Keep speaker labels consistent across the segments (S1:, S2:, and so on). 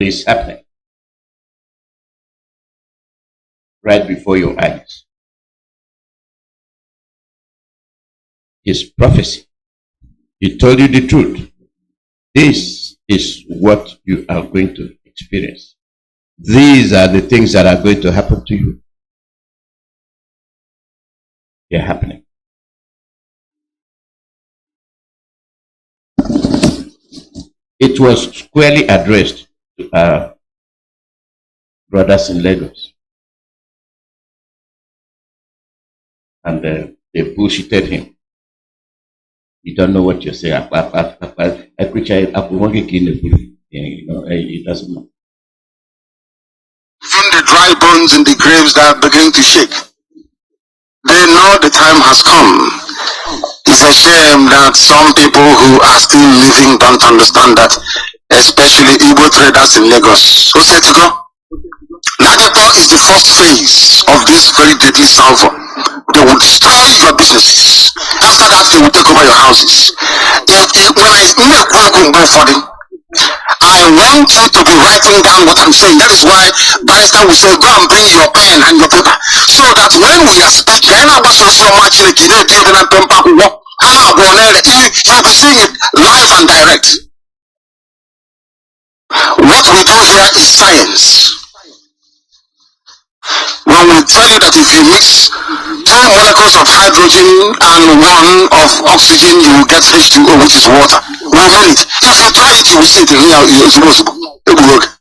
S1: is happening right before your eyes. His prophecy. He told you the truth. This is what you are going to experience. These are the things that are going to happen to you. They're happening. It was squarely addressed to our brothers in Lagos. And they bullshitted him. You don't know what you're saying. It doesn't matter.
S2: Even the dry bones in the graves that are beginning to shake. They know the time has come. It's a shame that some people who are still living don't understand that, especially Igbo traders in Lagos. So say to go. Nageto is the first phase of this very deadly salvo. They will destroy your businesses. After that, they will take over your houses. I want you to be writing down what I'm saying. That is why Barrister will say, go and bring your pen and your paper. So that when we are speaking, you'll be seeing it live and direct. What we do here is science. When we tell you that if you mix 2 molecules of hydrogen and 1 of oxygen, you will get H2O, which is water. We mean it. If you try it, you will see it. It will work.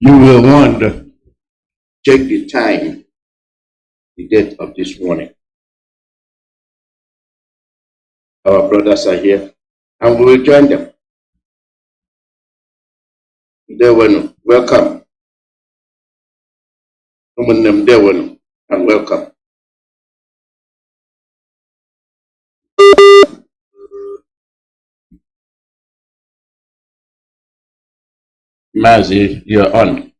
S1: You will wonder, check the time, the date of this morning. Our brothers are here, and we will join them. Welcome. And welcome. Mazi, you're on.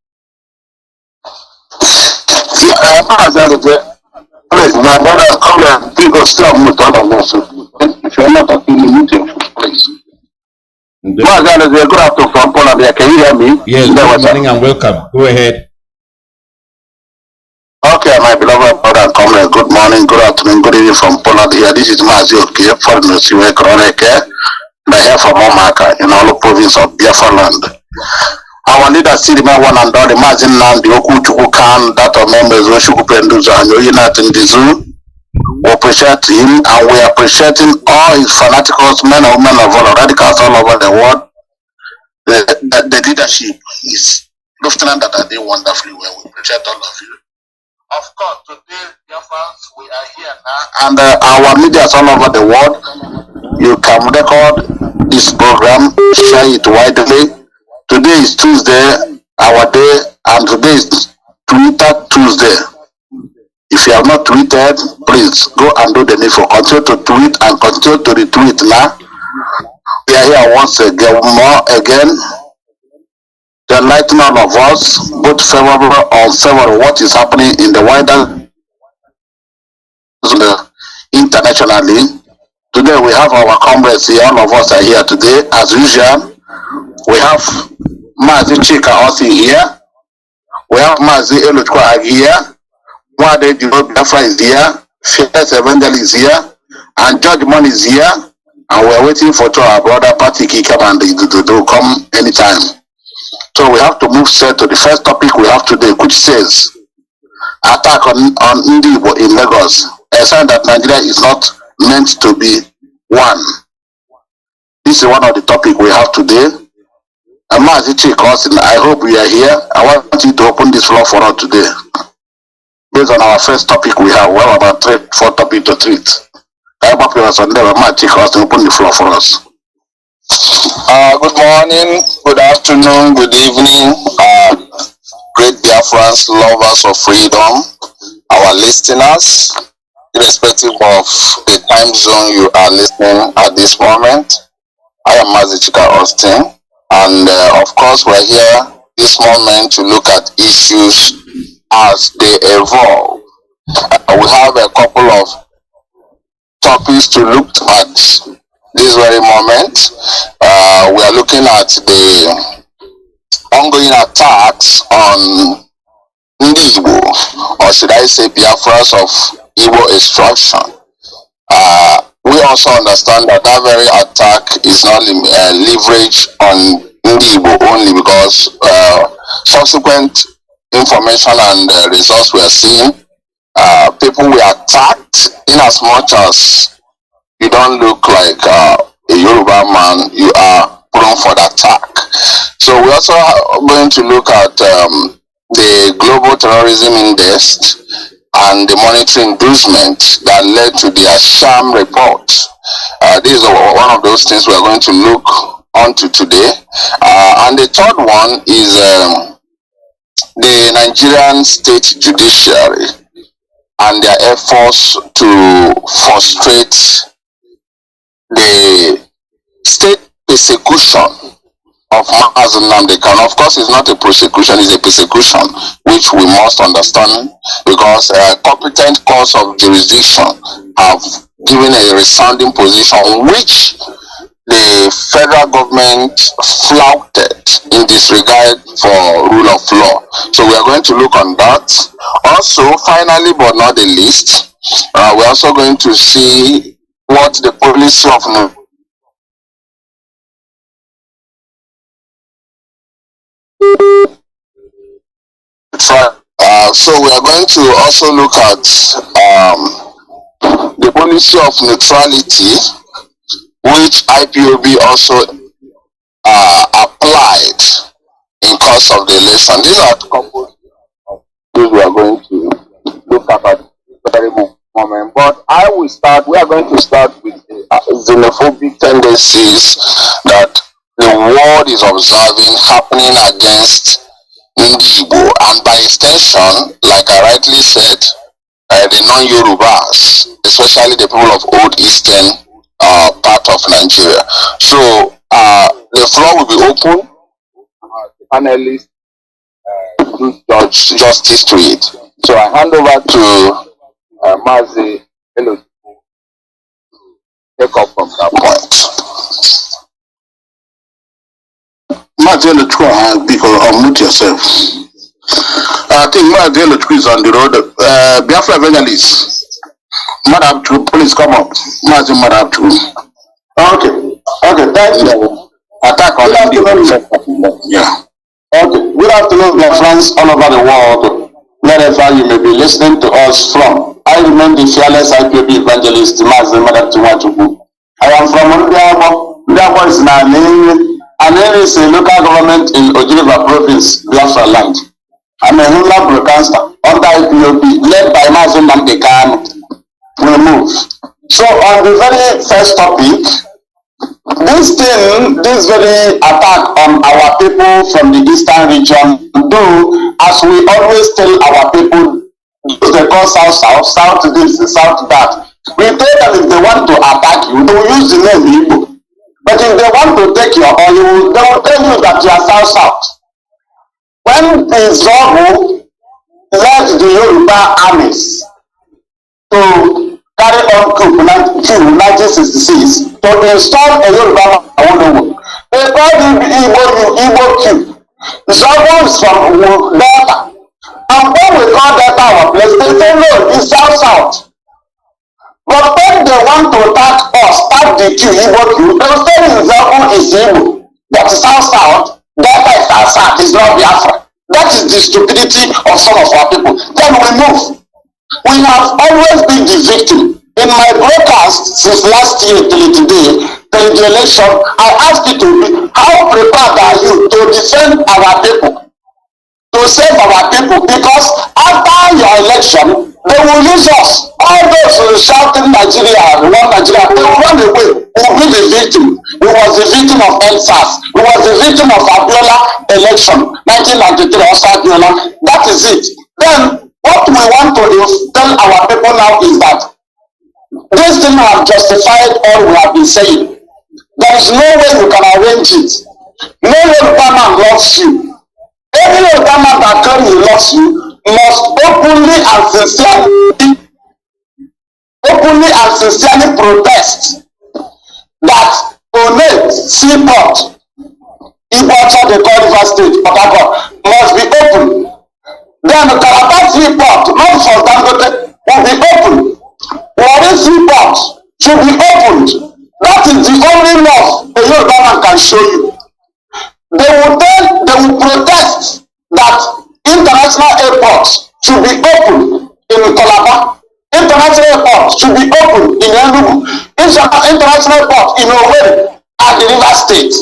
S2: My brother, come here. People stop me if you're not at the meeting, please. Good afternoon from Poland. Can you hear me?
S1: Yes, good morning and welcome. Go ahead.
S2: Okay, my beloved brother and comrade, good morning, good afternoon, good evening from Poland here. This is Mazi ALOZIE, foreign Siwe Kroneke, the hair from Omaka in all the province of Biafra land. Our leader, Sidima one and all the Mazi Nnamdi, Okuchukukan, that of members, Oshukupenduza, and Yoyinat in the zoo. We appreciate him, and we are appreciating all his fanaticals, men and women of all radicals all over the world. The leadership is lieutenant that are doing wonderfully well. We appreciate all of you. Of course, today, Biafrans, we are here now, and our media all over the world. You can record this program, share it widely. Today is Tuesday, our day, and today is Twitter Tuesday. If you have not tweeted, please go and do the needful. Continue to tweet and continue to retweet now. We are here once again, to enlighten all of us, both favorable or unfavorable, what is happening in the wider internationally. Today we have our comrades here, all of us are here today. As usual, we have Mazi ALOZIE here. We have Mazi ALOZIE here. Mwade Biafra is here, Fierce Evangelist is here, and Judge Mon is here, and we are waiting for our brother Patrick Ikam to come anytime. So we have to move straight to the first topic we have today, which says attack on Nnamdi in Lagos, a sign that Nigeria is not meant to be one. This is one of the topics we have today. And Mazi ALOZIE, I hope you are here. I want you to open this floor for us today. Based on our first topic we have about 3-4 topics to treat. I hope you are on there. Mazi ALOZIE, open the floor for us.
S3: Good morning, good afternoon, good evening, great Biafrans, lovers of freedom, our listeners, irrespective of the time zone you are listening at this moment. I am Mazi ALOZIE, and of course we're here this moment to look at issues as they evolve. We have a couple of topics to look at. this very moment. We are looking at the ongoing attacks on Ndi Igbo, or should I say Biafrans of Igbo extraction. We also understand that that very attack is not leveraged on Ndi Igbo only, because subsequent information and results we are seeing, people were attacked in as much as you don't look like a Yoruba man, you are prone for the attack. So we're also going to look at the Global Terrorism Index and the monetary inducement that led to the sham report. This is one of those things we're going to look onto today. And the third one is the Nigerian state judiciary and their efforts to frustrate the state persecution of Mazi Nnamdi Kanu. Of course, it's not a prosecution, it's a persecution, which we must understand, because competent courts of jurisdiction have given a resounding position which the federal government flouted in disregard for rule of law. So we are going to look on that. Also, finally but not the least, we're also going to see what the policy of so we are going to also look at the policy of neutrality, which IPOB also applied in course of the election. These are a couple of things we are going to look at this very moment. But we are going to start with the xenophobic tendencies that the world is observing happening against Ndi Igbo, and by extension, like I rightly said, the non-Yorubas, especially the people of Old Eastern part of Nigeria. So the floor will be open. The panelists do justice to it. So I hand over to Mazi ALOZIE to take up from that point.
S2: Mazi ALOZIE, because unmute yourself. I think Mazi ALOZIE is on the road. Biafra evangelists. Madam, please come up. Mazi Madam. Okay, thank you. Attack on the yeah. Okay, good afternoon, Biafrans all over the world, wherever you may be listening to us from. I remain the fearless IPOB evangelist, Mazi Madam. I am from Ndiabo. Ndiabo is Nnamdi, and it is a local government in Ojiriba province, Biafra land. I'm a rural broadcaster under IPOB, led by Mazi Nnamdi Kanu. We move. So on the very first topic, this very attack on our people from the eastern region, do as we always tell our people, they call south, south this, south that. We tell them if they want to attack you, they will use the name Igbo. But if they want to take your oil, they will tell you that you are south. When the Zogu led the Yoruba armies to carry on coup 1966 to install a Yoruba man, they called him Igbo coup. Zogu is from Delta. And when we call Delta our place, they say no, it's south. But when they want to attack us, start the coup, Igbo coup, they will say Zogu is Igbo. That is south. Delta is south, is not Biafra. That is the stupidity of some of our people. Then we move. We have always been the victim. In my broadcast since last year till today, till the election, I asked you to be, how prepared are you to defend our people, to save our people? Because after your election, they will use us. All those who shouting Nigeria, we want Nigeria, they will run away. We will be the victim. We was the victim of NSAS. We was the victim of Abiola election, 1993, Oscar Abiola. That is it. Then, what we want to tell our people now is that this thing have justified all we have been saying. There is no way you can arrange it. No Yoruba man loves you. Any Yoruba man that claims he loves you must openly and sincerely protest that One Seaport, Ibocha, they call River State, Port Harcourt, must be open. Then the Calabar Seaport, not for Dangote, will be open. Warri Seaport should be opened. That is the only law a Yoruba man can show you. They will protest that international airports should be open in Calabar. International airport should be open in Enugu. International airport in Owerri and the River State.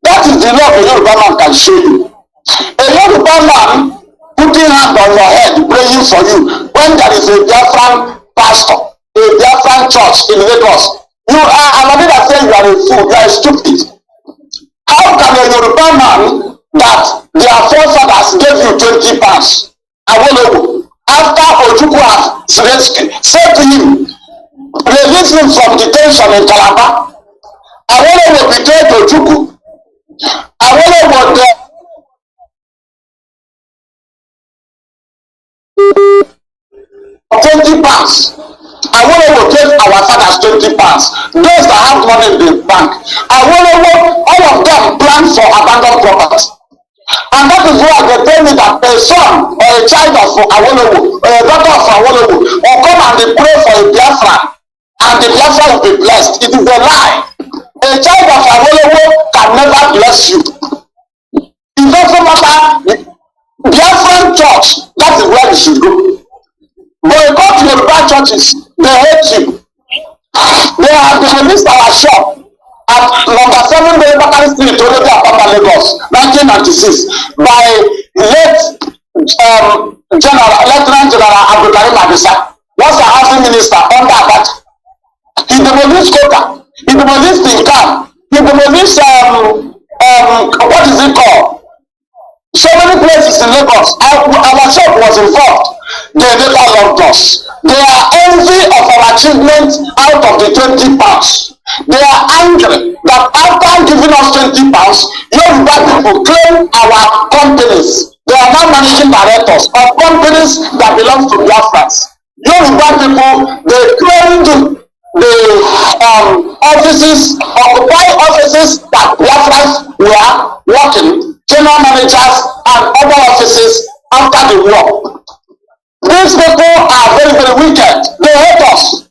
S2: That is the law a Yoruba man can show you. A Yoruba man putting hand on your head praying for you when there is a Biafran pastor, a Biafran church in Lagos. You are another that says you are a fool, you are stupid. How can a Yoruba man that their forefathers gave you 20 pounds, after Ojukwu has said to him, release him from detention in Calabar, Awolowo betrayed Ojukwu. Awolowo was 20 pounds. Awolowo gave our fathers 20 pounds. Those that have money in the bank. Awolowo, all of them planned for abandoned property. And that is why they tell me that a son or a child of Awolowo or a daughter of Awolowo will come and they pray for a Biafra and the Biafra will be blessed. It is a lie. A child of Awolowo can never bless you. It doesn't matter. Biafran church, that is where you should go. But you go to Yoruba churches, they hate you. They have released our shop at number 7 Bakari Street, Olodi Apapa, Lagos, 1996, by late Lieutenant General Abdulkarim Adisa, was a housing minister under Abacha. He demolished Kota, he demolished Tinkan, he demolished what is it called? So many places in Lagos. Our shop was involved. They never loved us. They are envy of our achievements out of the 20 pounds. They are angry that after giving us 20 pounds, Yoruba people claim our companies. They are now managing directors of companies that belong to Biafrans. Yoruba people, they claimed the offices, occupy offices that Biafrans were working, general managers and other offices after the war. These people are very, very wicked. They hate us.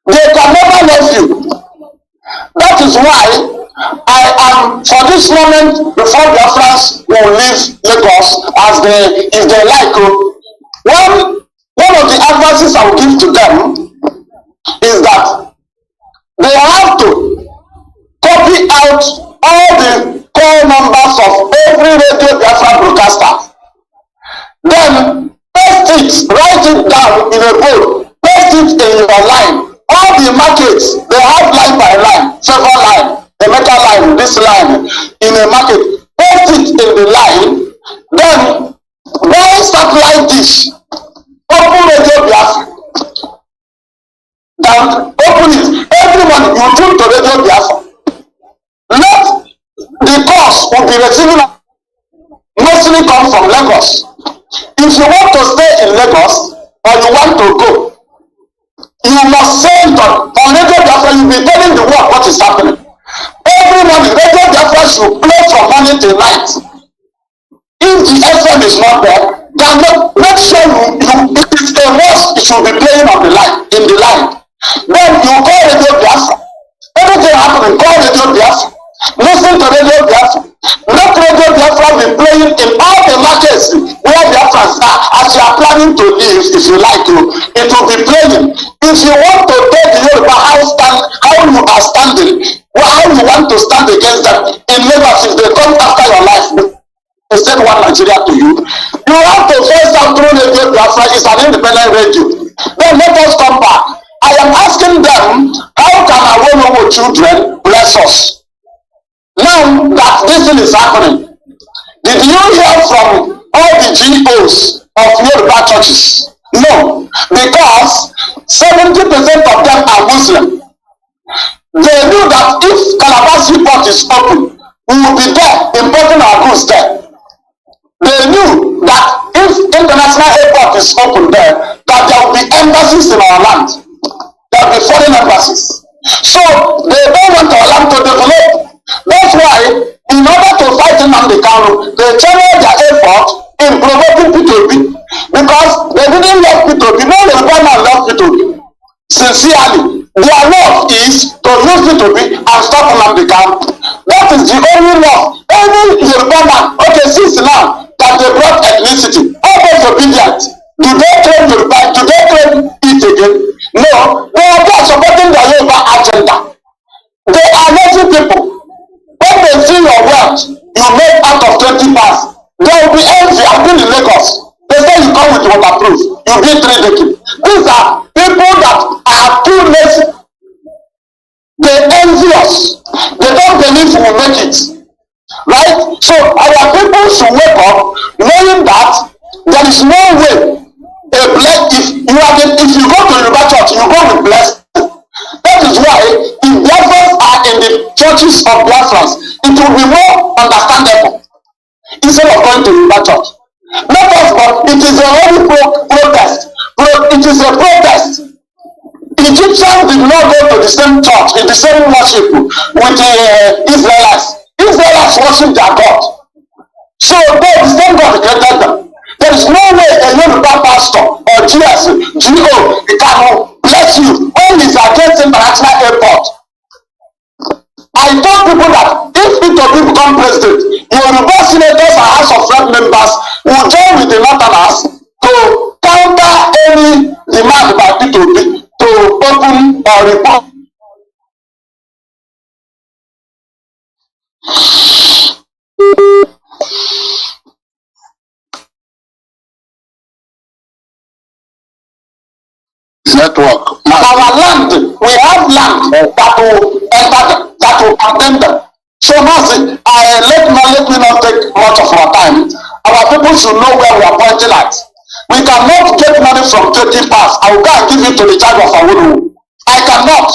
S2: They can never love you. That is why I am, for this moment, before Biafrans will leave Lagos, as they, if they like, one of the advices I will give to them is that they have to copy out all the call numbers of every radio Biafra broadcaster. Then paste it, write it down in a book, paste it in your line. All the markets, they have line by line, several line, a metal line, this line, in a market. Paste it in the line, then buy satellite dish, open Radio Biafra. Then open it. Everyone, you tune to Radio Biafra. Let the cost will be receiving mostly come from Lagos. If you want to stay in Lagos or you want to go, you must say that on Radio Biafra you be telling the world what is happening. Every morning Radio Biafra should play from morning till night. If the FM is not there, then make sure it is a must, it should be playing on the line, in the line. Then you call Radio Biafra. Everything happening, call Radio Biafra. Listen to Radio Biafra. Let Radio Biafra be playing in all the markets where Biafrans are. As you are planning to live, if you like to, it will be playing. If you want to take the Yoruba how you are standing, how you want to stand against them in Lagos, if they come after your life, they send one Nigeria to you. You have to face out through Radio Biafra. It's an independent radio. Then let us come back. I am asking them, how can Awolowo children bless us? Now that this thing is happening, did you hear from all the GOs of Yoruba churches? No, because 70% of them are Muslim. They knew that if Calabar Seaport is open, we will be there importing our goods there. They knew that if international airport is open there, that there will be embassies in our land. There will be foreign embassies. So they don't want our land to develop. That's why, in order to fight Nnamdi Kanu, they channeled their effort in promoting P2B because they didn't love P2B. No Yoruba man love P2B. Sincerely, their love is to use P2B and stop Nnamdi Kanu. That is the only love. Any Yoruba man, okay, since now that they brought ethnicity, always obedient. Do they train Yoruba? Do they train it again? No, they are supporting the Yoruba agenda. They are lazy people. When they see your wealth, you make out of 20 pounds. There will be envy. I've been in Lagos. They say you come with waterproof. You be 3 decades. These are people that are too lazy. They envy us. They don't believe we will make it. Right? So our people should wake up knowing that there is no way if you go to Yoruba church, you go with blessing. That is why if Biafrans are in the churches of Biafrans, it will be more understandable instead of going to Yoruba church. Not us, but it is a holy protest. It is a protest. Egyptians did not go to the same church, in the same worship with the Israelites. Israelites worship their God. So they, the same God created them. There is no way a Yoruba pastor or GS, GO, Kanu bless you when he's against international airport. I told people that if P2B become president, Yoruba senators and House of Rep members will join with the Northerners to counter any demand by P2B to open or report.
S3: Network.
S2: Our land, we have land that will enter, that will contain them. So Mazi, let me not take much of our time. Our people should know where we are pointing at. We cannot get money from 20 parts. I will go and give it to the child of Awuru. I cannot.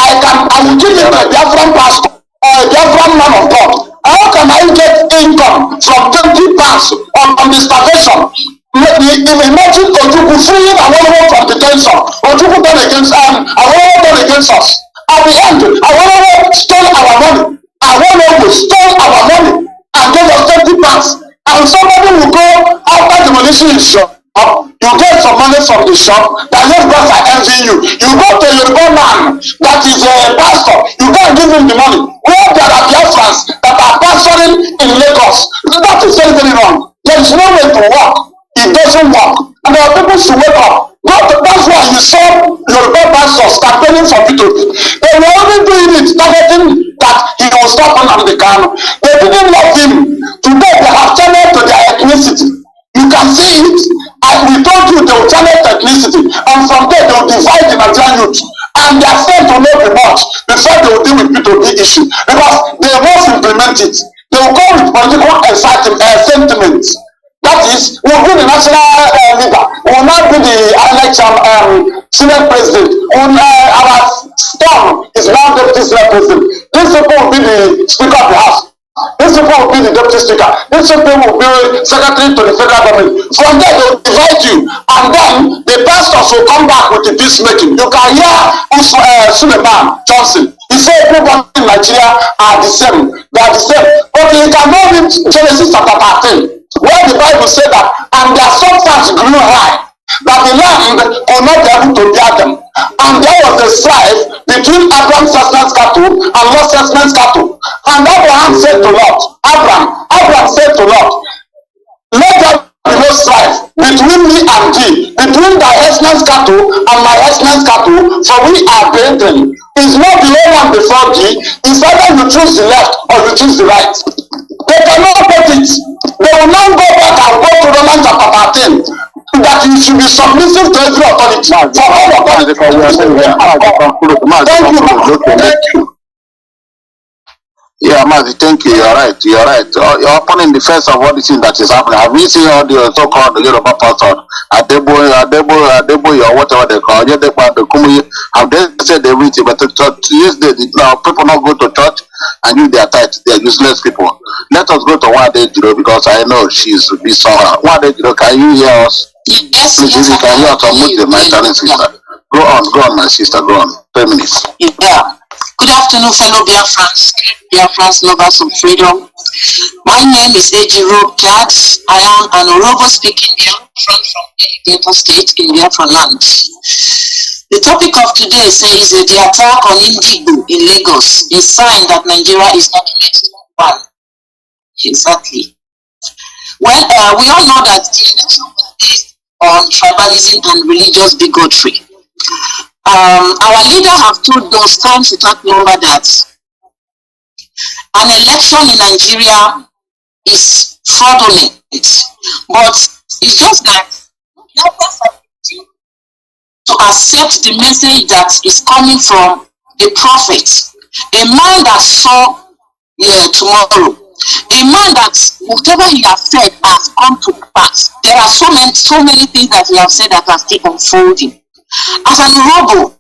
S2: I will give it to a Biafran pastor or a Biafran man of God. How can I get income from 20 parts on the starvation? Imagine Ojuku freeing Awolowo from detention. Ojuku done against Awolowo done against us. At the end, Awolowo stole our money. Awolowo stole our money and gave us 20 pounds. And somebody will go after demolishing his shop. You get some money from the shop that Yorubas are envying you. You go to a Yoruba man that is a pastor. You go and give him the money. Where there are Biafrans that are pastoring in Lagos. That is very, very wrong. There is no way to work. It doesn't work. And our people should wake up. That's why you saw Yoruba pastors campaigning for P2B. They were only doing it targeting that he will stop Nnamdi Kanu. They didn't love him. Today they have channeled to their ethnicity. You can see it. And we told you they will channel to ethnicity. And from there they will divide the Nigerian youth. And their faith will not be much before they will deal with P2B issue. Because they must implement it. They will go with political sentiments. That is, we will be the national leader. We will not be the Senate president. Our storm is now deputy Senate president. These people will be the Speaker of the House. These people will be the deputy speaker. These people will be secretary to the federal government. From there, they will divide you. And then the pastors will come back with the peacemaking. You can hear Suleiman Johnson. He said people in Nigeria are the same. They are the same. But you cannot read Genesis chapter 13. Where the Bible said that, and their substance grew high, that the land could not be able to bear them. And there was a strife between Abraham's cattle and Lot's cattle. And Abraham said to Lot, Abraham said to Lot, let there be no strife between me and thee, between thy husband's cattle and my husband's cattle, for we are brethren. It's not the whole one before thee, it's either you choose the left or you choose the right. They cannot put it. They will now go back and go to Romans chapter 13 that you should be submissive to every authority. For all authority. Thank you.
S3: Yeah, Mazi, thank you. You're right. You're right. You're upon in defense of what is that is happening. Have you seen all the so-called Yoruba pastor, Adebo, or whatever they call it? Have they said they reach it? But yesterday, people not go to church and use their tithes. They are useless people. Let us go to Wade Jiro because I know she's be somehow. Wade Jiro, can you hear us?
S4: Yes,
S3: please,
S4: yes,
S3: if you can hear us, unmute the mic, darling sister.
S2: Go on, my sister, go on. 10 minutes.
S4: Yeah. Good afternoon, fellow Biafrans, Biafrans lovers of freedom. My name is Ejiro Jax. I am an Orobo speaking Biafran from Delta State in Biafra land. The topic of today says the attack on Indigo in Lagos is a sign that Nigeria is not ready to one. Exactly. Well, we all know that the election was based on tribalism and religious bigotry. Our leader have told those times without number that an election in Nigeria is fraudulent, but it's just that to accept the message that is coming from a prophet, a man that saw tomorrow, a man that whatever he has said has come to pass. There are so many things that he has said that are still unfolding. As an Orobo,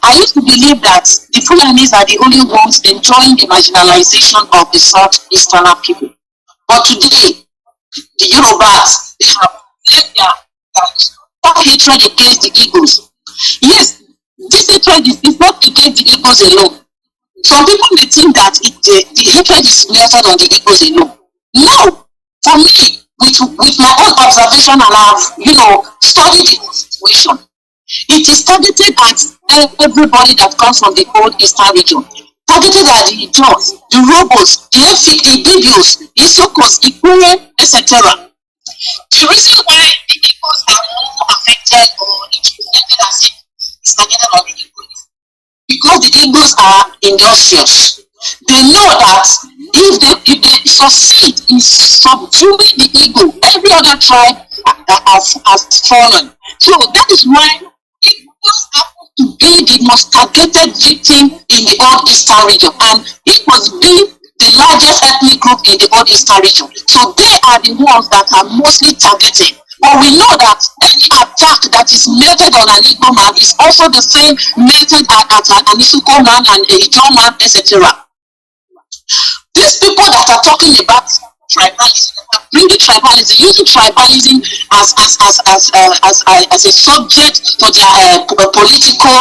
S4: I used to believe that the Fulanis are the only ones enjoying the marginalization of the southeastern people. But today, the Yorubas, they have left their hatred against the Igbos. Yes, this hatred is not against the Igbos alone. Some people may think that the hatred is melted on the Igbos alone. No, for me, with my own observation, and I've studied the whole situation, it is targeted at everybody that comes from the old eastern region. Targeted at the Jaws, the Robos, the Efik, the Bibios, the Sokos, the Ikure, etc. The reason why the Igbos are more affected or it is presented as if it's targeted on the Igbos because the Igbos are industrious. They know that if they succeed in subduing the Igbo, every other tribe has fallen. So that is why Igbos happen to be the most targeted victim in the old eastern region, and it must be the largest ethnic group in the old eastern region. So they are the ones that are mostly targeted. But we know that any attack that is meted on an Igbo man is also the same meted at an Isuko man and a Ijaw man, etc. These people that are talking about tribalism, bringing tribalism, using tribalism as a subject to their political,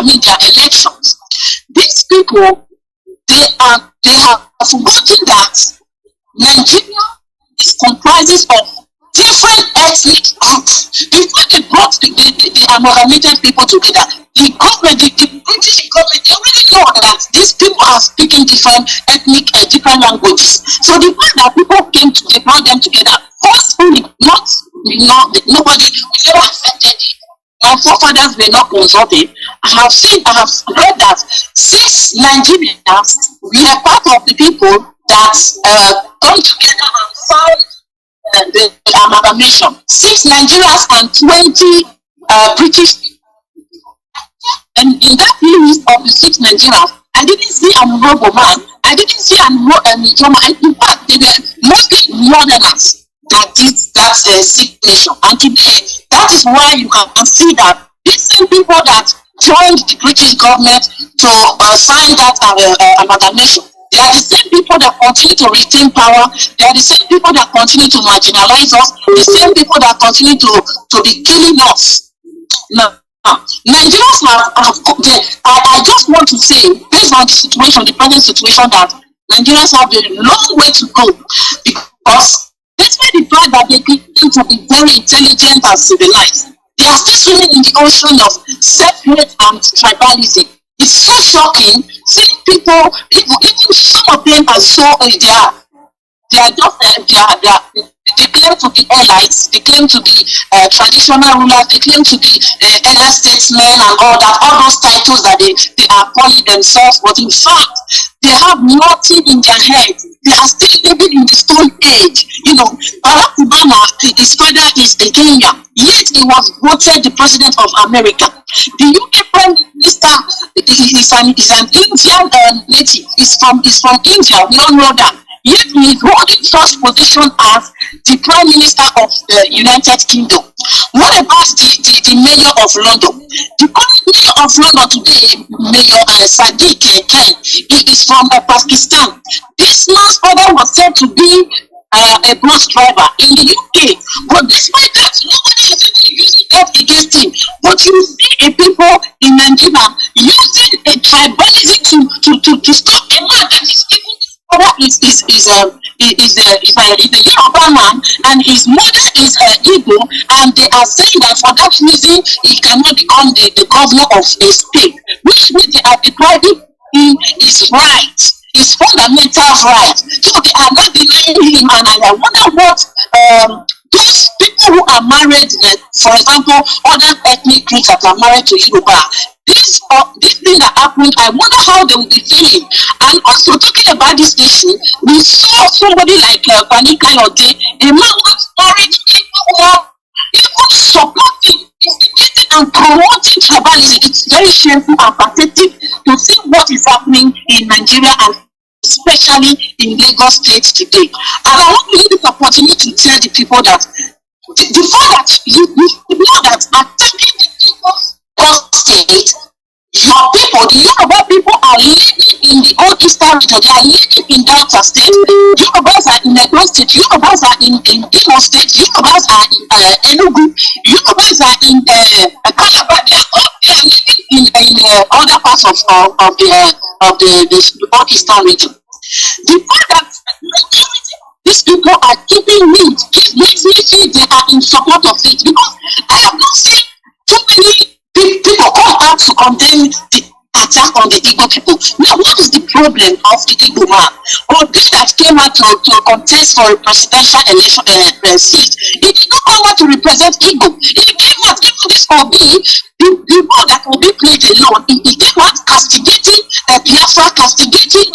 S4: their elections. These people, they have forgotten that Nigeria is comprises of different ethnic groups. Before they brought the amalgamated people together, the British government, they already know that these people are speaking different ethnic, different languages. So the fact that people came to, they brought them together, forcefully, nobody never affected it. Our forefathers were not consulted. I have read that 6 Nigerians, we are part of the people that come together and found the amalgamation. 6 Nigerians and 20 British. And in that list of the 6 Nigerians, I didn't see an Orobo man. I didn't see an Ijaw man. In fact, they were mostly Northerners that did that 6 nation. And today, that is why you can see that these same people that joined the British government to sign that amalgamation, they are the same people that continue to retain power. They are the same people that continue to marginalize us. The same people that continue to be killing us. Now, Nigerians I just want to say, based on the situation, the present situation, that Nigerians have a long way to go, because despite the fact that they claim to be very intelligent and civilized, they are still swimming in the ocean of self-hate and tribalism. It's so shocking seeing people, even some of them are so, they claim to be allies, they claim to be traditional rulers, they claim to be elder statesmen and all that, all those titles that they are calling themselves, but in fact, they have nothing in their head. They are still living in the stone age. Barack Obama, his father is a Kenyan, yet he was voted the president of America. The UK Prime Minister is an Indian native. He's from India. We all know that. Yet he is holding such position as the Prime Minister of the United Kingdom. What about the Mayor of London? The current Mayor of London today, Mayor Sadiq Khan, he is from Pakistan. This man's father was said to be a bus driver in the UK. But despite that, nobody is even using that against him. But you see a people in Nigeria using a tribalism to stop a man that is even father is a Yoruba man and his mother is Igbo, and they are saying that for that reason he cannot become the governor of a state, which means they are depriving him his rights, his fundamental rights. So they are not denying him, and I wonder what those people who are married, for example, other ethnic groups that are married to Yoruba, this thing that happened, I wonder how they will be feeling. And also talking about this issue, we saw somebody like Kanu, a man who was married to people who are even supporting, instigating and promoting tribalism. It's very shameful and pathetic to see what is happening in Nigeria and especially in Lagos State today. And I want to use this opportunity to tell the people that the fact that you know that attacking the Lagos State, your people, the Yoruba people are living in the old Eastern region, they are living in Delta State, Yorubas are in Lagos State, Yorubas are in Imo State, Yorubas are in Enugu, Yorubas are in Calabar, they are living in other parts of the old Eastern region. The fact that these people are keeping mute, it makes me feel they are in support of it, because I have not seen too many people come out to condemn the attack on the Igbo people. Now, what is the problem of the Igbo man? Or this that came out to contest for a presidential election seat, he did not come out to represent Igbo. He came out, even this Obi, the role that Obi played alone, he came out castigating Biafra, castigating,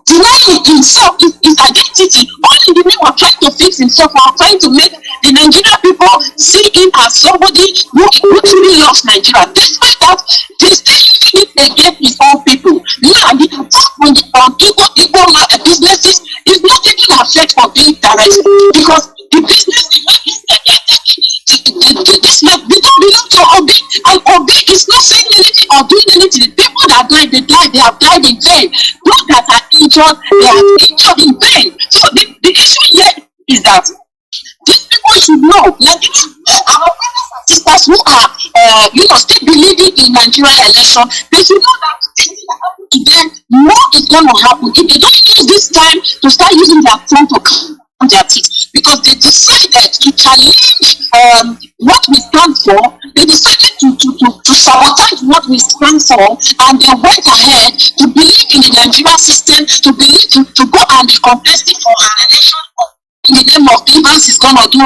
S4: denying himself his identity, all in the name of trying to fix himself or trying to make the Nigerian people see him as somebody who truly loves Nigeria. Despite that, they still using it against his own people. Now, the attack on Igbo businesses is not even affect for being direct, because the business they don't belong to Obi, and Obi is not saying anything or doing anything. The people that died, they have died in vain. Those that are injured, they are injured in vain. So the issue here is that these people should know, like our brothers and sisters who are still believing in Nigeria election, they should know that this thing that happened to them, more is going to happen if they don't use this time to start using their phone to count their teeth, because they decided to challenge what we stand for. They decided to sabotage what we stand for, and they went ahead to believe in the Nigerian system, to believe to go and be contesting for an election in the name of Evans is gonna do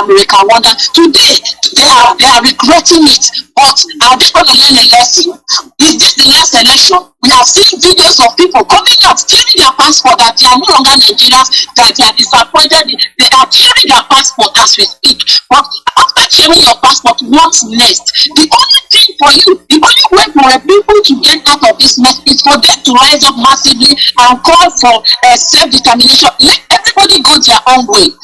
S4: American Wonder. Today they are regretting it, but are they gonna learn a lesson? Is this the last election? We have seen videos of people coming out tearing their passport that they are no longer Nigerians, that they are disappointed. They are tearing their passport as we speak. But after tearing your passport, what's next? The only thing for you, the only way for people to get out of this mess is for them to rise up massively and call for self-determination. Let everybody go their own way.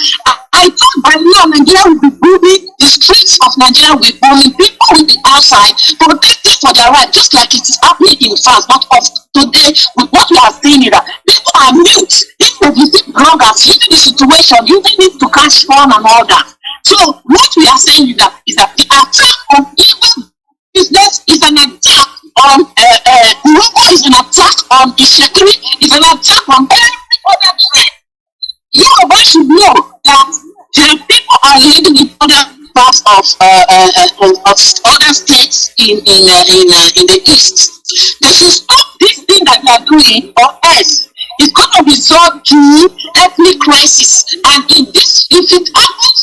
S4: I thought by now Nigeria will be booming, the streets of Nigeria will be booming, people will be outside protecting for their right, just like it is happening in France. But of today, with what we are seeing is that people are mute. People visit bloggers, using the situation, using it to catch fun and all that. So what we are saying is that the attack on evil business is an attack on Uroko, is an attack on Ishekiri, is an attack on every other tribe. Yoruba should know that their people are living in other parts of other states in the east. They should stop this thing that they are doing, or else it's going to result to ethnic crisis. And if it happens,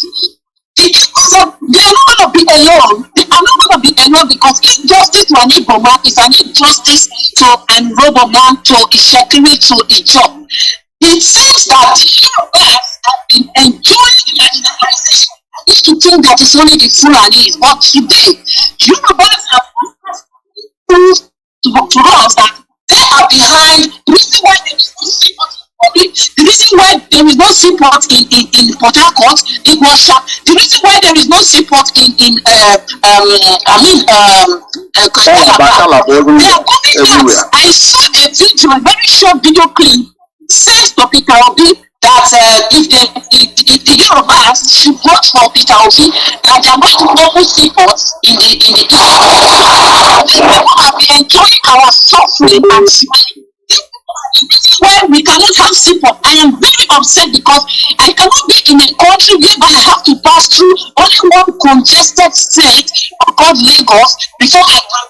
S4: they are not going to be alone. They are not going to be alone, because injustice to an Igbo man is an injustice to an Yoruba man, to Ishekiri, to Ijaw. It seems that the Yorubas have been enjoying the marginalization. If you think that it's only the Fulanis, but today, Yorubas have proved to us that they are behind the reason why there is no support the reason why there is no support in Port Harcourt, it was the reason why there is no support in Calabar. They are coming out. I saw a video, a very short video clip said to Peter Obi that if the Yorubas should vote for Peter Obi, that they are going to open seaports in the east. These people have been enjoying our suffering and smiling. Where we cannot have seaport. I am very upset because I cannot be in a country where I have to pass through only one congested state called Lagos before I can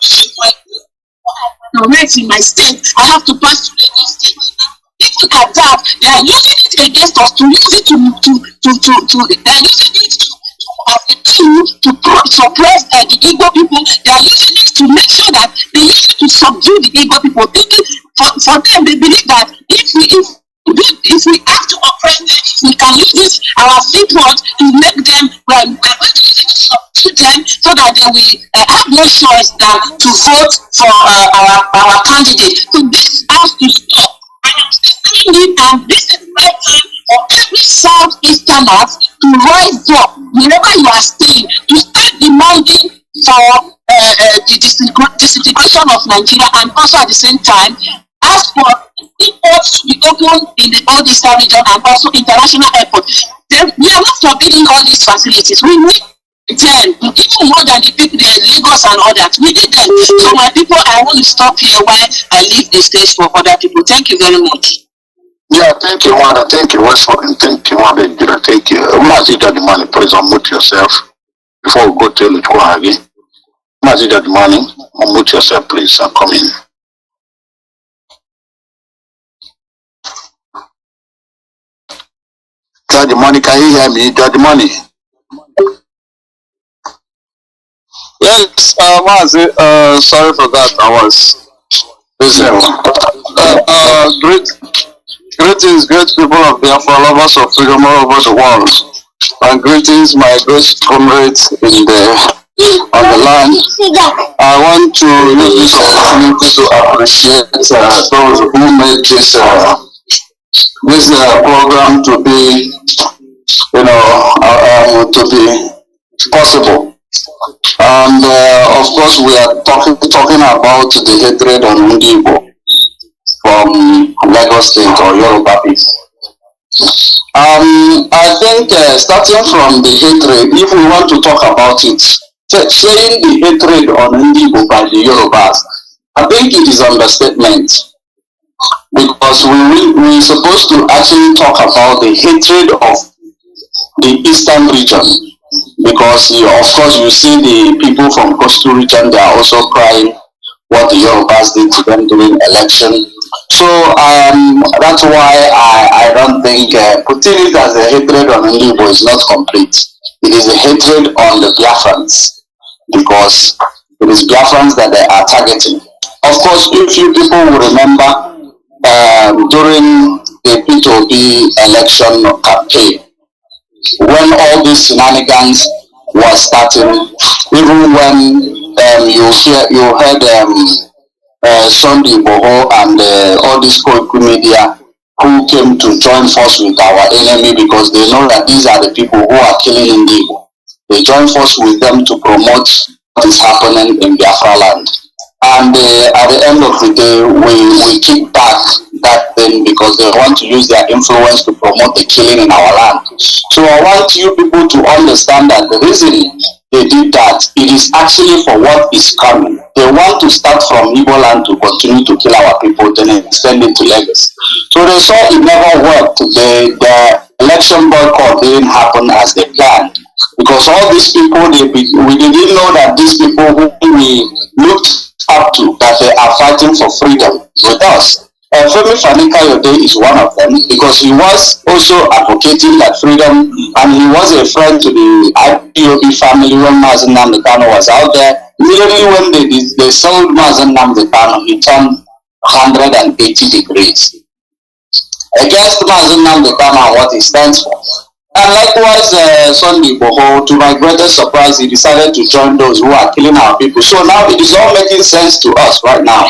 S4: in my state. I have to pass through Lagos state. Even at that, they are using it against us to use it they are using it as a tool to suppress the Igbo people. They are using it to make sure that they use it to subdue the Igbo people. Thinking for them, they believe that if we have to oppress them, we can use this our seaport to make them we're going to use it to subdue them so that they will have no choice than to vote for our candidate. So this has to stop. And this is my time for every Southeasterner to rise up wherever you are staying to start demanding for the disintegration of Nigeria, and also at the same time ask for airports to be opened in the Old Eastern region and also international airports. We are not forbidding all these facilities. We need them, even more than the people, Lagos and others. We need them. So my people, I want to stop here while I leave the stage for other people. Thank you very much.
S2: Yeah, thank you, Wanda. Thank you, Westford. Thank you, Wanda. Thank you. Mazi Dadimani, please unmute yourself before we go to Luchwa again. Mazi Dadimani, unmute yourself, please, and come in. Dadimani, can you hear me? Dadimani.
S3: Yes, Mazi, sorry for that. I was busy. Greetings, great people of Biafra, lovers of freedom all over the world. And greetings, my great comrades on the land. I want to use this opportunity to appreciate those who made this program to be, to be possible. And of course, we are talking about the hatred on Igbo from Lagos State or Yoruba people. I think starting from the hatred, if we want to talk about it, saying the hatred on Igbo by the Yorubas, I think it is understatement, because we're supposed to actually talk about the hatred of the Eastern region, because of course you see the people from coastal region, they are also crying what the Yorubas did to them during election. So that's why I don't think putting it as a hatred on Igbo is not complete. It is a hatred on the Biafrans, because it is Biafrans that they are targeting. Of course, if you people will remember during the P2B election campaign, when all these shenanigans were starting, even when you heard Sunday Boho and all this media who came to join force with our enemy, because they know that these are the people who are killing Igbo. They join force with them to promote what is happening in Biafra land. And at the end of the day, we kick back that thing because they want to use their influence to promote the killing in our land. So I want you people to understand that the reason they did that, it is actually for what is coming. They want to start from Igbo land to continue to kill our people, then extend it to Lagos. So they saw it never worked. The election boycott didn't happen as they planned, because all these people, we didn't know that these people who we looked up to, that they are fighting for freedom with us. Femi Fani-Kayode is one of them, because he was also advocating that freedom, and he was a friend to the IPOB family when Mazi Nnamdi was out there. Immediately when they sold Mazi Nnamdi, he turned 180 degrees against Mazi Nnamdi and what he stands for. And likewise, Sunday Boho, to my greatest surprise, he decided to join those who are killing our people. So now it is all making sense to us right now.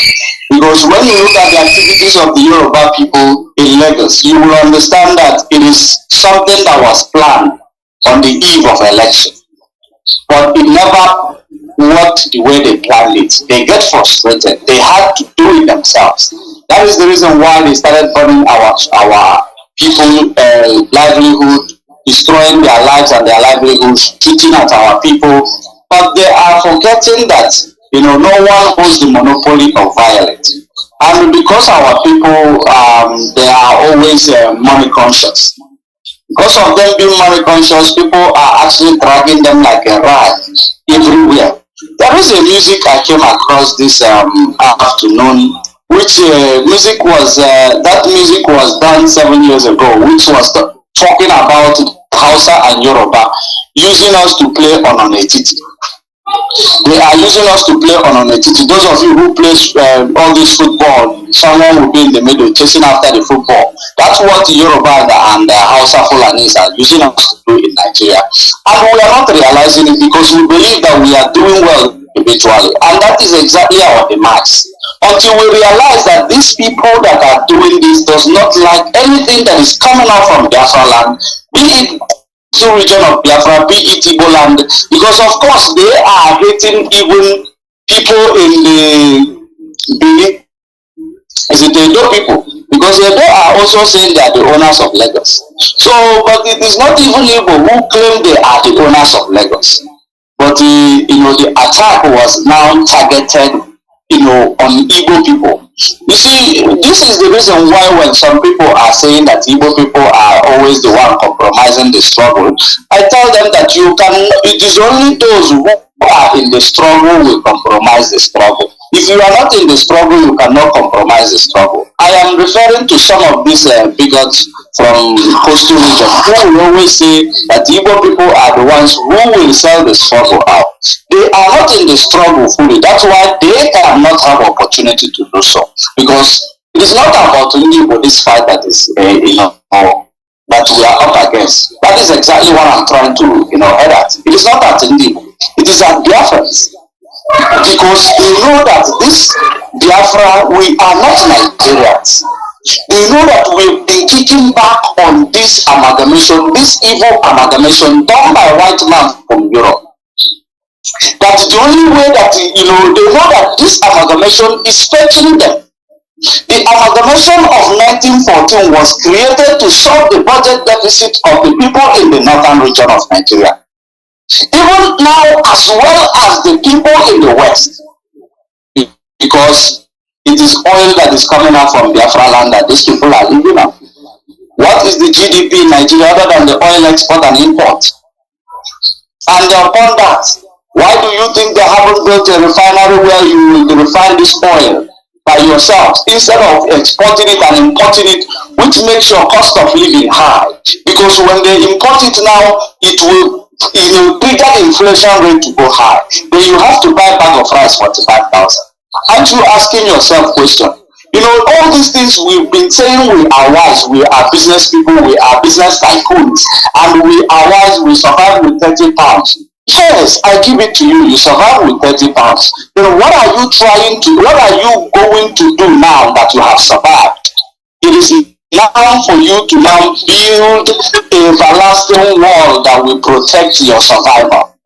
S3: Because when you look at the activities of the Yoruba people in Lagos, you will understand that it is something that was planned on the eve of election. But it never worked the way they planned it. They get frustrated. They had to do it themselves. That is the reason why they started burning our people livelihood, destroying their lives and their livelihoods, shooting at our people. But they are forgetting that, you know, no one owns the monopoly of violence. And because our people, they are always money conscious. Because of them being money conscious, people are actually dragging them like a rag everywhere. There is a music I came across this afternoon, which music was that music was done 7 years ago, which was talking about Hausa and Yoruba using us to play on Onetiti. They are using us to play on Onetiti. Those of you who play all this football, someone will be in the middle chasing after the football. That's what Yoruba and Hausa Fulanis are using us to do in Nigeria. And we are not realizing it because we believe that we are doing well individually. And that is exactly our demise. Until we realize that these people that are doing this does not like anything that is coming out from Biafra land, be it the region of Biafra, be it Igbo land, because of course they are hating even people in the Edo people, because Edo are also saying they are the owners of Lagos. So, but it is not even Igbo who claim they are the owners of Lagos. But the attack was now targeted, on Igbo people. You see, this is the reason why when some people are saying that Igbo people are always the one compromising the struggle, I tell them that it is only those who are in the struggle will compromise the struggle. If you are not in the struggle, you cannot compromise the struggle. I am referring to some of these bigots from coastal region who will always say that Igbo people are the ones who will sell the struggle out. They are not in the struggle fully. That's why they cannot have opportunity to do so. Because it is not about Igbo, this fight that is that we are up against. That is exactly what I'm trying to head at. It is not at Igbo. It is at Biafrans. Because they know that this Biafra, we are not Nigerians. They know that we've been kicking back on this amalgamation, this evil amalgamation done by white man from Europe. That the only way that, they know that this amalgamation is fetching them. The amalgamation of 1914 was created to solve the budget deficit of the people in the northern region of Nigeria. Even now, as well as the people in the West, because it is oil that is coming out from Biafra land that these people are living on. What is the GDP in Nigeria other than the oil export and import? And upon that, why do you think they haven't built a refinery where you will refine this oil by yourselves instead of exporting it and importing it, which makes your cost of living high? Because when they import it now, it will trigger the inflation rate to go high. Then you have to buy a bag of rice for 45,000. Aren't you asking yourself question? All these things we've been saying, we are wise, we are business people, we are business tycoons, and we are wise, we survive with 30 pounds. Yes, I give it to you, you survive with 30 pounds. Then what are you going to do now that you have survived? It is now for you to now build a everlasting wall that will protect your survival.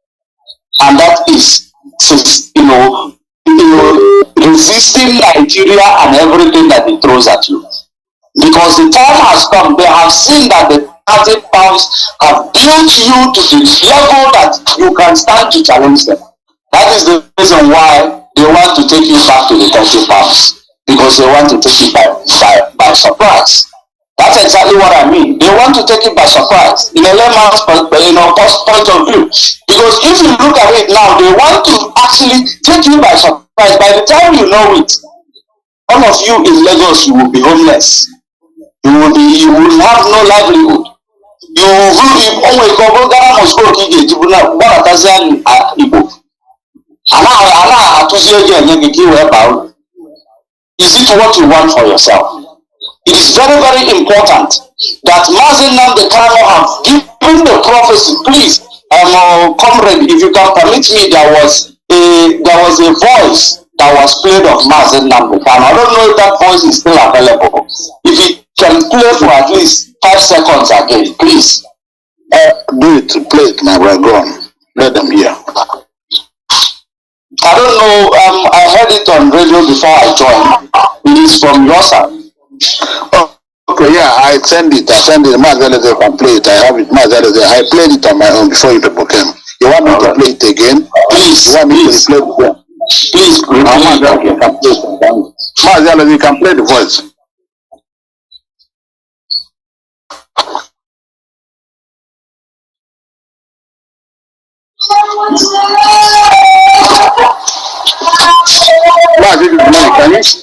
S3: And that is, resisting Nigeria and everything that it throws at you. Because the time has come, they have seen that the 30 pounds have built you to the level that you can stand to challenge them. That is the reason why they want to take you back to the 30 pounds. Because they want to take it by surprise. That's exactly what I mean. They want to take it by surprise in a layman's point of view. Because if you look at it now, they want to actually take you by surprise. By the time you know it, all of you in Lagos, you will be homeless. You will have no livelihood. You will Is it what you want for yourself? It is very, very important that Mazi Nnamdi have given the prophecy. Please, comrade, if you can permit me, there was a voice that was played of Mazi Nnamdi. I don't know if that voice is still available. If it can play for at least 5 seconds again, please.
S2: Do it, play it, my brother. Go on. Let them hear.
S3: I don't know, I heard it on radio before I joined. It
S2: is from your side. Oh, okay, yeah, I send it. Mazi ALOZIE can play it. I have it. Mazi ALOZIE. I played it on my own before you people came. You want me to play it again? Please. You want me to play it again? Please. Mazi ALOZIE can play the voice. Mazi,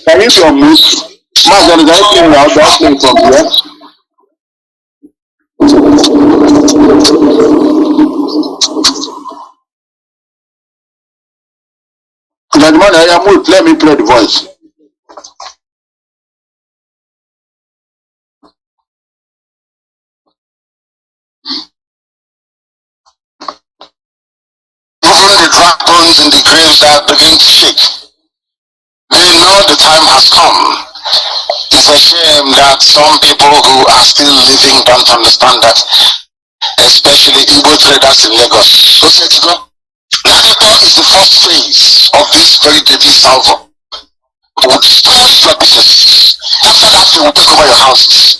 S2: can you unmute? Mazi ALOZIE, I play now. Don't play from here. Let me play the voice.
S3: Even the dry bones in the graves that begin to shake. They know the time has come. It's a shame that some people who are still living don't understand that, especially Igbo traders in Lagos. Go say to go. Ladipo is the first phase of this very deadly salvo. We will destroy your businesses. After that, they will take over your houses.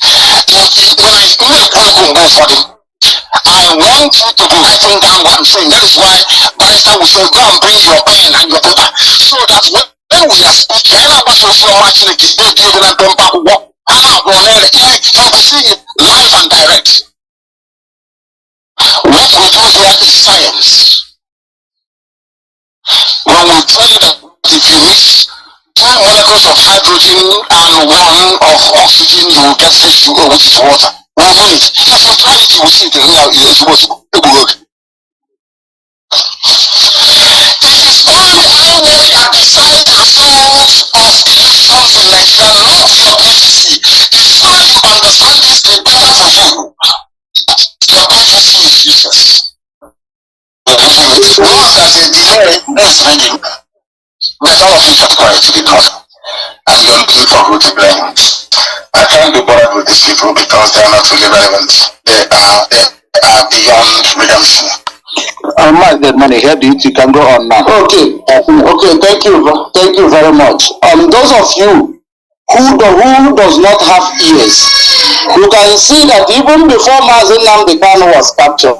S3: I want you to be writing down what I'm saying. That is why Barrister will say, go and bring your pen and your paper. So that when we are speaking, you'll be seeing it live and direct. What we do here is science. When we tell you that if you mix 2 molecules of hydrogen and 1 of oxygen, you will get H2O, which is water. We do it. If you try it, you will see it in real. You're supposed to work. It is only INEC that decides the results of elections in Nigeria, not your agency. The sooner you understand this, the better for you. Your agency is useless. Once there's a delay, who's reading? Let all of you kept quiet because and don't look for who to blame. I can't be bothered with these people because they are not really relevant. They are beyond redemption.
S2: I might get money here. You can go on now. Okay. Thank you very much. Those of you who does not have ears, you can see that even before Nnamdi Kanu was captured,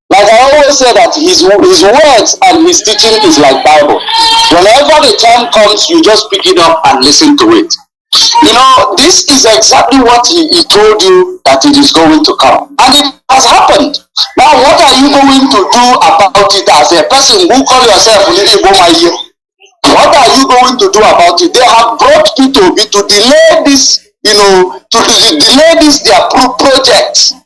S2: like I always say that his words and his teaching is like Bible. Whenever the time comes, you just pick it up and listen to it. You know, this is exactly what he told you that it is going to come. And it has happened. Now, what are you going to do about it as a person who call yourself Nnamdi? What are you going to do about it? They have brought P2B to delay this, delay this their project.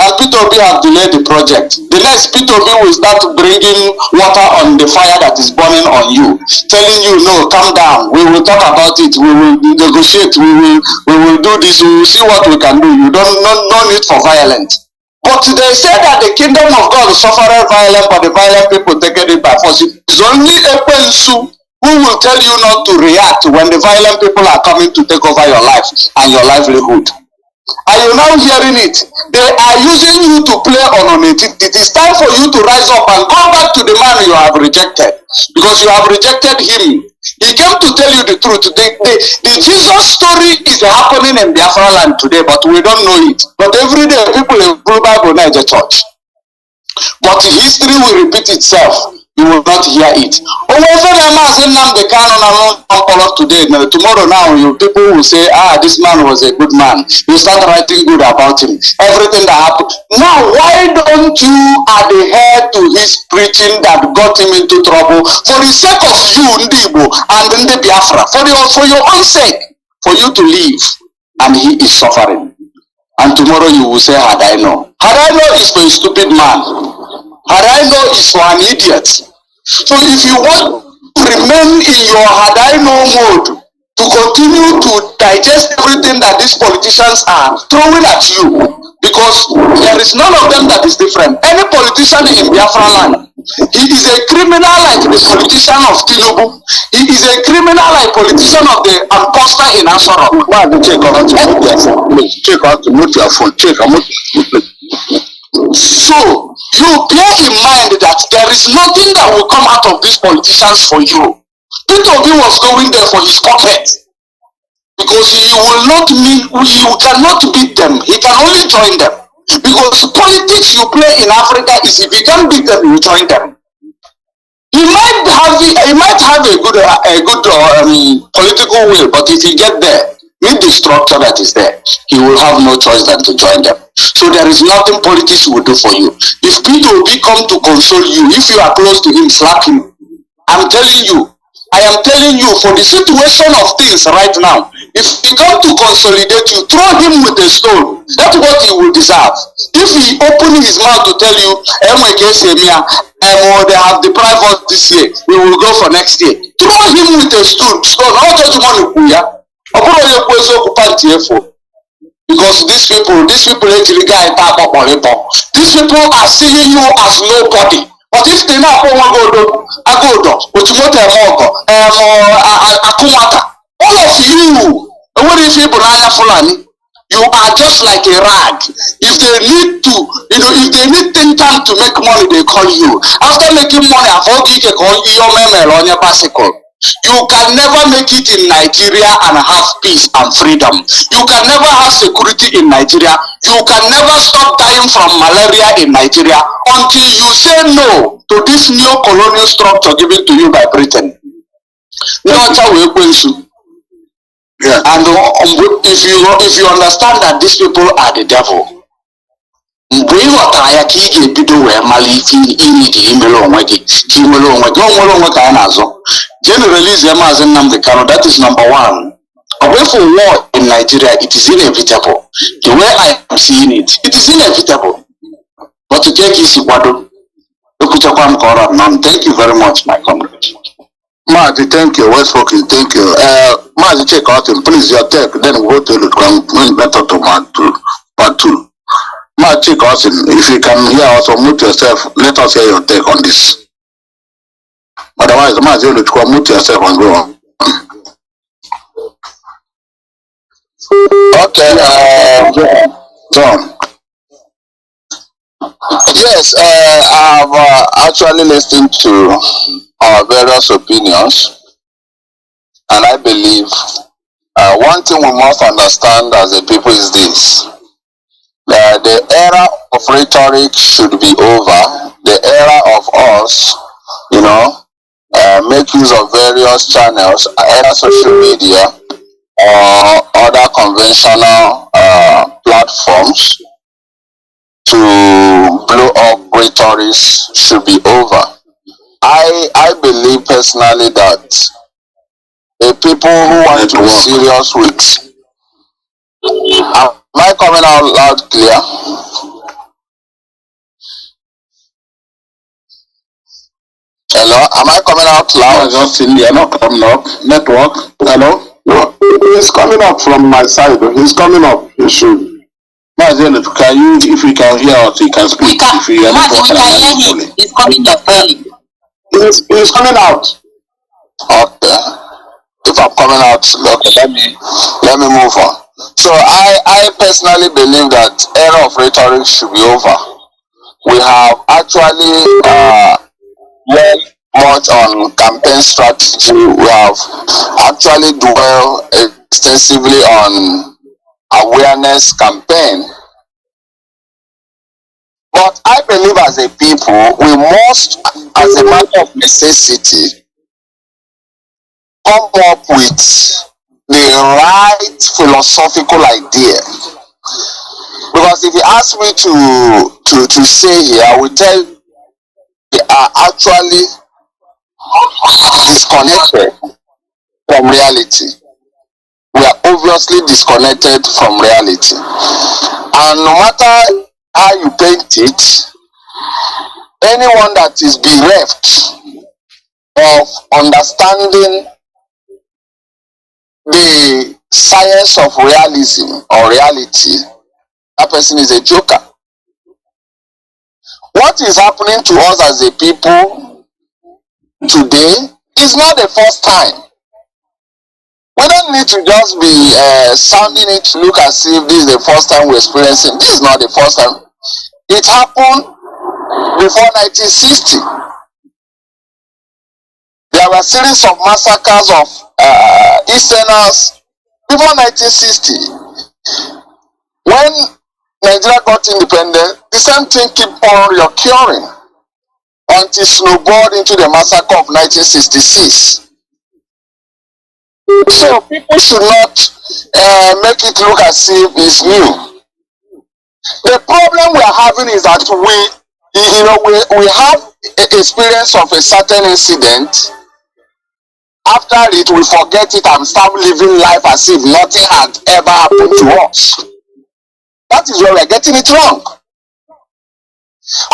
S2: And P2B have delayed the project. The next P2B will start bringing water on the fire that is burning on you, telling you, no, calm down. We will talk about it. We will negotiate. We will do this. We will see what we can do. You don't no need for violence. But they say that the kingdom of God suffered violence, but the violent people taken it by force. It's only a Pensu who will tell you not to react when the violent people are coming to take over your life and your livelihood. Are you now hearing it? They are using you to play on it. It is time for you to rise up and go back to the man you have rejected, because you have rejected him. He came to tell you the truth. The Jesus story is happening in Biafra land today, but we don't know it. But every day people in Bible Niger church. But history will repeat itself. You will not hear it. Today, tomorrow now, people will say, this man was a good man. You start writing good about him. Everything that happened. Now, why don't you adhere to his preaching that got him into trouble for the sake of you, Ndibo, and Ndi Biafra, for your own sake, for you to live, and he is suffering. And tomorrow you will say, had I know. Had I know is for a stupid man. Had I know is for an idiot. So if you want to remain in your had I know mode, to continue to digest everything that these politicians are throwing at you, because there is none of them that is different. Any politician in Biafra land, he is a criminal like the politician of Tinubu. He is a criminal like politician of the imposter in Asoro. Why do you check out to mute your phone? So you bear in mind that there is nothing that will come out of these politicians for you. P2B was going there for his pocket.
S3: because you cannot beat them. He can only join them. Because politics you play in Africa is if you can't beat them, you join them. He might have a good political will, but if he get there, with the structure that is there, he will have no choice than to join them. So there is nothing politics will do for you. If P2B come to console you, if you are close to him, slap him. I am telling you, for the situation of things right now, if he come to consolidate you, throw him with a stone. That's what he will deserve. If he open his mouth to tell you, they have deprived us this year, we will go for next year. Throw him with a stone. How does money? Because these people actually these people are seeing you as nobody. But if they now all of you, you are just like a rag. If they need to, if they need think tank to make money, they call you. After making money, they call you your memo on your bicycle. You can never make it in Nigeria and have peace and freedom. You can never have security in Nigeria. You can never stop dying from malaria in Nigeria until you say no to this new colonial structure given to you by Britain. Yeah. And if you understand that these people are the devil, generally Mazi Nnamdi Kanu, that is number one. Away for war in Nigeria, it is inevitable. The way I am seeing it, it is inevitable. But to take this, thank you very much, my comrade.
S2: Mazi, thank you. Well spoken, thank you. Mazi, check out him, please, your take. Then we'll go to the better to part two. Mazi, check out him. If you can hear us or mute yourself, let us hear your take on this. Otherwise, Mazi, you mute yourself and go on.
S3: Okay,
S2: John.
S3: Yes, I've actually listened to our various opinions, and I believe one thing we must understand as a people is this: the era of rhetoric should be over. The era of us, make use of various channels, either social media or other conventional platforms to blow up rhetoric should be over. I believe personally that the people who want to be serious with, am I coming out loud clear? Hello, am I coming out loud?
S2: Just in there, not coming up. Network. Hello? No, he's coming up from my side. He's coming up. He should. Mazi, can you, if we can hear us, he can speak. If we can
S4: hear him. He's coming up early.
S2: He's coming out.
S3: Okay. If I'm coming out, okay, let me move on. So I personally believe that era of rhetoric should be over. We have actually worked much on campaign strategy. We have actually dwelled extensively on awareness campaign. But I believe as a people, we must, as a matter of necessity, come up with the right philosophical idea. Because if you ask me to say here, I will tell you we are actually disconnected from reality. We are obviously disconnected from reality. And no matter how you paint it, anyone that is bereft of understanding the science of realism or reality, that person is a joker. What is happening to us as a people today is not the first time. We don't need to just be sounding it to look as if this is the first time we're experiencing. This is not the first time. It happened before 1960. There were a series of massacres of Easterners before 1960, when Nigeria got independent, the same thing keep on recurring until snowballed into the massacre of 1966. So people should not make it look as if it's new. The problem we are having is that we have experience of a certain incident. After it, we forget it and start living life as if nothing had ever happened to us. That is where we are getting it wrong.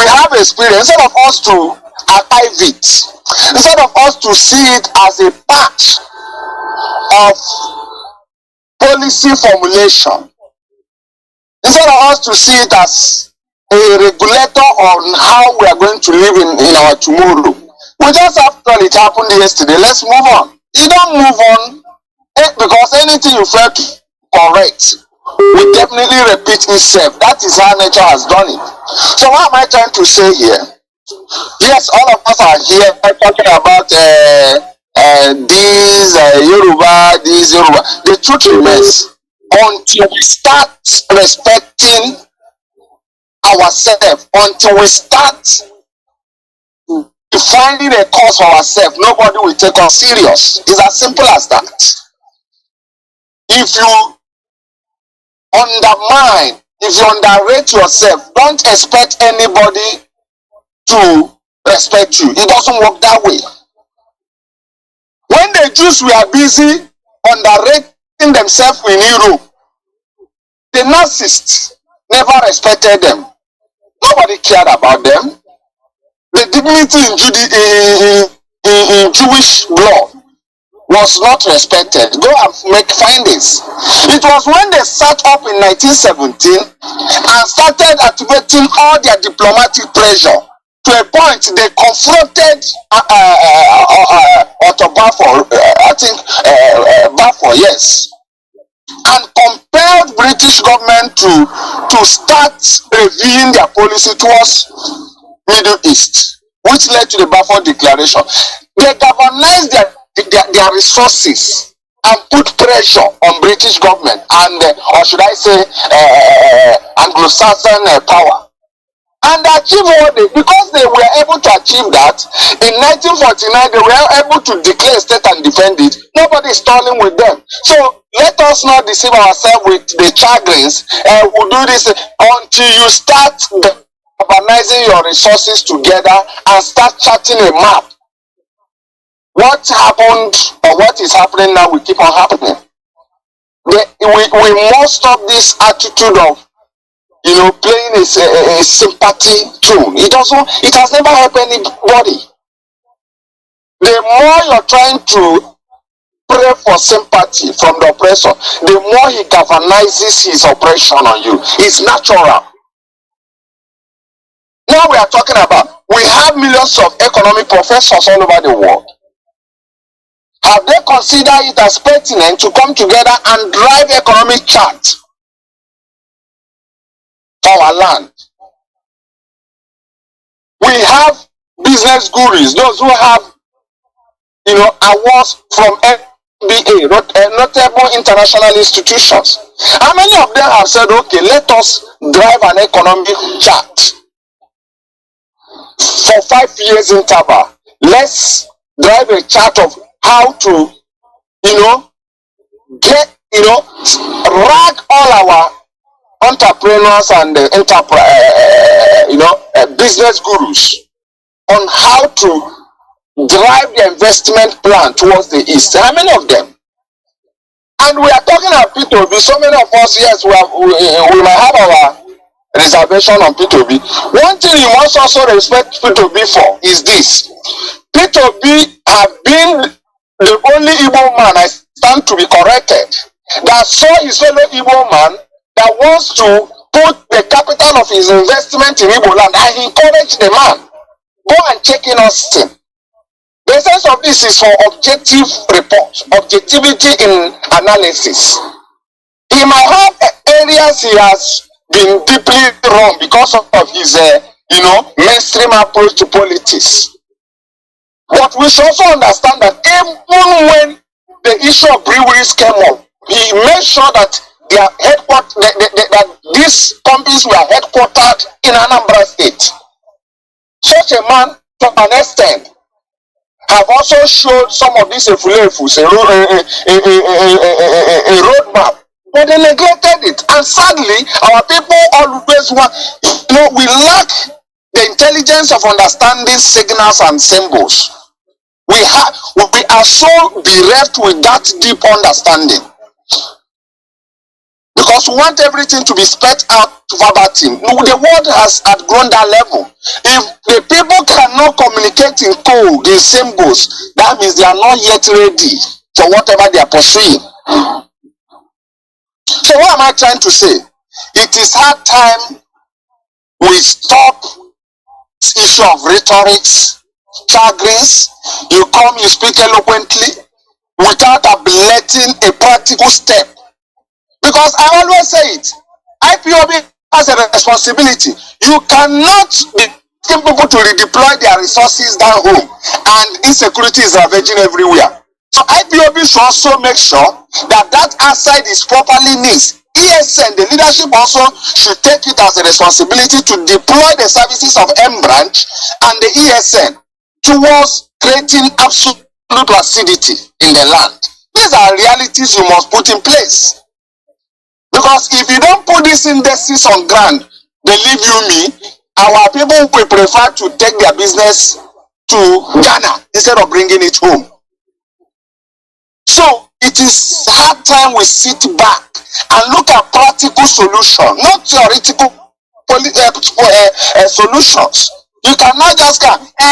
S3: We have experience. Instead of us to archive it, instead of us to see it as a part of policy formulation, instead of us to see it as a regulator on how we are going to live in our tomorrow, we just have to it happened yesterday. Let's move on. You don't move on because anything you fail to correct will definitely repeat itself. That is how nature has done it. So what am I trying to say here? Yes, all of us are here talking about these Yoruba. The truth remains, until we start respecting ourselves, until we start finding a cause for ourselves, nobody will take us serious. It's as simple as that. If you undermine, if you underrate yourself, don't expect anybody to respect you. It doesn't work that way. When the Jews were busy underrating themselves in Europe, the Nazis never respected them. Nobody cared about them. The dignity in Jewish blood was not respected. Go and make findings. It was when they sat up in 1917 and started activating all their diplomatic pressure to a point they confronted Otto Balfour, Balfour, yes, and compelled British government to start reviewing their policy towards Middle East, which led to the Balfour Declaration. They galvanized their resources and put pressure on British government and, or should I say, Anglo-Saxon power. And achieve what because they were able to achieve that, in 1949 they were able to declare state and defend it. Nobody is stalling with them. So let us not deceive ourselves with the chagrins. We'll do this until you start organizing your resources together and start charting a map. What happened or what is happening now will keep on happening. We must stop this attitude of playing a sympathy tune. It has never helped anybody. The more you're trying to pray for sympathy from the oppressor, the more he galvanizes his oppression on you. It's natural. Now we are talking about, we have millions of economic professors all over the world. Have they considered it as pertinent to come together and drive economic chart for our land? We have business gurus, those who have, awards from MBA, notable international institutions. How many of them have said, okay, let us drive an economic chart for 5 years interval? Let's drive a chart of how to, rag all our entrepreneurs and business gurus on how to drive the investment plan towards the east. How many of them? And we are talking about P2B. So many of us, yes, we might have our reservation on P2B. One thing you must also respect P2B for is this. P2B have been the only Igbo man, I stand to be corrected, that saw his fellow Igbo man that wants to put the capital of his investment in Igbo land, and he encouraged the man. Go and check in Austin. The essence of this is for objective report, objectivity in analysis. He might have areas he has been deeply wrong because of his, mainstream approach to politics. But we should also understand that even when the issue of breweries came up, he made sure that their headquarters, that these companies were headquartered in Anambra State. Such a man, to an extent, have also showed some of these efulefus a roadmap, but they neglected it. And sadly, our people always want, we lack the intelligence of understanding signals and symbols. We are so bereft with that deep understanding. Because we want everything to be spelled out verbatim. No, the world has outgrown that level. If the people cannot communicate in code, in symbols, that means they are not yet ready for whatever they are pursuing. So what am I trying to say? It is hard time we stop issue of rhetorics, chagrins. You come, you speak eloquently without ablating a practical step. Because I always say it, IPOB has a responsibility. You cannot be asking people to redeploy their resources down home and insecurity is ravaging everywhere. So IPOB should also make sure that that aside is properly needs. ESN, the leadership also should take it as a responsibility to deploy the services of M branch and the ESN towards creating absolute placidity in the land. These are realities you must put in place. Because if you don't put these indices on ground, believe you me, our people will prefer to take their business to Ghana instead of bringing it home. So it is hard time we sit back and look at practical solutions, not theoretical solutions. You cannot just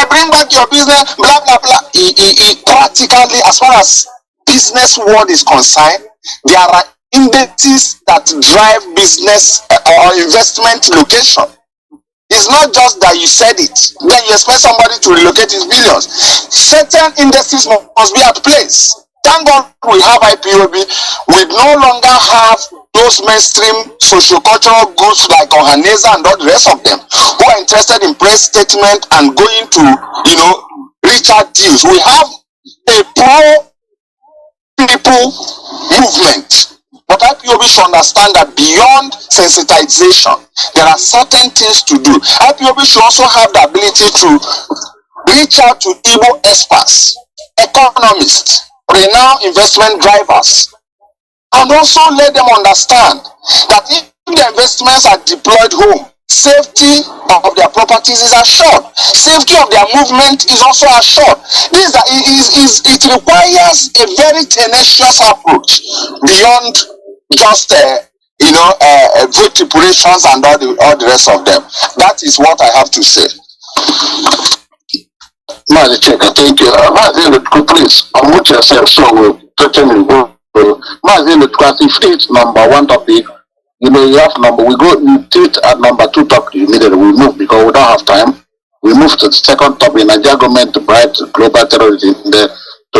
S3: bring back your business, blah blah blah. Practically, as far as business world is concerned, there are indices that drive business or investment location. It's not just that you said it, then you expect somebody to relocate his billions. Certain indices must be at place. Thank God we have IPOB. We no longer have those mainstream socio-cultural groups like Ohaneza and all the rest of them who are interested in press statement and going to, reach out deals. We have a pro-people movement. But IPOB should understand that beyond sensitization, there are certain things to do. IPOB should also have the ability to reach out to Igbo experts, economists, renowned investment drivers, and also let them understand that if the investments are deployed home, safety of their properties is assured. Safety of their movement is also assured. It requires a very tenacious approach beyond just vituperations and all the rest of them. That is what I have to say.
S2: Mazi Cheka, thank you. Mazi, please unmute yourself so we'll threaten you. Mazi, because if it's number one topic, you have number. We treat at number two topic immediately. We move because we don't have time. We move to the second topic. Nigeria government to bribe global terrorism to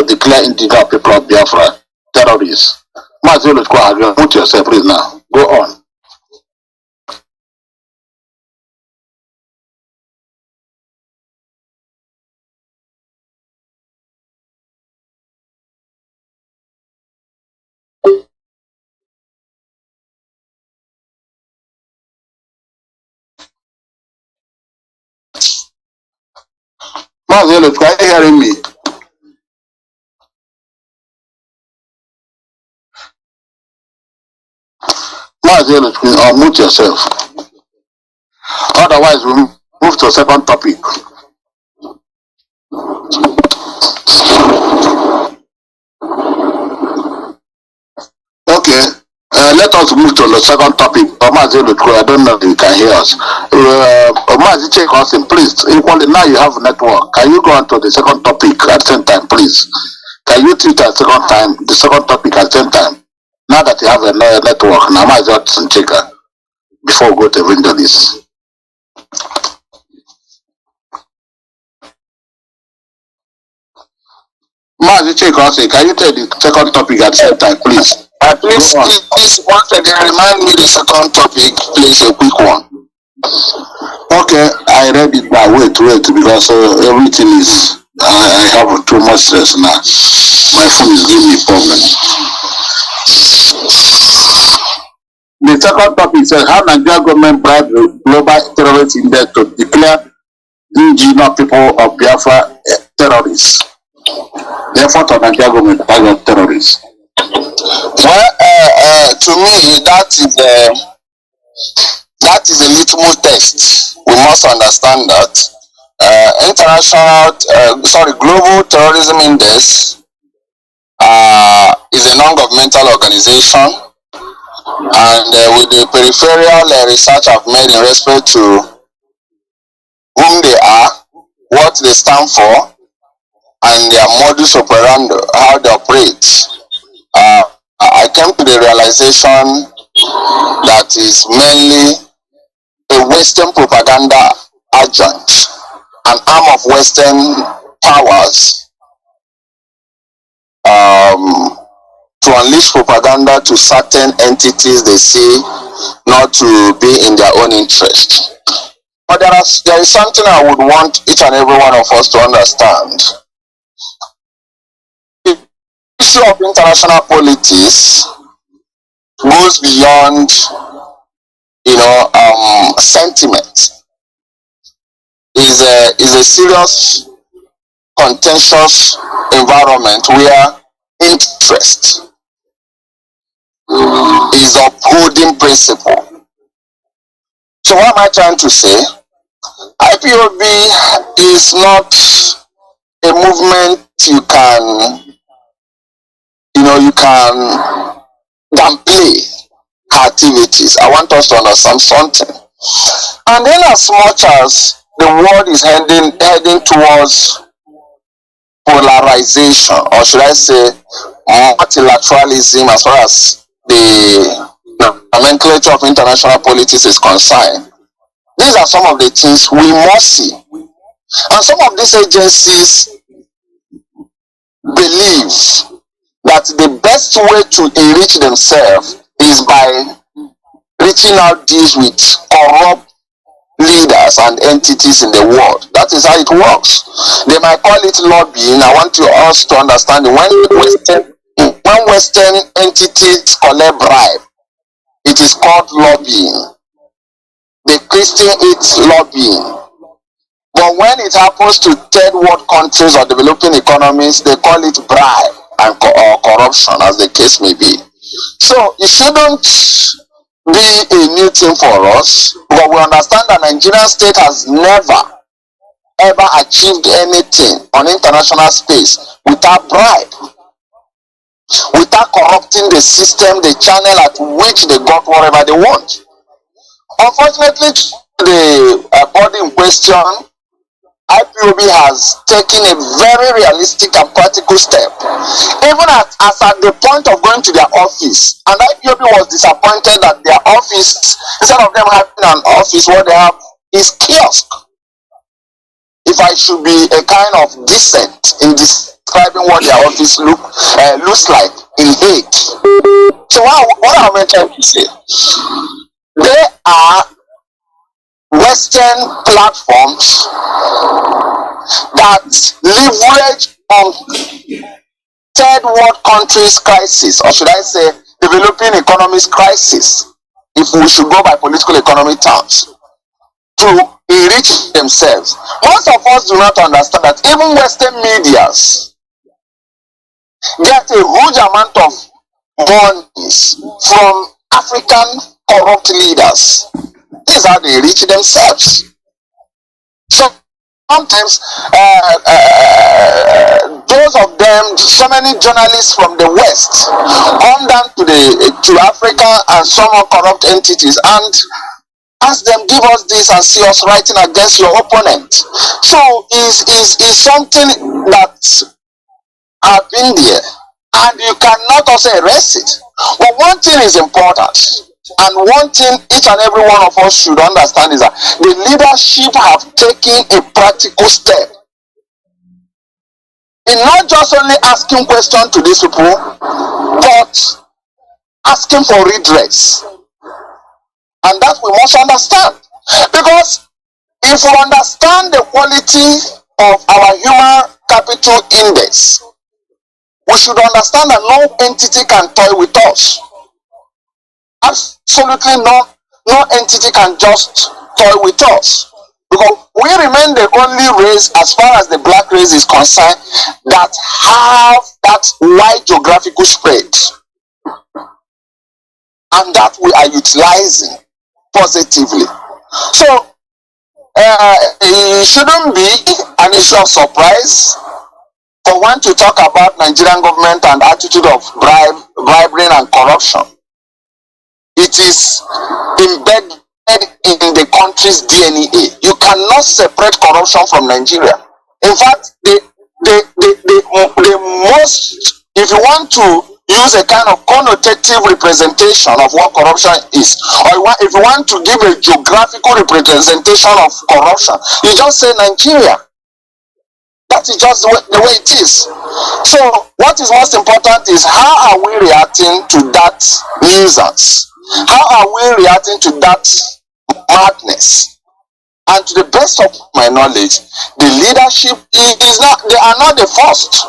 S2: declare indigenous people of Biafra terrorists. Mazi, unmute yourself, please now. Go on. Mazi, are you hearing me? Mazi, unmute yourself. Otherwise, we move to the second topic. Okay. Let us move to the second topic. Mazi, I don't know if you can hear us. Mazi, check us in, please. Equally, now you have network. Can you go on to the second topic at the same time, please? Can you treat the second topic at the same time? Now that you have a network, now Mazi and checker before we go to window this. Mazi, check us. Can you take the second topic at the same time, please?
S3: Please, once again, remind me the second topic, please, a quick one.
S2: Okay, I read it now. Wait, because everything is, I have too much stress now. My phone is giving me problems. The second topic says how Nigeria government bribed the global terrorist index to declare the indigenous people of Biafra terrorists. The effort of Nigeria government target terrorists.
S3: Well, to me, that is a litmus test. We must understand that Global Terrorism Index is a non-governmental organization, and with the peripheral research I've made in respect to whom they are, what they stand for, and their modus operandi, how they operate, I came to the realization that is mainly a Western propaganda agent, an arm of Western powers to unleash propaganda to certain entities they see not to be in their own interest. But there is something I would want each and every one of us to understand. The issue of international politics goes beyond, sentiment. Is a serious, contentious environment where interest is upholding principle. So what am I trying to say? IPOB is not a movement you can downplay her activities. I want us to understand something. And then as much as the world is heading towards polarization, or should I say multilateralism, as far as the nomenclature of international politics is concerned, these are some of the things we must see. And some of these agencies believe that the best way to enrich themselves is by reaching out deals with corrupt leaders and entities in the world. That is how it works. They might call it lobbying. I want us to understand when Western entities collect bribe, it is called lobbying. The Christian it's lobbying. But when it happens to third world countries or developing economies, they call it bribe or corruption, as the case may be. So it shouldn't be a new thing for us, but we understand that Nigerian state has never ever achieved anything on international space without bribe, without corrupting the system, the channel at which they got whatever they want. Unfortunately, the body in question, IPOB has taken a very realistic and practical step, even as at the point of going to their office. And IPOB was disappointed that their office, instead of them having an office, what they have is kiosk. If I should be a kind of decent in describing what their office looks like in Hague. So what am I trying to say? They are Western platforms that leverage on third world countries' crisis, or should I say developing economies crisis, if we should go by political economy terms, to enrich themselves. Most of us do not understand that even Western medias get a huge amount of monies from African corrupt leaders. This is how they enrich themselves. So sometimes those of them, so many journalists from the West come down to Africa and some corrupt entities and ask them, give us this and see us writing against your opponent. So is something that have been there, and you cannot also erase it. But one thing is important. And one thing each and every one of us should understand is that the leadership have taken a practical step in not just only asking questions to these people, but asking for redress. And that we must understand. Because if we understand the quality of our human capital index, we should understand that no entity can toy with us. Absolutely no entity can just toy with us. Because we remain the only race, as far as the black race is concerned, that have that wide geographical spread. And that we are utilizing positively. So, it shouldn't be an issue of surprise for one to talk about Nigerian government and attitude of bribery and corruption. It is embedded in the country's DNA. You cannot separate corruption from Nigeria. In fact, the most, if you want to use a kind of connotative representation of what corruption is, or if you want to give a geographical representation of corruption, you just say Nigeria. That is just the way it is. So what is most important is how are we reacting to that nuisance? How are we reacting to that madness? And to the best of my knowledge, the leadership is not, they are not the first.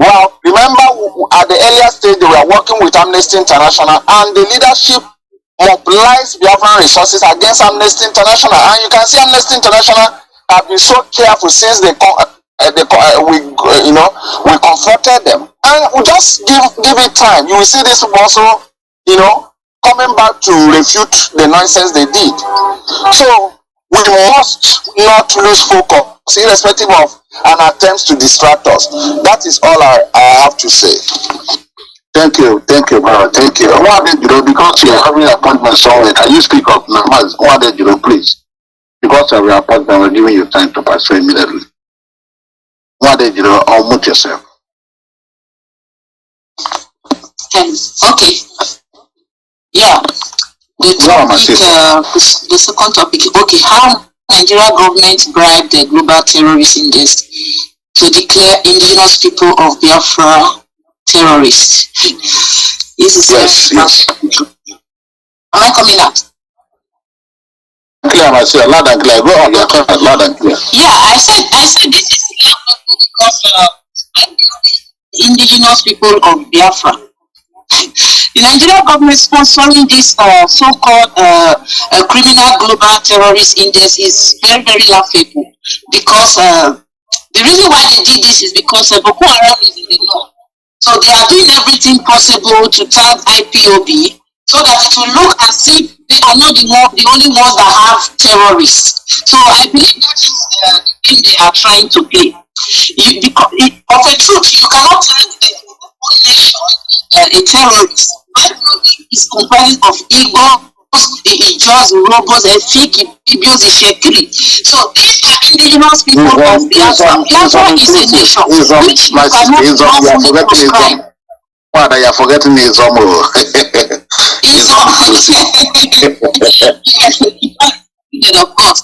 S3: Well, remember at the earlier stage they were working with Amnesty International, and the leadership mobilized Biafran resources against Amnesty International. And you can see Amnesty International have been so careful since we confronted them. And we just give it time. You will see this also, coming back to refute the nonsense they did. So we must not lose focus, irrespective of an attempt to distract us. That is all I have to say.
S2: Thank you, brother. Thank you. Because you are having an appointment somewhere, can you speak up now? Please. Because of your appointment, we're giving you time to pass through immediately. Unmute yourself.
S4: Okay. Yeah. The second topic. Okay, how Nigeria government bribed the global terrorist index to declare indigenous people of Biafra terrorists. Yes. Am I coming out?
S2: Clear, I say loud and clear. Go on, loud and clear.
S4: Yeah, I said this is because indigenous people of Biafra. The Nigerian government sponsoring this so-called criminal global terrorist index is very, very laughable, because the reason why they did this is because Boko Haram is in the north. So they are doing everything possible to tag IPOB so that it will look as if they are not the only ones that have terrorists. So I believe that is the game they are trying to play. Of a truth, you cannot tag the whole nation a terrorist. IPOB is comprised of Igbo, Ijos, Robos, Efik, Ibios, Ishekiri. So these are indigenous people of Biafra. Biafra is a nation which you cannot lawfully prescribe.
S2: Father, you are forgetting Izom.
S4: Yes, of course.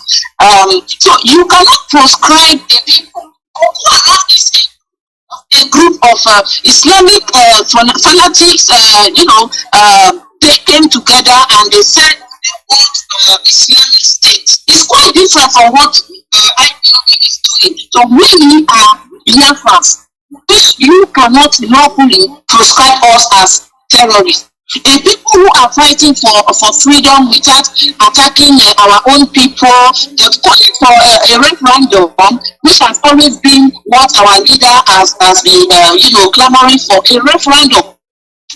S4: So you cannot proscribe the people who are not a group of Islamic fanatics. They came together and they said they want Islamic State. It's quite different from what IPOB is doing. So we are Biafrans. You cannot lawfully proscribe us as terrorists. The people who are fighting for freedom without attacking our own people, but calling for a referendum, which has always been what our leader has been, clamoring for, a referendum.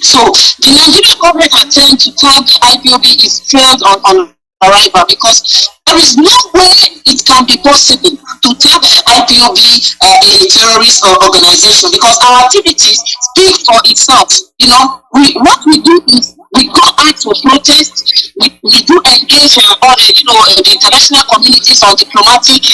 S4: So the Nigerian government attempt to tag the IPOB is failed on arrival, because there is no way it can be possible to tag IPOB a terrorist organization, because our activities speak for itself. What we do is we go out to protest. We do engage all the international communities on diplomatic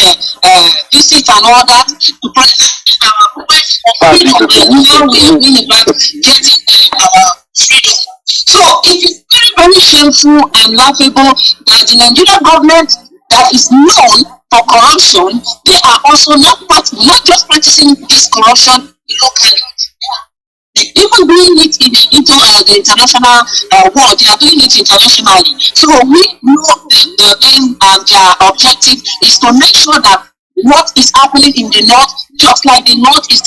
S4: visits and all that to protect our quest of freedom, and how we are going about getting our freedom. So it is very, very shameful and laughable that the Nigerian government that is known for corruption, they are also not just practicing this corruption locally. Even doing it into the international world, they are doing it internationally. So we know the aim and their objective is to make sure that what is happening in the north, just like the north is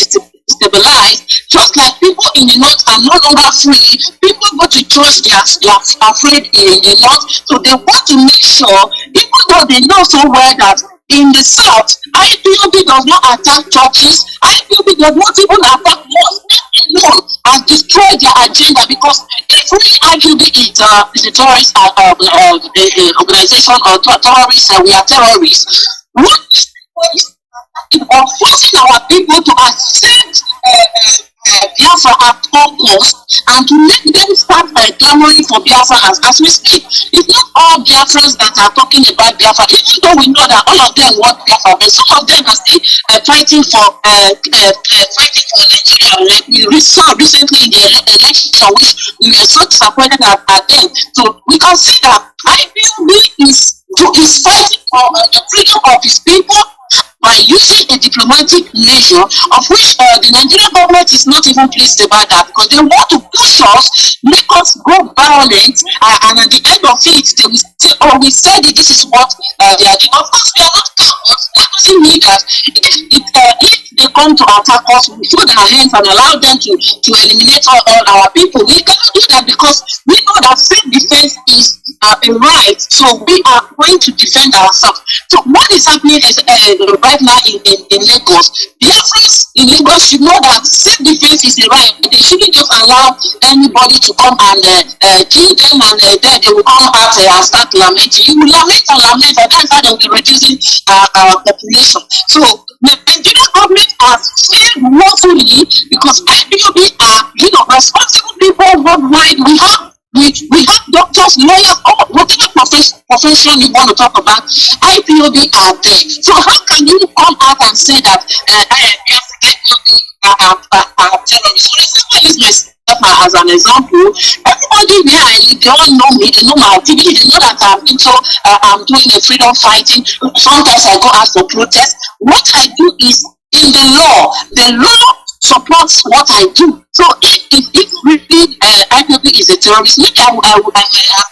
S4: stabilized, just like people in the north are no longer free. People go to church, they are afraid in the north, so they want to make sure, even though they know so well that in the south, IPOB does not attack churches, IPOB does not even attack mosques alone and destroy their agenda, because if really IPOB is a terrorist organization or terrorist, we are terrorists. What is of forcing our people to accept Biafra at all costs and to make them start clamoring for Biafra as we speak. It's not all Biafrans that are talking about Biafra, even though we know that all of them want Biafra, but some of them are still fighting for Nigeria. Like we saw recently in the election, which we were so disappointed at them. So we can see that IPOB is fighting for the freedom of his people by using a diplomatic measure, of which the Nigerian government is not even pleased about that, because they want to push us, make us go violent, and at the end of it, they will say, oh, we said that this is what they are doing. Of course, we are not cowards. That doesn't mean that if they come to attack us, we fold our hands and allow them to eliminate all our people. We cannot do that, because we know that self-defense is a right, so we are going to defend ourselves. So what is happening is right now in Lagos, Biafrans in Lagos should know that self-defense is a right. They shouldn't just allow anybody to come and kill them, and then they will come out and start lamenting. You will lament, and that's how they will be reducing our population. So the Nigerian government has failed woefully, because IPOB are responsible people worldwide. We have doctors, lawyers, whatever profession you want to talk about, IPOB are there. So how can you come out and say that IPOB are terrorists? So let's use myself as an example. Everybody where I live, they all know me, they know my activity, they know that I'm doing the freedom fighting. Sometimes I go out for protest. What I do is in the law supports what I do. So if really IPOB is a terrorist, maybe I will carry out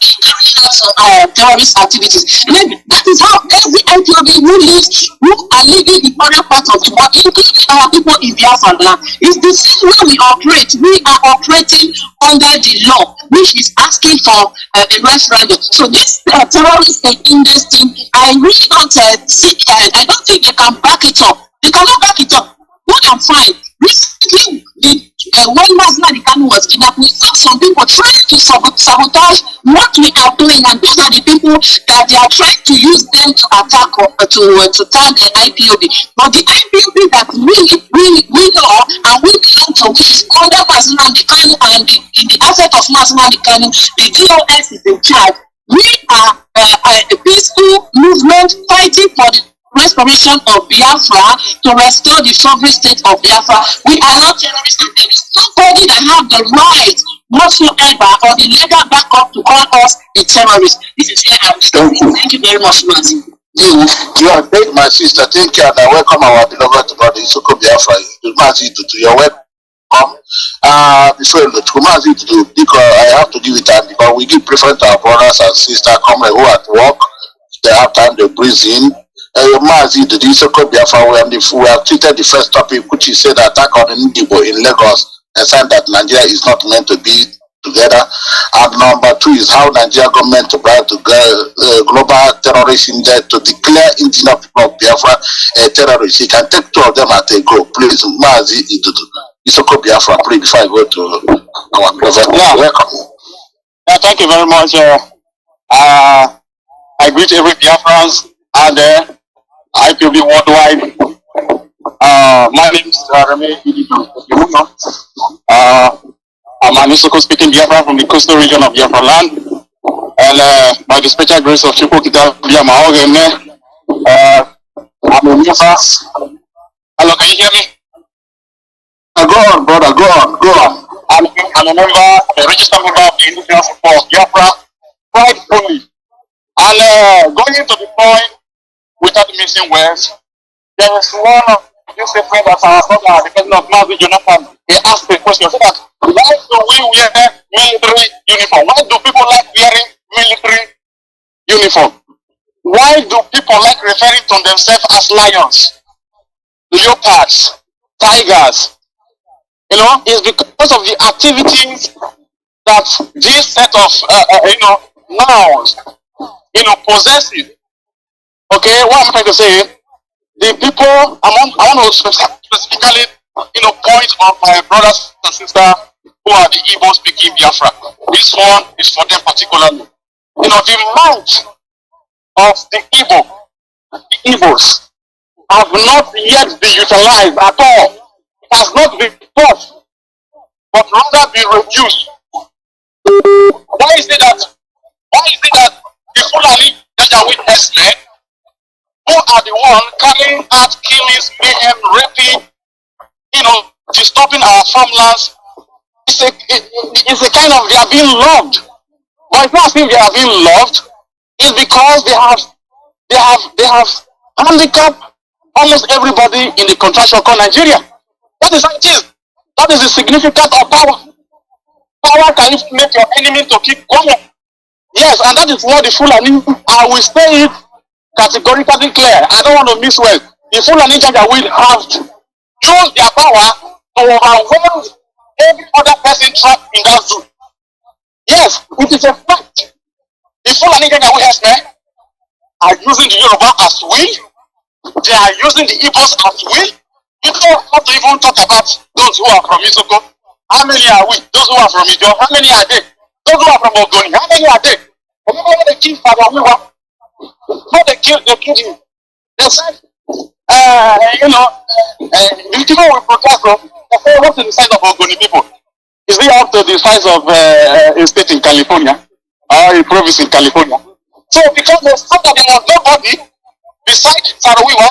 S4: some terrorist activities. Maybe that is how every IPOB who are living in other parts of the world, including our people in Biafra land, is the same way we operate. We are operating under the law, which is asking for a referendum. So this terrorist against thing, I really don't see. I don't think they can back it up. They cannot back it up. Good and fine. Recently, when Mazi Kanu was kidnapped, we saw some people trying to sabotage what we are doing, and those are the people that they are trying to use them to attack or to tag the IPOB. But the IPOB that we know and we belong to, which is under Mazi Kanu and in the asset of Mazi Kanu, the DOS is in charge. We are a peaceful movement fighting for the restoration of Biafra, to restore the sovereign state of Biafra. We are not terrorists, and there is nobody that have the right whatsoever or the legal backup to call us a terrorist. This is where I'm stopping. Thank you very much, Mazi.
S2: You are great, my sister. Thank you, and I welcome our beloved brother Isoko Biafra. Mazi, to your welcome. Before Mazi to do, because I have to give it time, because we give preference to our brothers and sisters coming who at work. They have time, they breathe in. Mazi, the Isoko Biafra, we have treated the first topic, which is said attack on Nnamdi in Lagos, and said that Nigeria is not meant to be together. And number two is how Nigeria government to bribe to global terrorist index to declare indigenous people of Biafra terrorists. You can take two of them at a go. Please, Mazi, Isoko Biafra, please, before I go to our president.
S3: Yeah.
S2: Welcome.
S3: Yeah, thank you very much. I greet every Biafrans out there. IPOB worldwide. My name is Remy. I'm an Isoko speaking Biafra from the coastal region of Biafra land. And by the special grace of Chukwu Kita Biama, I'm a Biafra. Hello, can you hear me?
S2: Go on, brother, go on.
S3: I'm a member, a registered member of the Indigenous People of Biafra, pridefully. And going into the point, without missing words, there is one of these friends that our brother, the president of Nnamdi, Jonathan, he asked the question, so that why do we wear military uniform? Why do people like wearing military uniform? Why do people like referring to themselves as lions, leopards, tigers, You know, is because of the activities that this set of nouns, possessive. Okay, what I'm trying to say, the people I want to specifically, point on my brothers and sisters who are the Igbo speaking Biafra. This one is for them particularly. The might of the Igbos have not yet been utilized at all. It has not been taught, but rather be reduced. Why is it that the Fulani Janjaweed herdsmen, who are the one carrying out killings, mayhem, raping, disturbing our farmlands, it's a kind of, they are being loved. But it's not as if they are being loved. It's because they have handicapped almost everybody in the contraction called Nigeria. That is how it is. That is the significance of power. Power can even make your enemy to keep going. Yes, and that is what the Fulani, I will say it categorically clear. I don't want to miss well. The Fulani will have used their power to overwhelm every other person trapped in that zoo. Yes, it is a fact. The Fulani herdsmen are using the Yoruba as we. They are using the Igbos as we. You don't have to even talk about those who are from Isoko. How many are we? Those who are from Ijo, how many are they? Those who are from Ogoni, how many are they? Remember when they killed Father Wiwa? When they killed him. They said, the people will protest, they say, what's the size of Ogoni people? Is it up to the size of a state in California? Or a province in California? So because they saw that there was nobody beside Father Wiwa,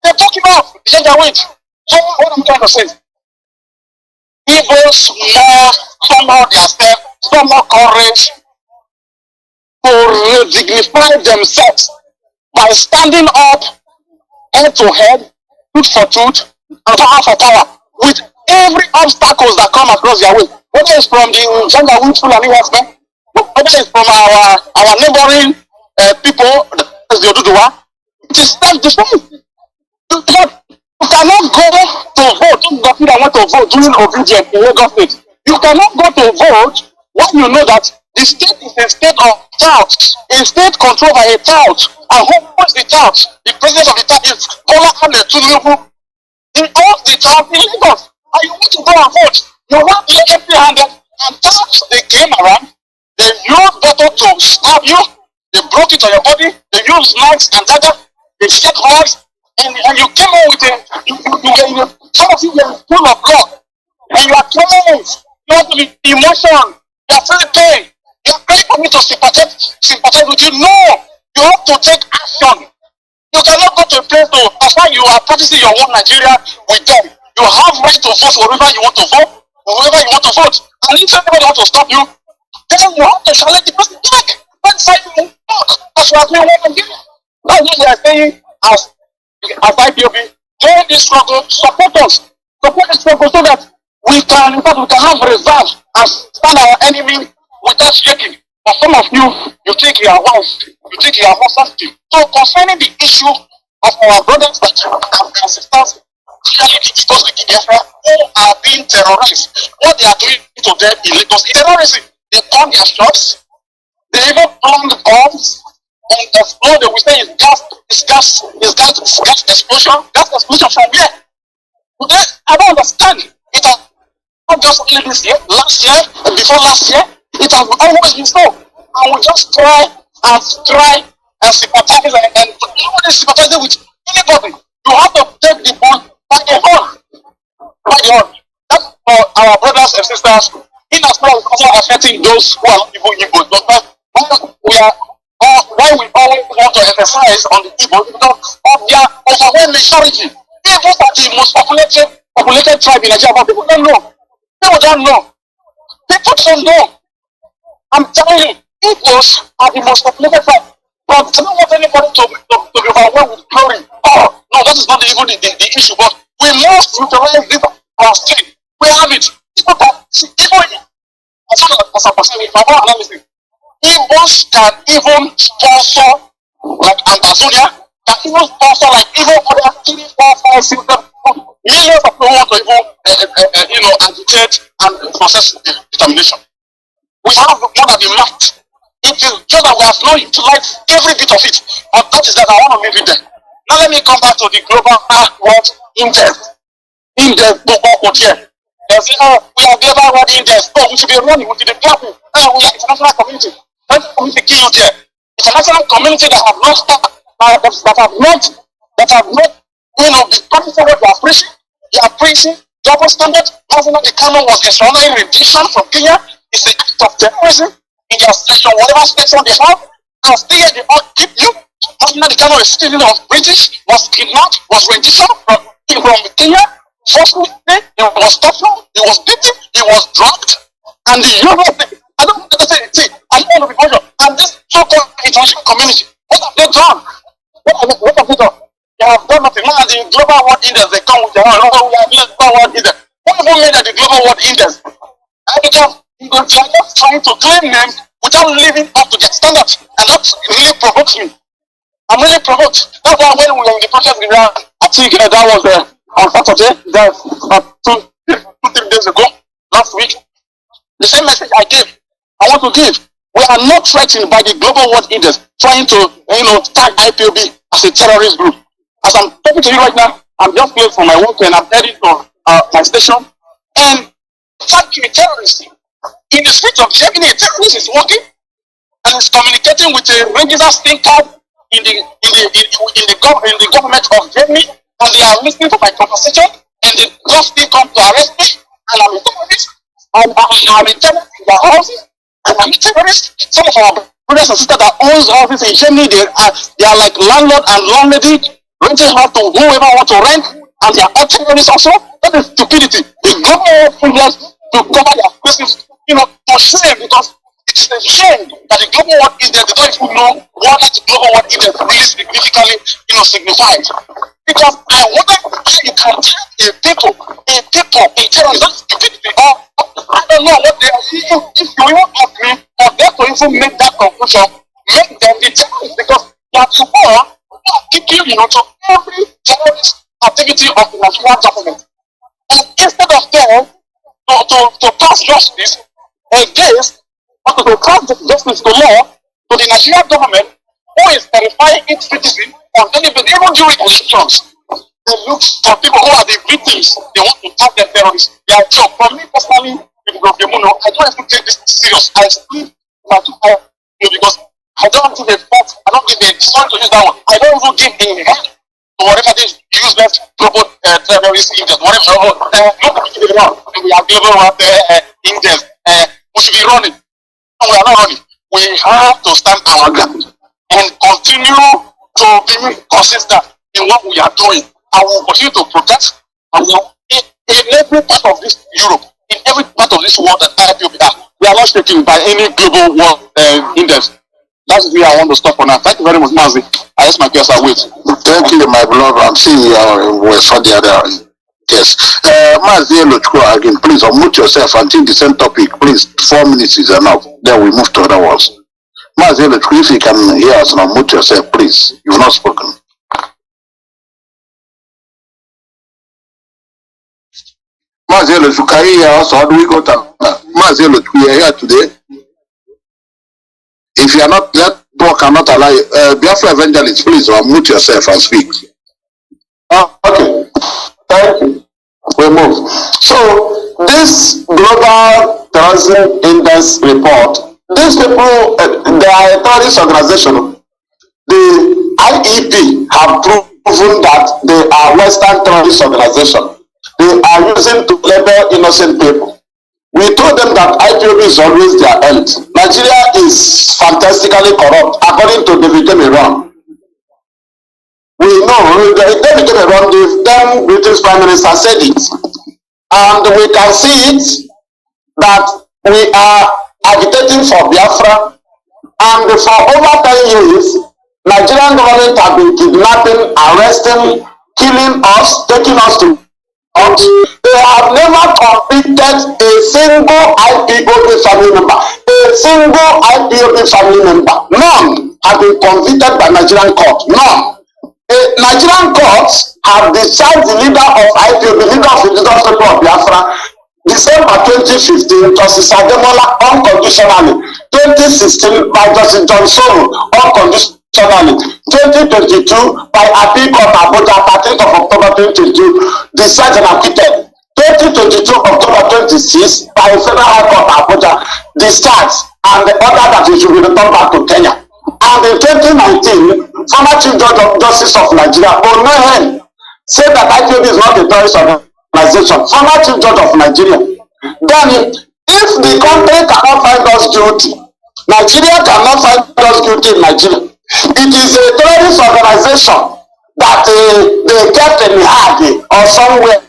S3: they took him off, the Janjaweed. So what I'm trying to say, Igbos must somehow themselves, some more courage to dignify themselves by standing up head to head, tooth for tooth, and power for power with every obstacles that come across their way. Whether it's from the Janjaweed Fulani herdsmen, whether it's from our neighboring people, as the Oduduwa, it is self-defense. You cannot go to vote. You want to vote during obedience in Lagos State. You cannot go to vote when you know that the state is a state of tout, a state controlled by a tout. And who owns the tout? The president of the tout is Bola Ahmed Tinubu. He owns the tout in Lagos. And you want to go and vote. You want to be empty-handed. And touts, they came around. They used bottle to stab you. They broke it on your body. They used knives and dagger. They set horns. And you came on with some of you were full of blood. And you are close. You have to be emotion. You are feeling pain. You are praying for me to sympathize with you. No! You have to take action. You cannot go to a place to, as far you are practicing your own Nigeria with them. You have right to vote wherever you want to vote, wherever you want to vote. And if anybody wants to stop you, then you have to challenge the person back. That's how you talk. That's what we want to do. That's what they are saying as IPOB. Join this struggle, support us. Support the struggle so that we can have reserve and stand our enemy without shaking. But some of you take your wife, you take your husband. So concerning the issue of our brothers and sisters, especially the Igbo speaking Biafra, who are being terrorized, what they are doing to them in Lagos is terrorism. They burn their shops, they even burn the bombs and explode. They will say it's gas explosion. Gas explosion from where? Today, I don't understand. It has not just only this year, last year, and before last year. It has always been so. And we just try and sympathize and nobody sympathizing with anybody. You have to take the ball by the horn. That's for our brothers and sisters. In as well as also affecting those who are not even Igbo. Why we always want to emphasize on the Igbo because of their overwhelming majority. Igbos are the most populated tribe in Nigeria, but people don't know. People don't know. People don't know. I'm telling you, Igbos are the most populated tribe. But I don't want anybody to be overwhelmed with glory. Oh, no, that is not even the issue. But we must utilize this our strength. We have it. People Igbos can even sponsor like Amazonia, can even sponsor like even other 3, 4, 5, 6, Millions of people want to even, agitate and process determination. We have more than the might. It is just that we have not utilized every bit of it. But that is that I want to leave it there. Now let me come back to the global world index. Index book here. They say, oh, we are global world index. Oh, we should be running, we should be clapping. Oh, we are international community. Let community kill there. International community that have not started, that have not been coming forward. They are preaching double standard. Mazi Kanu was extraordinary rendition from Kenya. It's the act of terrorism in their station, whatever station they have. And still they all keep you. Mazi Kanu is stealing of British, was kidnapped, was rendition from Kenya. Forcefully, he was tortured, he was beaten, he was drugged, and the Europe. I don't want to say, I don't want to be measured. And this so-called international community, what have they done? What have they done? They have done nothing. Now the global world index, they come with their own. Oh, we are global world index. What even made that the global world index? Because they are just trying to claim names without living up to their standards, and that really provokes me. I'm really provoked. That's why when we were in the protest, I think that was on Saturday, that's 2-3 days ago, last week. The same message I want to give. We are not threatened by the global world index trying to, tag IPOB as a terrorist group. As I'm talking to you right now, I'm just late for my work and I'm heading to my station. And tagging a terrorist in the streets of Germany, a terrorist is walking and is communicating with a register SIM card in the government of Germany, and they are listening to my conversation, and they just still come to arrest me, and I'm a terrorist, and I'm a tenant in their houses, and I'm a terrorist. Some of our brothers and sisters that owns houses in Germany, they are like landlord and landlady, renting out to whoever want to rent, and they are all terrorists also. That is stupidity. The government figures to cover their faces, to shame, because it is a shame that the global world index, they don't even know what the global world index really significantly, signifies. Because I wonder how you can tell a people, a terrorist, that's stupidity. Or I don't know what they are. If you even ask me, or they to even make that conclusion, make them the terrorists, because they are too poor to keep you, to every terrorist activity of the national government. And instead of them to pass justice against, or to pass justice to law to the national government, who is verifying its citizens on anything, even during elections. They look for people who are the victims. They want to tag them terrorists. They are joke. For me personally, I don't even take this serious. I speak because I don't give a thought. I don't give a sorry to use that one. I don't even give a head to whatever this useless global terrorist index, whatever. We are global index. We should be running. No, we are not running. We have to stand our ground and continue to be consistent in what we are doing. And we will continue to protest. And in every part of this Europe, in every part of this world that IPOB are, we are not shaken by any global world index. That's where I want to stop for now. Thank you very much, Mazi. I ask my guests, I wait.
S2: Thank you, my beloved. I'm seeing you with the other guests. Mazi ALOZIE again, please unmute yourself and take the same topic. Please, 4 minutes is enough. Then we move to other ones. Mazi ALOZIE, if you can hear us and unmute yourself, please. You've not spoken. Mazi ALOZIE, can you hear us? How do we go to Mazi ALOZIE? We are here today. If you are not, network cannot allow you. Biafra evangelist, please unmute yourself and speak. Okay. Thank you. We move. So, this Global Terrorism Index report, these people, they are a terrorist organization. The IEP have proven that they are Western terrorist organization. They are using to label innocent people. We told them that IPOB is always their end. Nigeria is fantastically corrupt, according to David Cameron. We know David Cameron, the then British Prime Minister, said it. And we can see it that we are agitating for Biafra. And for over 10 years, Nigerian government have been kidnapping, arresting, killing us, taking us to court. They have never convicted a single IPOB family member. A single IPOB family member. None have been convicted by Nigerian court. None. Nigerian courts have discharged the leader of IPOB, the leader of the indigenous people of Biafra, December 2015, Justice Ademola unconditionally. 2016 by Justice John Soro unconditionally. 2022 by IPOB Abuja, 13th of October 2022, discharged and acquitted. 2022 October 26 by Federal High Court Abuja, discharged and the order that he should be returned back to Kenya. And in 2019, former Chief Judge of Justice of Nigeria, Onohen, said that IPOB is not a terrorist organization. Former Chief Judge of Nigeria. Then, if the country cannot find us guilty, Nigeria cannot find us guilty in Nigeria. It is a terrorist organization that they kept in Hague or somewhere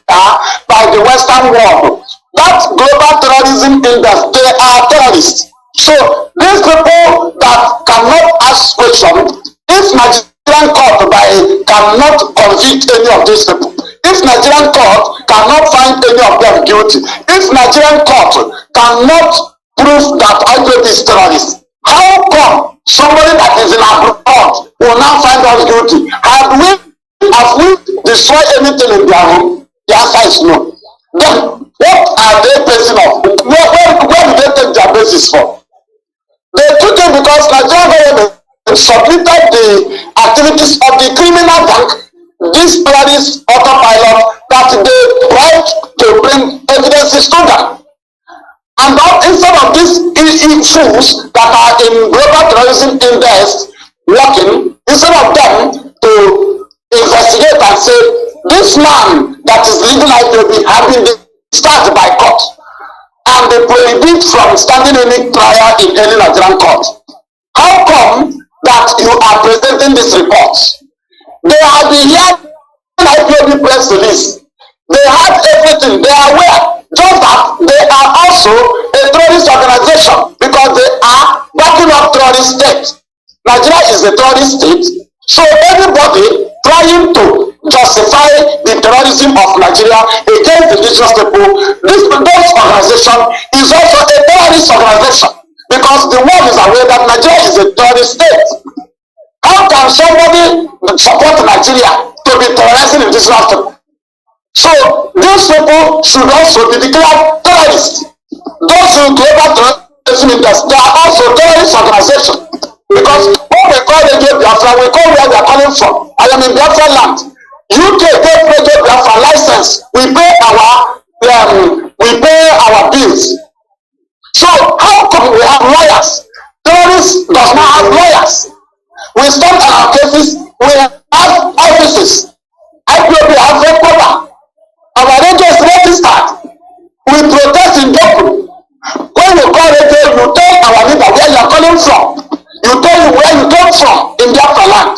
S2: by the Western world. That global terrorism index, they are terrorists. So these people that cannot ask questions, if Nigerian court cannot convict any of these people, if Nigerian court cannot find any of them guilty, if Nigerian court cannot prove that IPOB is terrorist, how come somebody that is in abroad will now find us guilty? Have we destroyed anything in their home? The answer is no. Then what are they basing on? Where do they take their basis for? They took it because Nigerian government submitted the activities of the criminal gang, this terrorist autopilot, that they tried to bring evidences to them. And instead of these fools that are in global terrorism index working, instead of them to investigate and say, this man that is leading IPOB has been discharged by court, and they prohibit from standing any trial in any Nigerian court. How come that you are presenting these reports? They have been here in IPOB press release. They have everything. They are aware. Just that they are also a terrorist organization because they are backing up terrorist states. Nigeria is a terrorist state. So anybody trying to justify the terrorism of Nigeria against the indigenous people, this organization is also a terrorist organization because the world is aware that Nigeria is a terrorist state. How can somebody support Nigeria to be terrorizing indigenous people? So these people should also be declared terrorists. Those who global terrorism index, they are also terrorist organization. Because when we call Radio Biafra, we call where they are coming from. I am in Biafra land. UK gave Radio Biafra license. We pay our bills. So how come we have lawyers? Terrorists does not have lawyers. We stand on our cases. We have offices. IPOB have headquarters. Our radio is registered. We protest in Doku. When you call radio, you tell our leader where you are calling from. You tell you where you came from in Biafra land.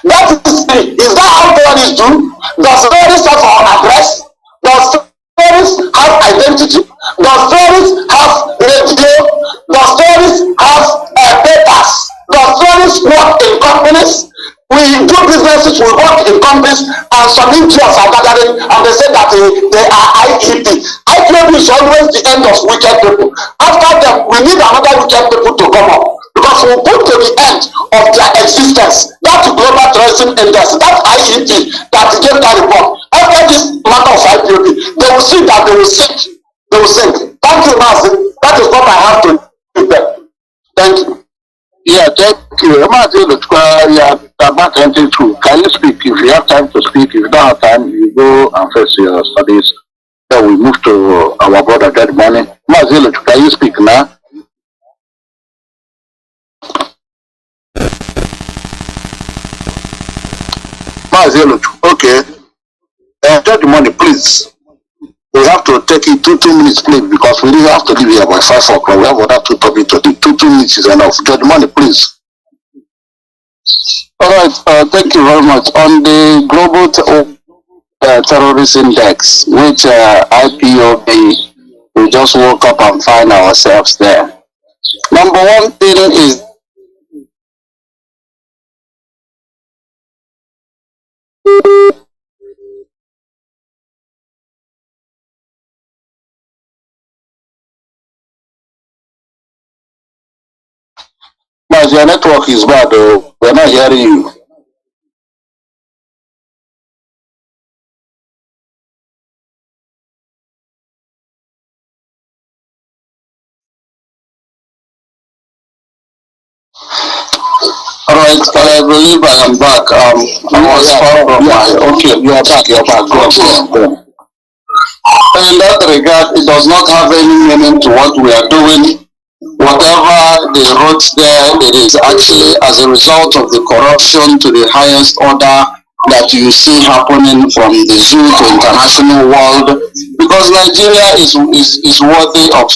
S2: That is that how terrorists do? Does terrorists have our address? Does terrorists have identity? Does terrorists have radio? Does terrorists have papers? Does terrorists work in companies? We do businesses, we work in companies, and some NGOs are gathering, and they say that they are IEP. IPOB is always the end of wicked people. After them, we need another wicked people to come up. Because we put to the end of their existence, that global terrorism index, that IEP that gave that report. After this matter of IPOB, they will see that they will sink. They will sink. Thank you, Mazi. That is what I have to give them. Thank you.
S3: Yeah, thank you. Mazi, about 22. Can you speak? If you have time to speak, if you don't have time, you go and face your studies. Then we move to our brother that morning. Mazi, can you speak now? Okay. Judge money, please. We have to take it 2 minutes, please, because we have to leave here by 5 o'clock. We have other 2 topics to do. 2 minutes is enough. Judge money, please.
S5: All right. Thank you very much. On the global terrorist index, which IPOB, we just woke up and find ourselves there. Number one thing is
S3: Your network is bad, though. We're not hearing you. right, I believe I am back. I was far from my. Okay, you are back. You are back. Go. In that regard, it does not have any meaning to what we are doing. Whatever they wrote there, it is actually as a result of the corruption to the highest order that you see happening from the zoo to international world, because Nigeria is worthy of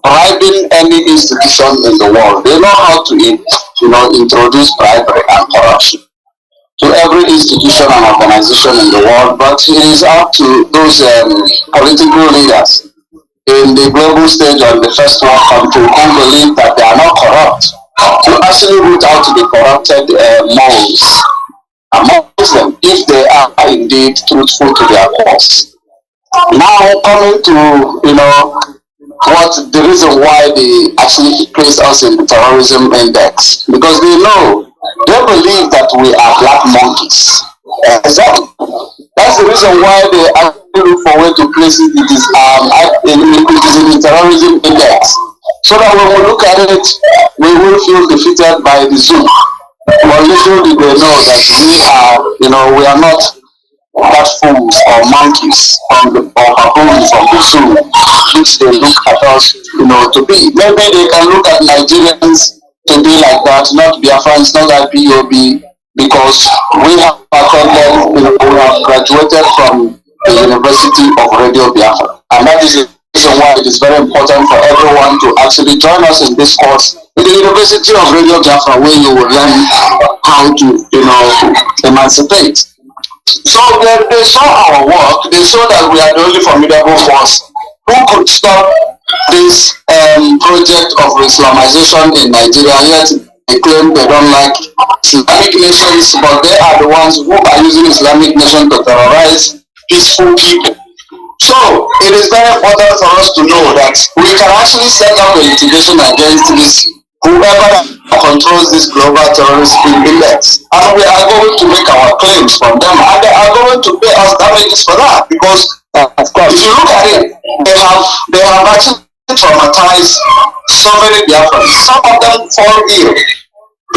S3: bribing any institution in the world. They know how to introduce bribery and corruption to every institution and organization in the world, but it is up to those political leaders in the global stage on the first world country who believe that they are not corrupt to actually root out the corrupted moles amongst them if they are indeed truthful to their cause. Now coming to what the reason why they actually place us in the terrorism index, because they believe that we are black monkeys. Exactly. That's the reason why they actually look for way to place it. It is in the terrorism index, so that when we look at it, we will feel defeated by the zoo. But little did they know that we are not that fools or monkeys or baboons from the zoo, which they look at us, to be. Maybe they can look at Nigerians to be like that, not Biafrans, not IPOB, because we have attended, we have graduated from the University of Radio Biafra, and that is the reason why it is very important for everyone to actually join us in this course in the University of Radio Biafra, where you will learn how to, emancipate. So they saw our work. They saw that we are the only formidable force who could stop this project of Islamization in Nigeria. Yet they claim they don't like Islamic nations, but they are the ones who are using Islamic nation to terrorize peaceful people. So it is very important for us to know that we can actually set up a litigation against this whoever controls this global terrorist index, and we are going to make our claims from them, and they are going to pay us damages for that, because of course, if you look at it, they have actually traumatized so many Biafrans. Some of them fall ill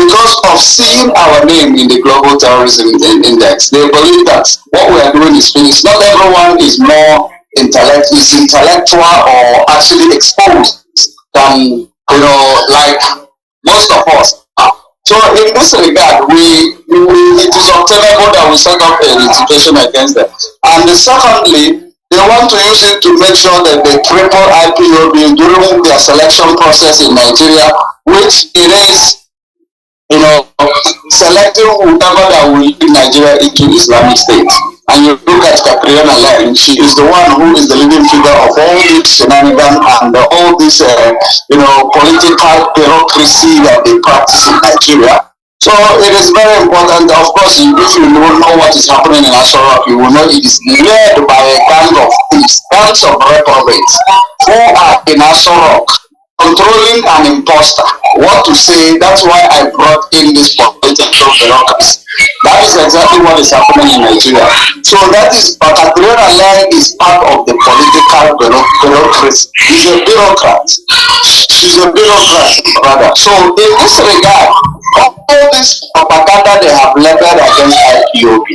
S3: because of seeing our name in the global terrorism index. They believe that what we are doing is finished. Not everyone is more intellectual or actually exposed than like most of us. So in this regard, it is obtainable that we set up a litigation against them. And secondly, they want to use it to make sure that they triple IPOB during their selection process in Nigeria, which it is, selecting whoever that will lead Nigeria into Islamic State. And you look at Capriona Line, she is the one who is the leading figure of all this shenanigan and all this, political bureaucracy that they practice in Nigeria. So it is very important. Of course, if you don't know what is happening in Asoro, you will know it is led by a gang of thieves, gangs of reprobates who are in Asoro, controlling an imposter. What to say? That's why I brought in this political bureaucracy. That is exactly what is happening in Nigeria. So that is, Capriona Line is part of the political bureaucracy. She's a bureaucrat. She's a bureaucrat, rather. So in this regard, all this propaganda they have leveled against IPOB,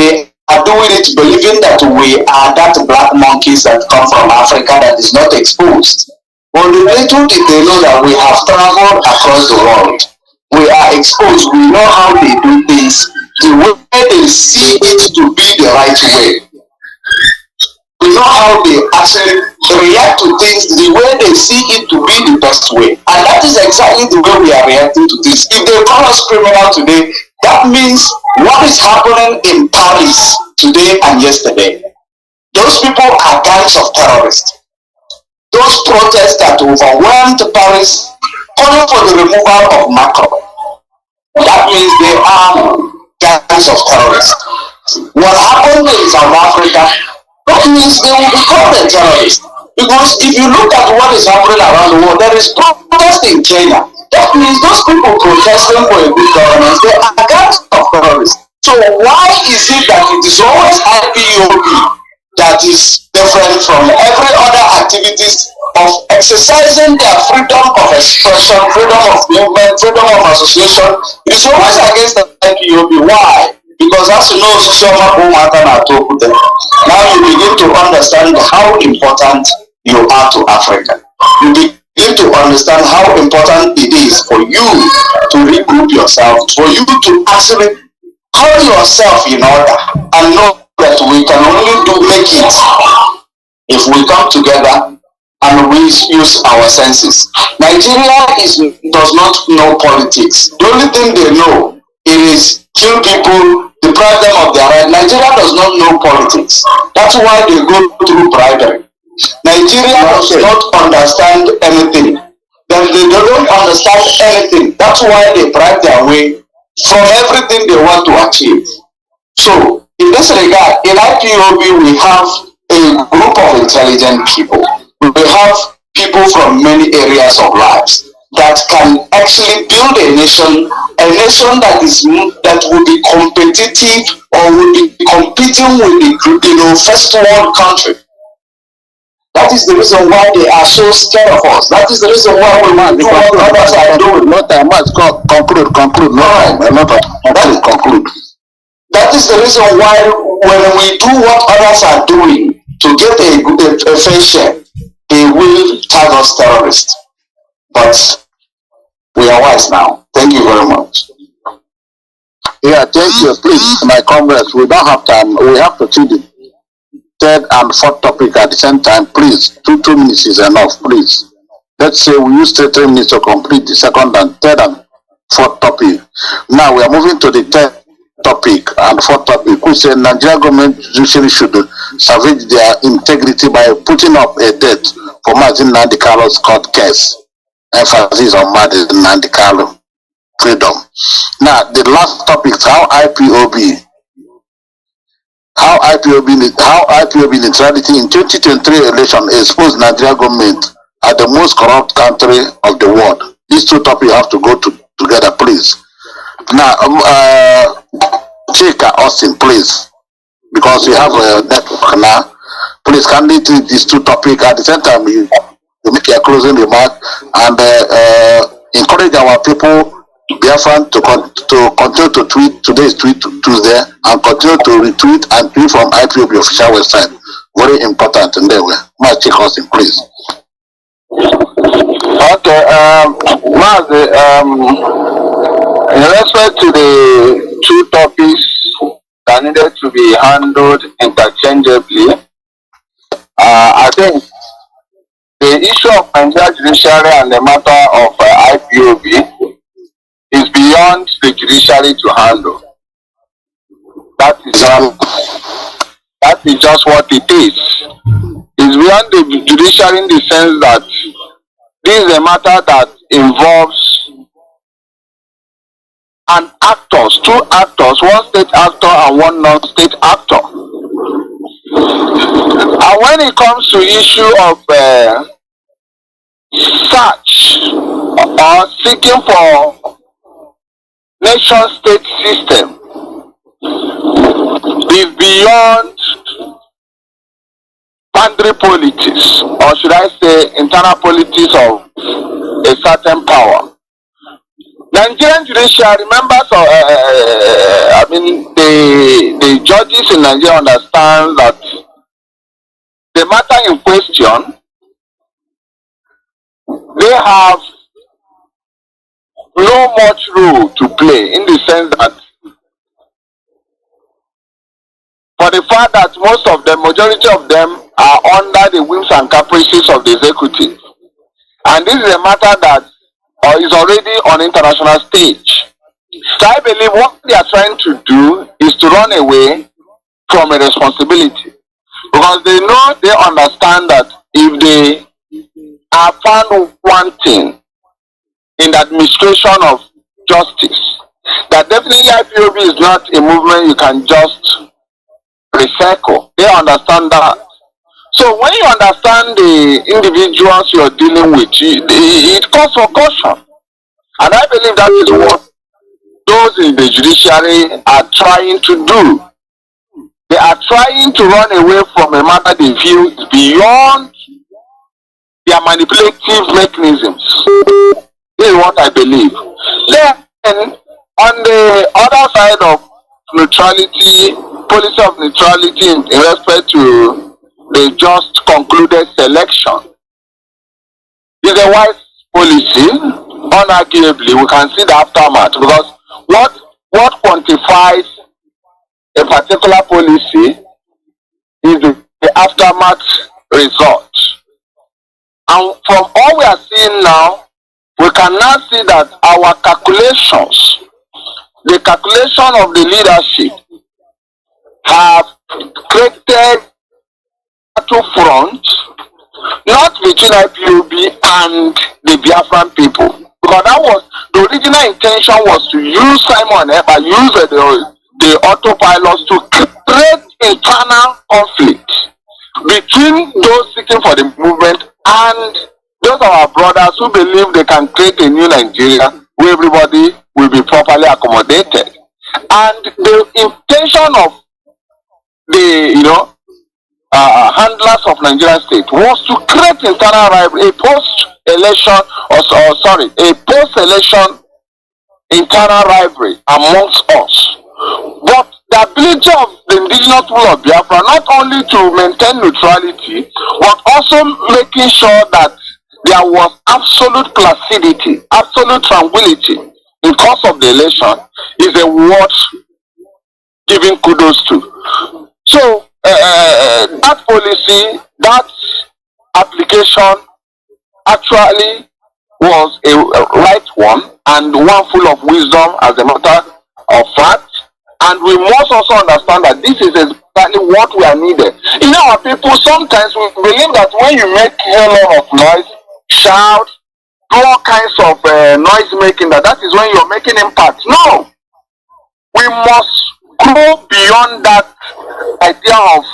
S3: they are doing it believing that we are that black monkeys that come from Africa that is not exposed. But little did they know that we have traveled across the world. We are exposed. We know how they do things, the way they see it to be the right way. We know how they actually react to things the way they see it to be the best way. And that is exactly the way we are reacting to things. If they call us criminal today, that means what is happening in Paris today and yesterday. Those people are gangs of terrorists. Those protests that overwhelmed Paris, calling for the removal of Macron. That means they are gangs of terrorists. What happened in South Africa, that means they will be called a terrorist. Because if you look at what is happening around the world, there is protest in Kenya. That means those people protesting for a good governance, they are gangs of terrorists. So why is it that it is always IPOB that is different from every other activities of exercising their freedom of expression, freedom of movement, freedom of association. It is always against the IPOB. Why? Because as you know, now you begin to understand how important you are to Africa. You begin to understand how important it is for you to regroup yourself, for you to actually call yourself in order and know that we can only make it if we come together and we use our senses. Nigeria does not know politics. The only thing they know is kill people, deprive them of their right. Nigeria does not know politics. That's why they go through bribery. Nigeria does not understand anything. They don't understand anything. That's why they bribe their way from everything they want to achieve. So, in this regard, in IPOB, we have a group of intelligent people. We have people from many areas of lives that can actually build a nation that will be competitive or will be competing with the first world country. That is the reason why they are so scared of us. That is the reason why we want to do what others are doing.
S5: No time, must conclude. No time, conclude.
S3: That is the reason why when we do what others are doing to get a fair share, they will tag us terrorists. But we are wise now. Thank you very much.
S5: Yeah, thank you. Please, my comrades, we don't have time. We have to see the third and fourth topic at the same time. Please, two minutes is enough, please. Let's say we use 3 minutes to complete the second and third and fourth topic. Now we are moving to the third topic and fourth topic, which says Nigeria government judiciary should salvage their integrity by putting up a date for Mazi Nnamdi's court case. Emphasis on Mazi Nnamdi freedom. Now the last topic is how IPOB neutrality in 2023 election exposed Nigeria government as the most corrupt country of the world. These two topics have to go together, please. Now, Chika Austin, please, because we have a network now. Please, can you treat these two topics at the same time? You make your closing remark and encourage our people, Biafrans, to continue to tweet. Today is Tweet Tuesday, and continue to retweet and tweet from IPOB official website. Very important. And there we are. Chika Austin, please.
S2: Okay, Mazi, in respect to the two topics that needed to be handled interchangeably, I think the issue of Nigeria judiciary and the matter of IPOB is beyond the judiciary to handle. That is just what it is. It's beyond the judiciary in the sense that this is a matter that involves two actors, one state actor and one non-state actor. And when it comes to issue of search or seeking for nation-state system, is beyond boundary politics, or should I say internal politics of a certain power. Nigerian judiciary members of, the judges in Nigeria understand that the matter in question, they have no much role to play in the sense that for the fact that most of them, majority of them are under the whims and caprices of the executive. And this is a matter that is already on international stage. So I believe what they are trying to do is to run away from a responsibility. Because they understand that if they are found wanting in the administration of justice, that definitely IPOB is not a movement you can just recycle. They understand that. So when you understand the individuals you are dealing with, it calls for caution. And I believe that is what those in the judiciary are trying to do.
S3: They are trying to run away from a matter they feel is beyond their manipulative mechanisms. This is what I believe. Then, on the other side of neutrality, policy of neutrality in respect to the just concluded selection, is a wise policy. Unarguably, we can see the aftermath, because what quantifies a particular policy is the aftermath result. And from all we are seeing now, we can now see that our calculations, the calculation of the leadership, have created two fronts, not between IPOB and the Biafran people, because that was the original intention, was to use Simon Epa, use the autopilots to create internal conflict between those seeking for the movement and those of our brothers who believe they can create a new Nigeria where everybody will be properly accommodated. And the intention of the handlers of Nigerian state was to create internal rivalry, a post-election a post-election internal rivalry amongst us. But the ability of the indigenous people of Biafra not only to maintain neutrality, but also making sure that there was absolute placidity, absolute tranquility in course of the election, is a worth giving kudos to. So that policy, that application actually was a right one, and one full of wisdom as a matter of fact. And we must also understand that this is exactly what we are needed. In our people, sometimes we believe that when you make a lot of noise, shout, do all kinds of noise making, that is when you're making impact. No! We must go beyond that idea of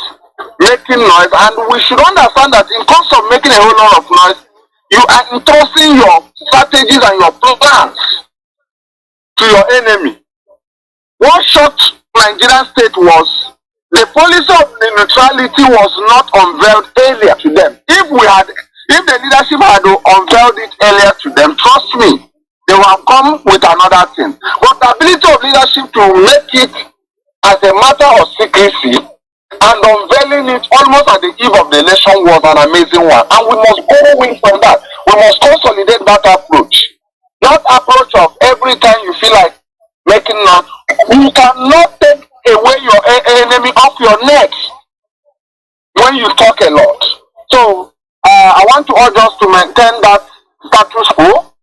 S3: making noise, and we should understand that in course of making a whole lot of noise, you are entrusting your strategies and your plans to your enemy. What shocked Nigerian state was the policy of the neutrality was not unveiled earlier to them. If the leadership had unveiled it earlier to them, trust me, they will have come with another thing. But the ability of leadership to make it as a matter of secrecy and unveiling it almost at the eve of the election was an amazing one. And we must go away from that. We must consolidate that approach. Not approach of every time you feel like making noise. You cannot take away your enemy off your neck when you talk a lot. So I want to urge us to maintain that status quo,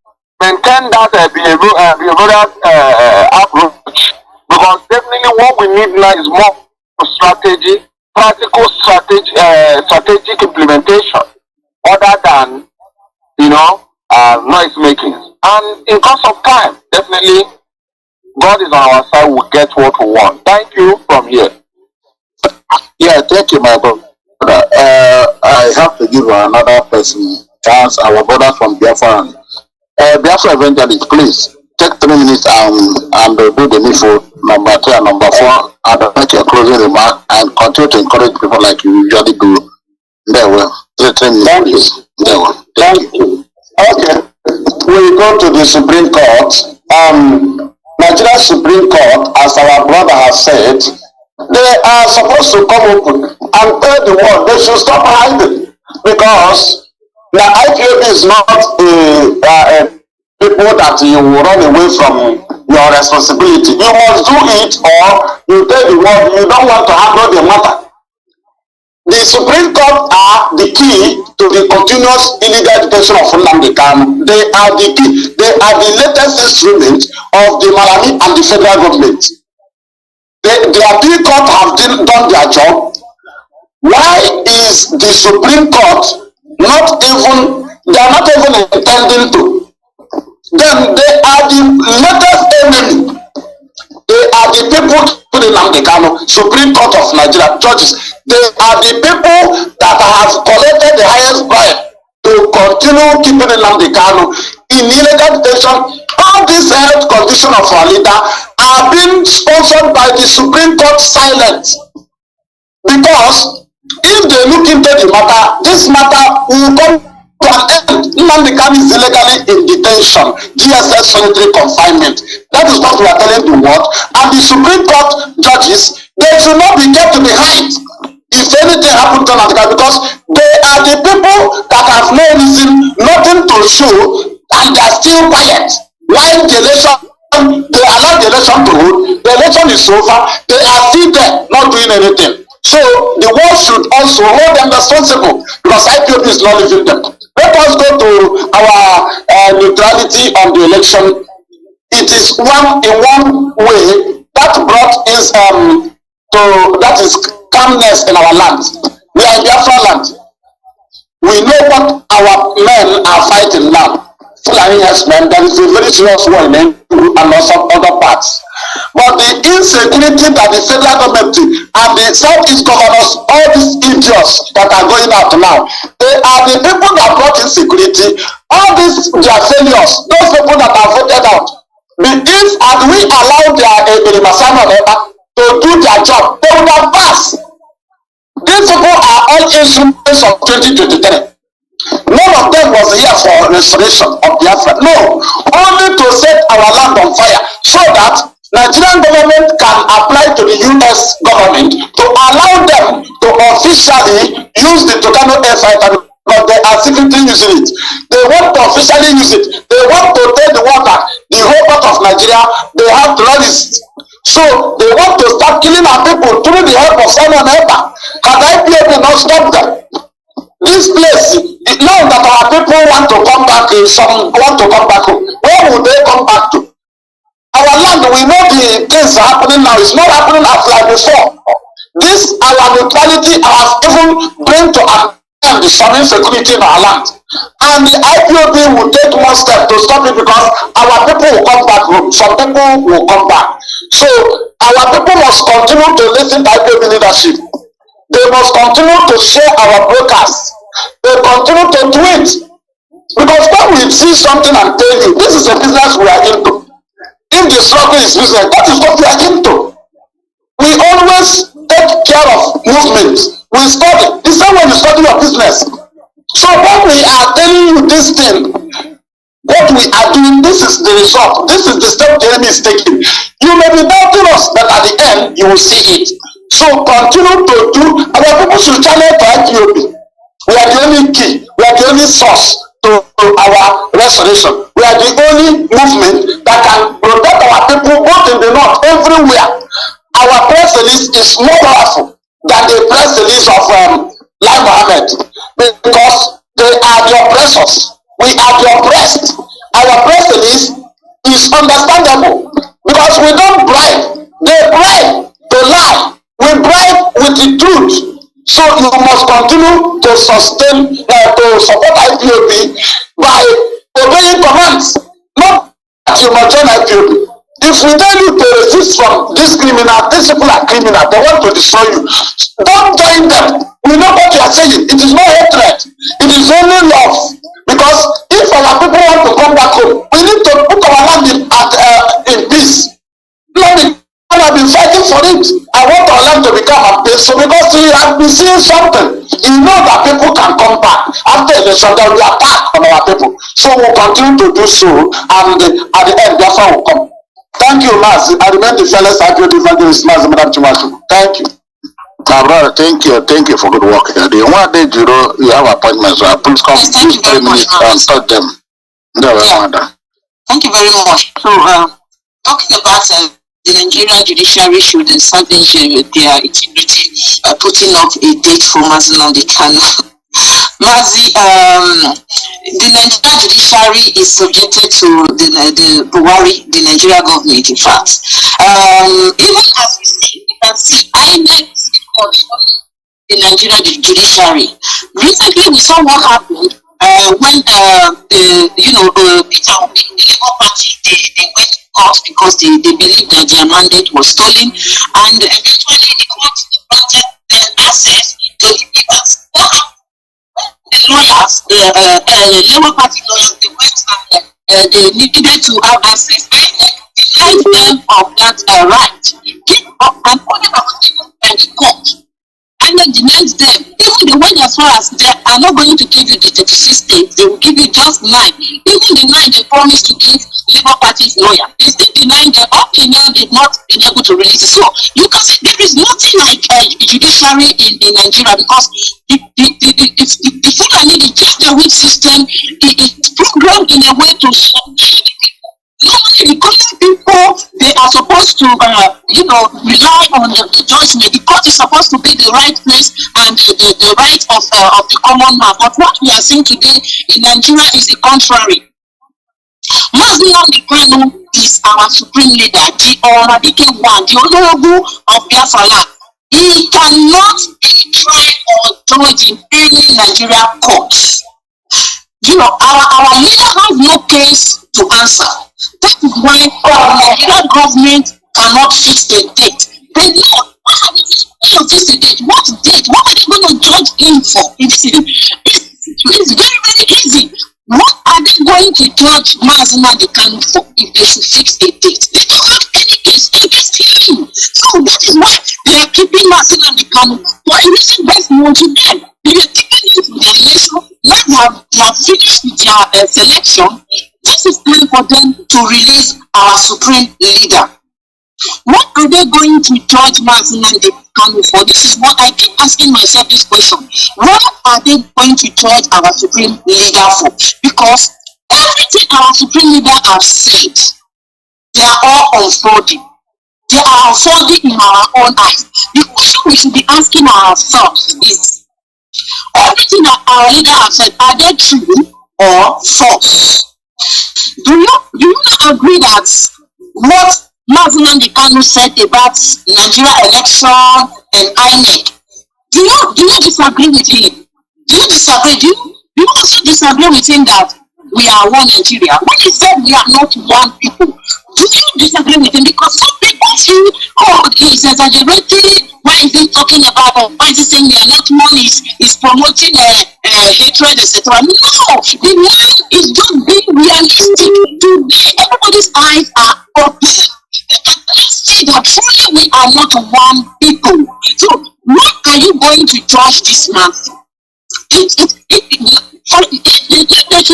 S3: maintain that behavioral approach, because definitely what we need now is more strategy, practical strategic implementation, other than noise making. And in course of time, definitely God is on our side, we'll get what we want. Thank you from here.
S2: Yeah, thank you, my brother. I have to give another person chance, our brother from Biafra. Biafra evangelist, please take 3 minutes and do the needful, number 3 and number 4, and make your closing remark and continue to encourage people like you usually do. There will 3 minutes. There will. Thank you. Okay. We go to the Supreme Court. Nigeria Supreme Court, as our brother has said, they are supposed to come open and tell the world they should stop hiding, because the IPOB is not a people that you will run away from your responsibility. You must do it, or you tell the world you don't want to handle the matter. The Supreme Court are the key to the continuous illegal detention of Nnamdi Kanu. They are the key. They are the latest instrument of the Malami and the federal government. The appeal court have done their job. Why is the Supreme Court not even? They are not even intending to. Then they are the latest enemy. They are the people to the Nnamdi Kanu, Supreme Court of Nigeria judges. They are the people that have collected the highest bribe to continue keeping Nnamdi Kanu in illegal detention. All these health conditions of our leader are being sponsored by the Supreme Court silence. Because if they look into the matter, this matter will come to an end. Nnamdi Kanu is illegally in detention, GSS solitary confinement. That is what we are telling the world. And the Supreme Court judges, they should not be kept behind if anything happened to Nnamdi Kanu, because they are the people that have no reason, nothing to show, and they are still quiet. While the election, they allow the election to hold, the election is over, they are still there, not doing anything. So the world should also hold them responsible, because IPOB is not leaving them. Let us go to our neutrality on the election. It is in one way that brought is that is calmness in our land. We are in Biafra land. We know what our men are fighting now. Fulani men, there is a very serious war in Enugu and also other parts. But the insecurity that the federal government and the Southeast governors, all these idiots that are going out now, they are the people that brought insecurity. All these their failures, those people that are voted out. If and we allow their Masana to do their job, they would have passed. These people are all instruments of 2023. None of them was here for restoration of Biafra. No, only to set our land on fire so that Nigerian government can apply to the US government to allow them to officially use the Kanu air fighter, but they are secretly using it. They want to officially use it. They want to take the water, the whole part of Nigeria. They have terrorists. So they want to start killing our people through the help of Simon Eber. Can IPOB not stop them? This place, now that our people want to come back, some want to come back home, where would they come back to? Our land, we know the things are happening now. It's not happening as like before. This, our neutrality, has even bring to an end some insecurity in our land. And the IPOB will take more steps to stop it, because our people will come back home. Some people will come back. So our people must continue to listen to IPOB leadership. They must continue to share our broadcasts. They continue to tweet. Because when we see something and tell you, this is a business we are into. If the struggle is business, that is what we are into. We always take care of movements. We study. The same way you study your business. So when we are telling you this thing, what we are doing, this is the result. This is the step the enemy is taking. You may be doubting us, but at the end, you will see it. So continue to do. Our people should channel to IPOB. We are the only key. We are the only source to our restoration. We are the only movement that can protect our people both in the north, everywhere. Our press release is more powerful than the press release of Lai Mohammed, because they are the oppressors. We are the oppressed. Our press release is understandable because we don't bribe. They bribe to lie. We bribe with the truth. So you must continue to sustain, to support IPOB by obeying commands. Not that you must join IPOB. If we tell you to resist from this criminal, these people are criminal, they want to destroy you. Don't join them. We know what you are saying. It is not hatred. It is only love. Because if our people want to come back home, we need to put our land in peace. I have been fighting for it. I want our land to become a peace. So because we have been seeing something, you know that people can come back. After election, there will be attack on our people. So we'll continue to do so, and at the end, Biafra will come. Thank you, Mazi. I remain the fearless accurate evangelist, Mazi Madam Chimachu. Thank you.
S3: My brother, thank you for good work. The one day you have appointments, please come, please 3 minutes and start them.
S4: Yeah. Thank you very much. So, talking about the Nigerian judiciary should establish their integrity, putting up a date for Mazi Nnamdi Kanu. Mazi, the Nigerian judiciary is subjected to the Buhari, the Nigerian government, in fact. Even as we can see INEC the Nigerian judiciary. Recently, we saw what happened when the Labour Party they went to court because they believed that their mandate was stolen, and eventually the court granted their access to the papers. What happened? The lawyers, the Labour Party lawyers, they went and they needed to have access. Denied them of that right. Give up and put it on the court. INEC denied them. Even they went as far as they are not going to give you the 36 states, they will give you just 9. Even the 9 they promised to give Labour Party's lawyer, they still denying them. Up till now, they've not been able to release it. So you can see there is nothing like judiciary in Nigeria, because the Fulani, the just system, is programmed in a way to normally the common people, they are supposed to rely on the judgment. The court is supposed to be the right place and the right of the common man. But what we are seeing today in Nigeria is the contrary. Mazi Kanu is our supreme leader, the Oradike one, the Honorable of Biafra. He cannot be tried or judged in any Nigerian court. Our leader has no case to answer. That is why our Nigerian government cannot fix the date. They know what fix the date. What date? What are they going to judge him for? It's very, very easy. What are they going to judge Mazi Kanu for if they should fix a date? They don't have any case against him. So that is why they are keeping Mazi Kanu for a reason best known to them. They are taking him to their election. Now they have finished with their selection. This is time for them to release our supreme leader. What are they going to judge Mazi Kanu for? This is what I keep asking myself this question. What are they going to judge our supreme leader for? Because everything our supreme leader has said, they are all unfolding. They are unfolding in our own eyes. The question we should be asking ourselves is, everything that our leader has said, are they true or false? Do you not agree that what Mazi Kanu said about Nigeria election and INEC, do you disagree with him? Do you disagree? Do you also disagree with him that we are one Nigeria? When he said we are not one people, do you disagree with him? Because some people feel, oh, he's exaggerating. Why is he talking about, or why is he saying we are not one? Is promoting hatred, etc. No, the man is just being realistic. Today, everybody's eyes are open. Let's see that truly we are not one people. So, what are you going to judge this man for? They should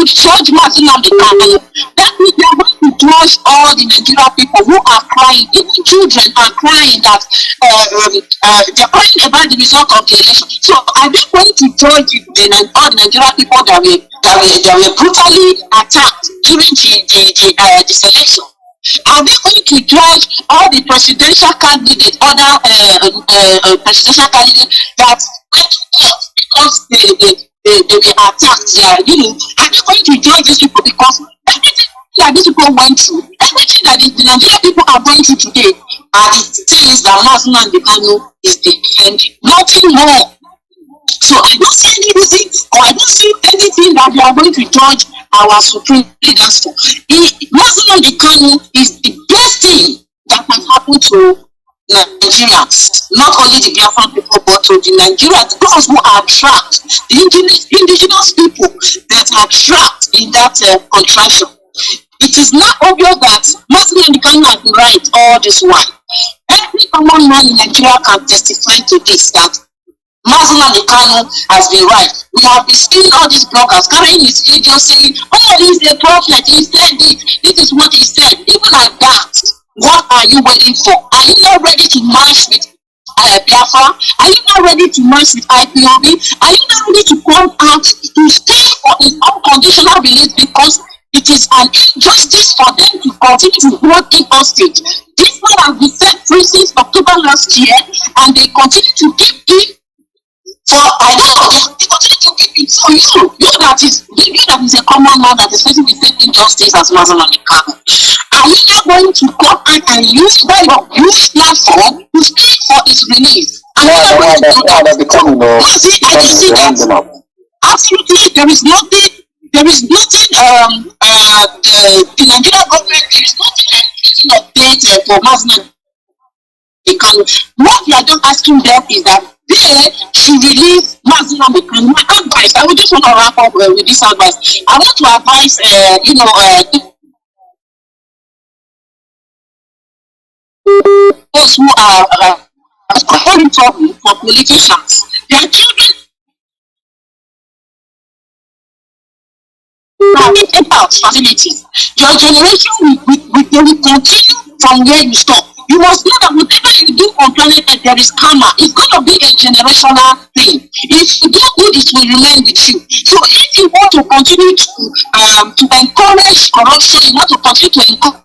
S4: judge Mazi Kanu. That means they are going to judge all the Nigerian people who are crying. Even children are crying that they're crying about the result of the election. So are they going to judge all the Nigerian people that were brutally attacked during the selection? Are they going to judge all the presidential candidates, other presidential candidates that went to court because they were attacked? Are they going to judge these people? Because everything that these people went through, everything that the Nigerian people are going through today, are the things that Mazi Kanu is defending. Nothing more. So I don't see any reason, or I don't see anything that they are going to judge our supreme leaders for. Mazi Kanu is the best thing that can happen to Nigerians, not only the Biafran people, but to the Nigerians, those who are trapped, the indigenous people that are trapped in that contraction. It is not obvious that Mazi Kanu has been right all this while. Every common man in Nigeria can testify to this, that Mazi Kanu has been right. We have been seeing all these bloggers carrying his video saying, oh, he's a prophet, he said it, this is what he said. Even at that, what are you waiting for? Are you not ready to march with Biafra? Are you not ready to march with IPOB? Are you not ready to come out to stand for his unconditional release? Because it is an injustice for them to continue to hold him hostage. This man has been set free since October last year, and they continue to keep him. So I don't know, they continue to keep it. So you that is a common man that is facing the same injustice as Mazi Kanu. Are you not going to come out and use your huge platform to speak for its release? And I can see that. Absolutely, there is nothing. The Nigerian government, there is nothing update for Mazi Kanu. What we are just asking them is that they should release Mazi Kanu. My advice, I would just want to wrap up with this advice. I want to advise, those who are causing trouble for politicians. Their children are in out facilities. Your generation will continue from where you stop. You must know that whatever you do on planet Earth, there is karma. It's going to be a generational thing. If you do good, it will remain with you. So if you want to continue to encourage corruption, you want to continue to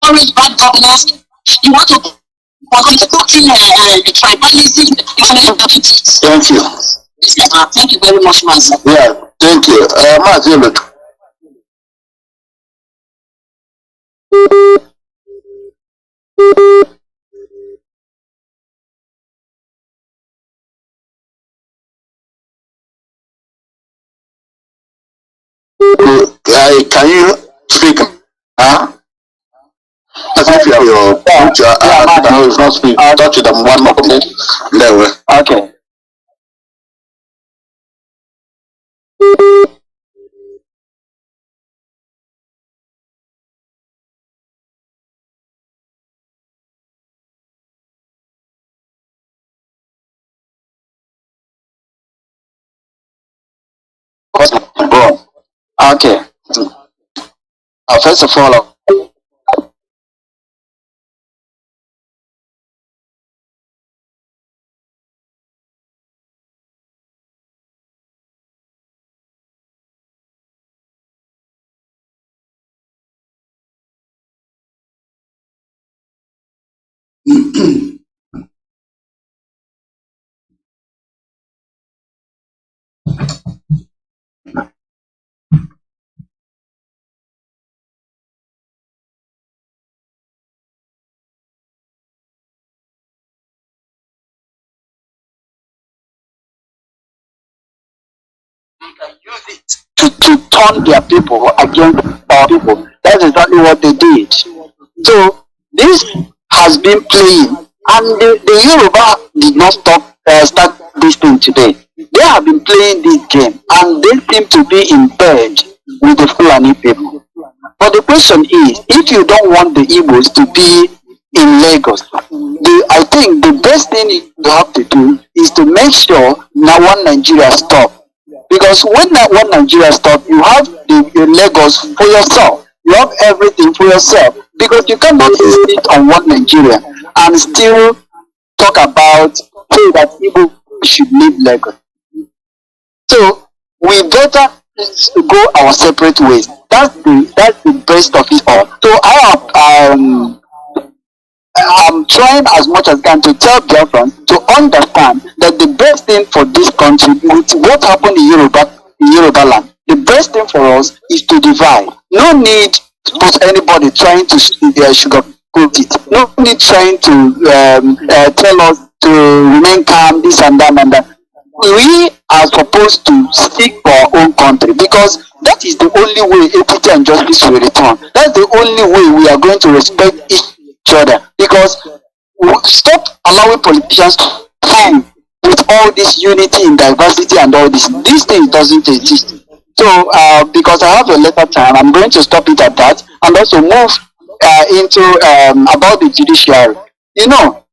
S4: encourage bad governance, you want to continue to the tribalism,
S2: Thank you.
S4: Thank you very much, Mazi.
S2: Yeah, thank you. Mazi ALOZIE. Can you speak? Huh? As if you have your picture, no, it's not speak. Touch them one more minute. There we.
S5: Okay.
S2: Go.
S5: Okay. First of all, to turn their people against our people. That's exactly what they did. So this has been playing, and the Yoruba did not start this thing today. They have been playing this game, and they seem to be in bed with the Fulani people. But the question is, if you don't want the Igbos to be in Lagos, I think the best thing you have to do is to make sure now one Nigeria stop. Because when that one Nigeria stop, you have the Lagos for yourself. You have everything for yourself. Because you cannot insist on one Nigeria and still talk about say that Igbo should leave Lagos. So we better go our separate ways. That's the best of it all. So I'm trying as much as I can to tell Biafrans to understand that the best thing for this country, with what happened in Yoruba land, the best thing for us is to divide. No need for anybody trying to sugarcoat it. No need trying to tell us to remain calm, this and that and that. We are supposed to seek for our own country, because that is the only way equity and justice will return. That's the only way we are going to respect each other, because stop allowing politicians to fight with all this unity in diversity and all this. This thing doesn't exist. So because I have a little time, I'm going to stop it at that and also move into about the judiciary. You know,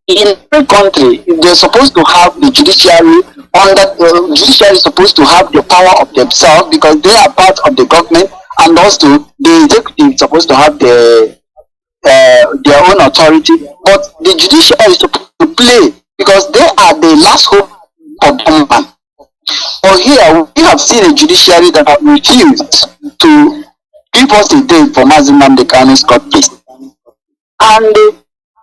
S5: in every country, they're supposed to have the judiciary the judiciary is supposed to have the power of themselves, because they are part of the government, and also the executive is supposed to have their own authority. But the judiciary is supposed to play, because they are the last hope for government. But here we have seen a judiciary that have refused to give us a date for Mazi Nnamdi's court case, and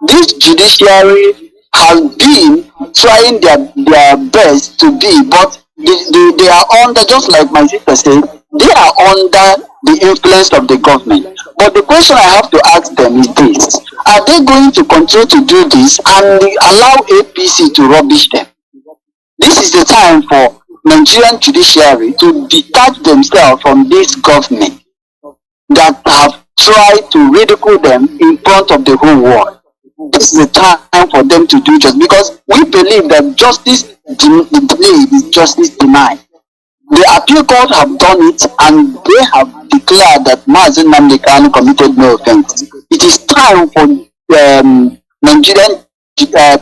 S5: this judiciary has been trying their best to be, but they are under, just like my sister said, they are under the influence of the government. But the question I have to ask them is this: are they going to continue to do this and allow APC to rubbish them? This is the time for Nigerian judiciary to detach themselves from this government that have tried to ridicule them in front of the whole world. this is the time for them to do justice, because we believe that justice delayed is justice denied. The appeal court have done it, and they have declared that Mazi Nnamdi committed no offense. It is time for Nigerian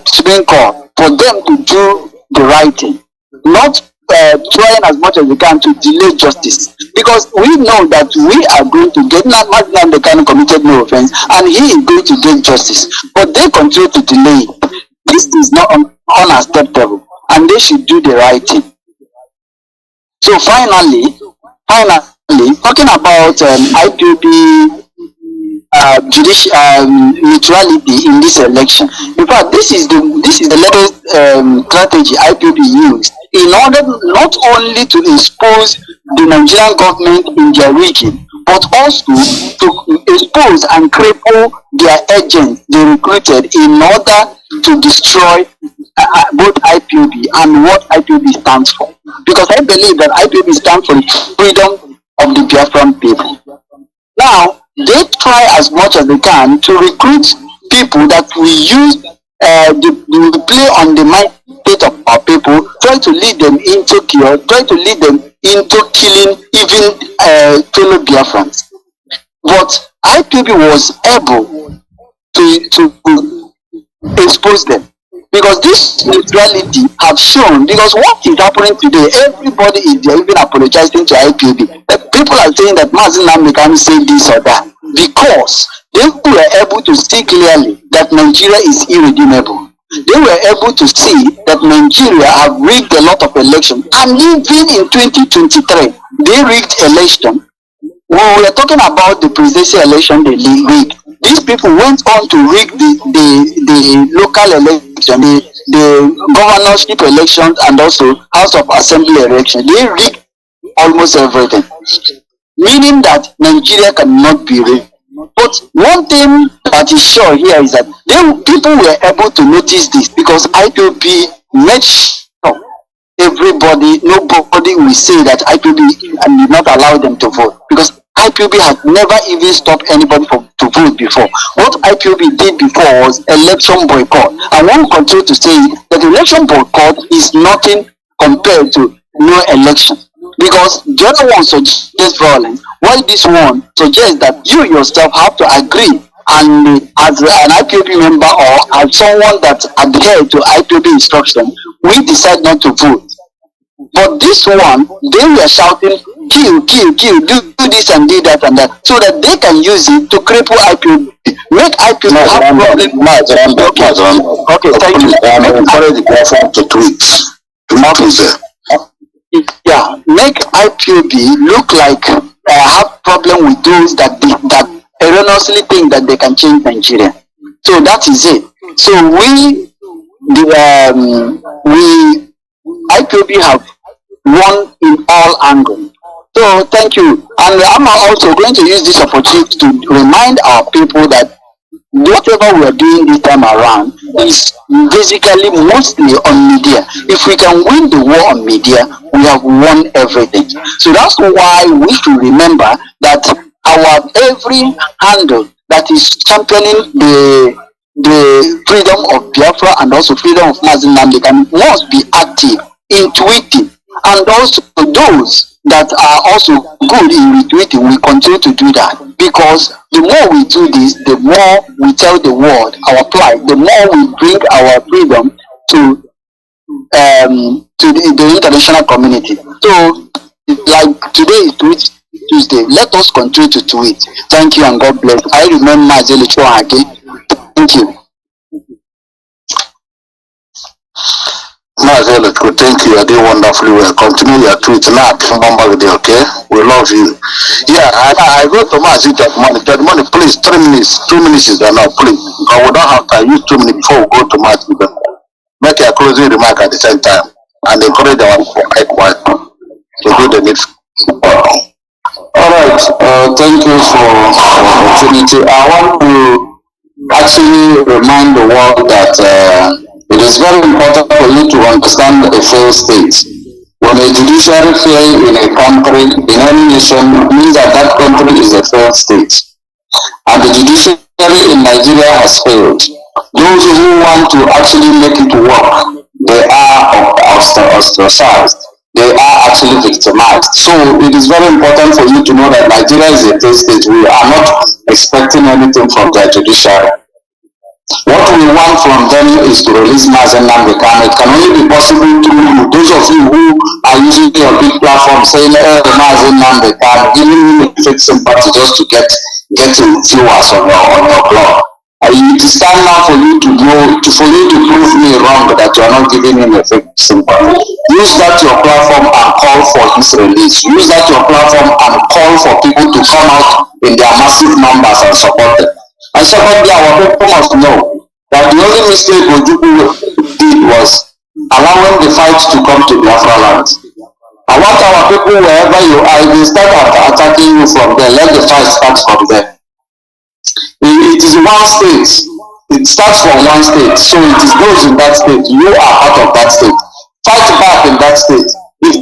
S5: Supreme Court for them to do the right thing, not trying as much as they can to delay justice, because we know that we are going to get Mazi Nnamdi committed no offense, and he is going to get justice, but they continue to delay it. This is not unacceptable, and they should do the right thing. So finally, talking about IPOB judicial neutrality in this election. In fact, this is the latest strategy IPOB used in order not only to expose the Nigerian government in their region, but also to expose and cripple their agents they recruited in order to destroy both IPOB and what IPOB stands for. Because I believe that IPOB stands for freedom of the Biafran people. Now, they try as much as they can to recruit people that will use the play on the mindset of our people, try to lead them into chaos, try to lead them into killing even fellow Biafrans. But IPOB was able to expose them, because this neutrality have shown, because what is happening today, everybody is there even apologizing to IPOB. People are saying that Mazi Nnamdi can say this or that, because they were able to see clearly that Nigeria is irredeemable. They were able to see that Nigeria have rigged a lot of elections, and even in 2023, they rigged election. When we are talking about the presidential election they rigged, these people went on to rig the local election, the governorship elections, and also House of Assembly election. They rigged almost everything, meaning that Nigeria cannot be rigged. But one thing that is sure here is that people were able to notice this, because IPOB made sure nobody will say that IPOB and did not allow them to vote, because IPOB has never even stopped anybody to vote before. What IPOB did before was election boycott, and one continue to say that election boycott is nothing compared to no election, because the other one suggests violence, while this one suggests that you yourself have to agree, and as an IPOB member or as someone that adheres to IPOB instruction, we decide not to vote. But this one, they were shouting, kill, do this and do that and that, so that they can use it to cripple IPOB, make IPOB have problems. Okay, thank you.
S2: Encourage the Biafran to tweet.
S5: Yeah, make IPOB look like have problem with those that erroneously think that they can change Nigeria. So that is it. So IPOB have won in all angles. So thank you. And I'm also going to use this opportunity to remind our people that whatever we are doing this time around is basically mostly on media. If we can win the war on media, we have won everything. So that's why we should remember that our every handle that is championing the freedom of Biafra and also freedom of Mazi Nnamdi must be active in tweeting, and also those that are also good in retweeting will continue to do that, because the more we do this, the more we tell the world our plight, the more we bring our freedom to the international community. So, like today is Tweet Tuesday, let us continue to tweet. Thank you and God bless. I remember Mazi ALOZIE. Thank you.
S2: Mazi ALOZIE, thank you. I did wonderfully well. Continue your tweet now. Okay? We love you. Yeah, I go to Mazi that money, please. 3 minutes. 2 minutes is enough, please. Because we don't have to use 2 minutes before we go to Mazi. Make a closing remark at the same time and encourage our quiet to do the next.
S5: Alright, thank you for the opportunity. I want to actually remind the world that it is very important for you to understand a failed state. When a judiciary fails in a country, in any nation, it means that that country is a failed state. And the judiciary in Nigeria has failed. those who want to actually make it work, they are ostracized. They are actually victimized. So it is very important for you to know that Nigeria is a failed state. We are not expecting anything from the judiciary. What we want from them is to release Mazi Nnamdi. It can only be possible through those of you who are using your big platform saying, Mazi Nnamdi, giving him a fake sympathy just to get viewers on your blog. It is time now for you to prove me wrong that you are not giving him a fake sympathy. Use that your platform and call for his release. Use that your platform and call for people to come out in their massive numbers and support them. And secondly, our people must know that the only mistake Ojukwu did was allowing the fight to come to Biafra land. I want our people, wherever you are, if they start attacking you from there, let the fight start from there. It is one state. It starts from one state. So it is those in that state. You are part of that state. Fight back in that state. If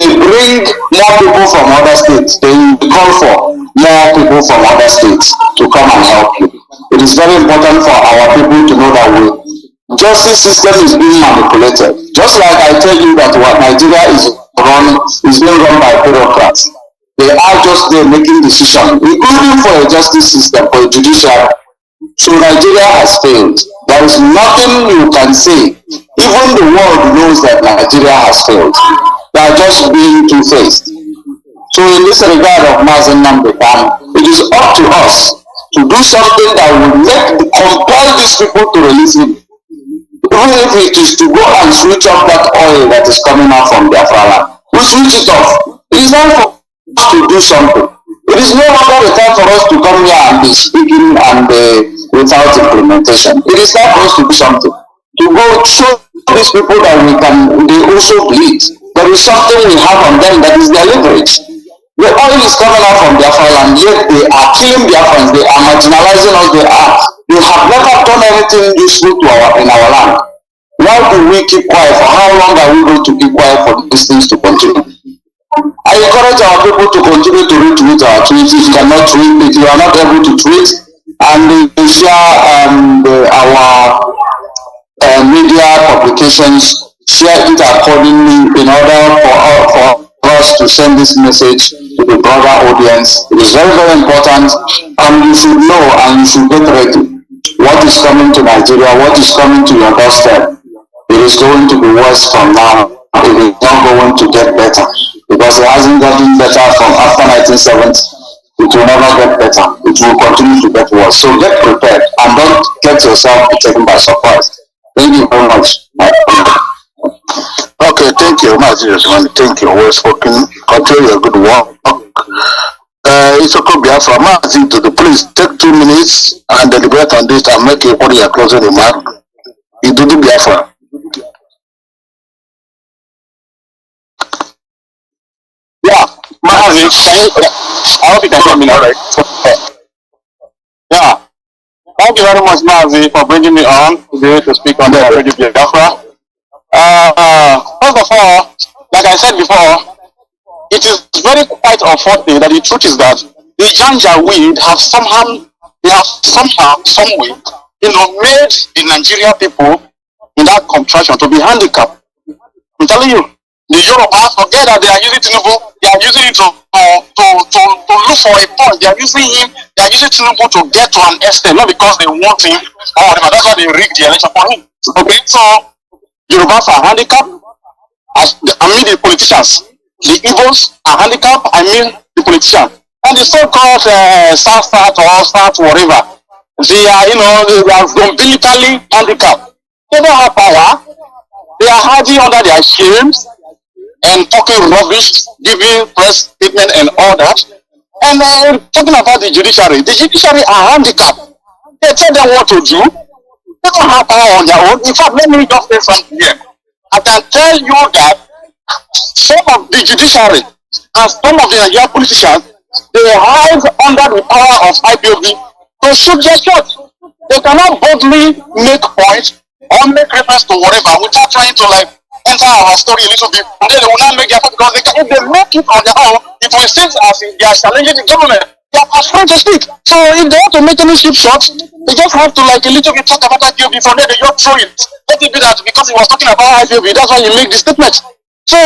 S5: they bring more people from other states, they will call for more people from other states to come and help you. It is very important for our people to know that justice system is being manipulated. Just like I tell you that what Nigeria is being run by bureaucrats. They are just there making decisions, including for a justice system, for a judiciary. So Nigeria has failed. There is nothing you can say. Even the world knows that Nigeria has failed. They are just being two-faced. So in this regard of Mazi Nnamdi, it is up to us to do something that will compel these people to release him. Even if it is to go and switch off that oil that is coming out from Biafra land, we switch it off. It is time for us to do something. It is no longer the time for us to come here and be speaking and without implementation. It is time for us to do something. To go show these people that they also bleed. There is something we have on them that is their leverage. The oil is coming out from Biafra land, yet they are killing Biafrans, they are marginalizing us, they have never done anything useful in our land. Why do we keep quiet? For how long are we going to keep quiet for these things to continue? I encourage our people to continue to retweet our tweets. If you cannot tweet, if you are not able to tweet, and share our media publications, share it accordingly in order for us to send this message to the broader audience. It is very, very important, and you should know and you should get ready. What is coming to Nigeria, what is coming to your doorstep, it is going to be worse from now. It is not going to get better, because it hasn't gotten better from after 1970. It will never get better. It will continue to get worse. So get prepared and don't get yourself taken by surprise. Thank you very much.
S2: Okay, thank you, Mazi. Thank you. Well spoken. Continue your good work. It's okay, Biafra. Mazi, please take 2 minutes and deliberate on this and make it your closing remark. You do the Biafra.
S3: Yeah, Mazi, I hope you can hear me now. Right? Yeah. Thank you very much, Mazi, for bringing me on today to speak on the Radio Biafra. First of all, like I said before, it is very quite unfortunate that the truth is that the Janjaweed have somehow, some way, made the Nigerian people in that contraction to be handicapped. I'm telling you, the Yoruba forget that they are using Tinubu, they are using it to look for a point. They are using Tinubu to get to an extent, not because they want him or whatever. That's why they rigged the election for him. Okay, so Yorubas are handicapped. I mean the politicians. The Igbos are handicapped. I mean the politicians. And the so-called South or South whatever, they are, they are umbilically handicapped. They don't have power. They are hiding under their shames and talking rubbish, giving press statement and all that. And talking about the judiciary are handicapped. They tell them what to do. They don't have power on their own. In fact, let me just say something here. I can tell you that some of the judiciary and some of the Nigerian politicians, they hide under the power of IPOB to shoot their shots. They cannot boldly make points or make reference to whatever without trying to enter our story a little bit. And then they will not make their point, because if they make it on their own, it will seem as if they are challenging the government.
S2: They are afraid to speak. So if they want to make any slipshots, they just have to like a little bit talk about IPOB. From there, they just throw it. Let it be that because he was talking about IPOB, that's why he made the statement. So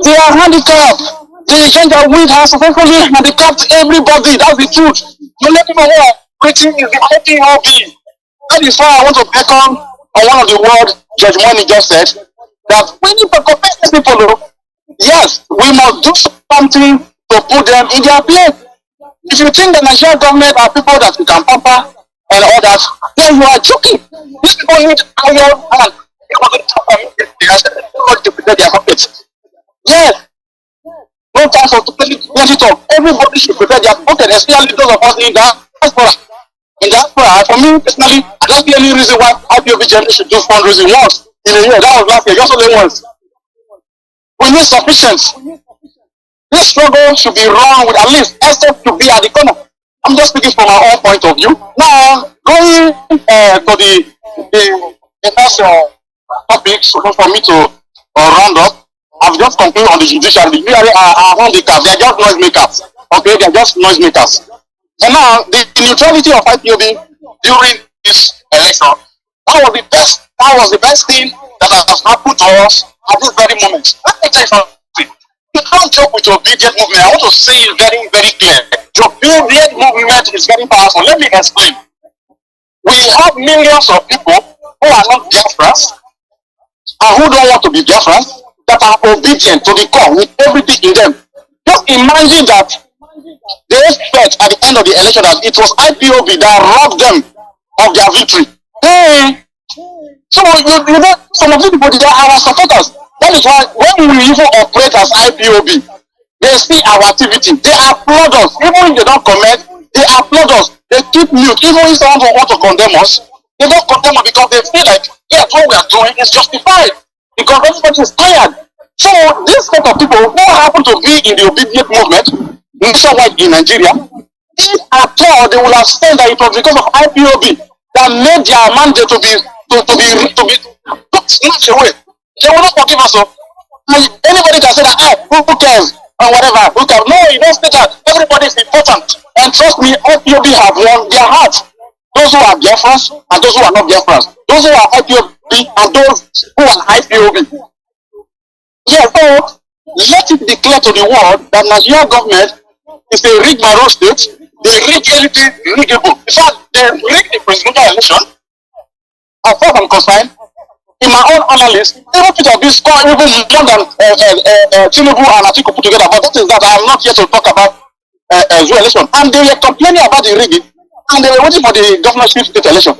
S2: they are handicapped. The agenda with has successfully handicapped everybody. That's the truth. You let people who are creating is the IPOB. That is why I want to beckon on one of the words Judge Money just said that when you compare these people, yes, we must do something to put them in their place. If you think the Nigerian government are people that you can pamper and all that, then you are joking. These people need iron hand. Everybody to protect their pockets. Yes. No time for plenty talk. Everybody should protect their pocket, especially those of us in diaspora. In diaspora, for me personally, I don't see any reason why IPOB generation should do fundraising once in a year. That was last year, just only once. We need sufficient. This struggle should be run with at least SF to be at the corner. I'm just speaking from my own point of view. Now, going to the next topic for me to round up, I've just concluded on the judiciary. The judiciary are handicapped. They are just noisemakers. Okay, they are just noisemakers. And now, the neutrality of IPOB during this election, that was the best thing that has happened to us at this very moment. Let me tell you something. You don't joke with your obedient movement. I want to say it very, very clear. Your obedient movement is very powerful. Let me explain. We have millions of people who are not Biafrans and who don't want to be Biafrans that are obedient to the core with everything in them. Just imagine that they expect at the end of the election that it was IPOB that robbed them of their victory. Hey! So you know, some of these people, they are our supporters. That is why when we even operate as IPOB, they see our activity. They applaud us. Even if they don't comment, they applaud us. They keep mute. Even if someone want to condemn us, they don't condemn us because they feel like, yes, what we are doing is justified. Because everybody is tired. So this set of people who happen to be in the obedient movement, nationwide in Nigeria, if at all they will have said that it was because of IPOB that made their mandate to be snatched away. They will not forgive us. Anybody can say that, who cares? Or whatever, who cares? No, you don't say that. Everybody is important. And trust me, IPOB have won their hearts. Those who are Biafrans and those who are not Biafrans. Those who are IPOB and those who are IPOB. Yeah, so let it declare to the world that Nigerian government is a rigmarole state. They rig anything riggable. In fact, they rigged the presidential election. As far as I'm concerned, in my own analysis, even Peter B score even more than Tinubu and Atiku put together. But that is that I am not here to talk about Zoo election. And they were complaining about the rigging, and they were waiting for the governorship state election.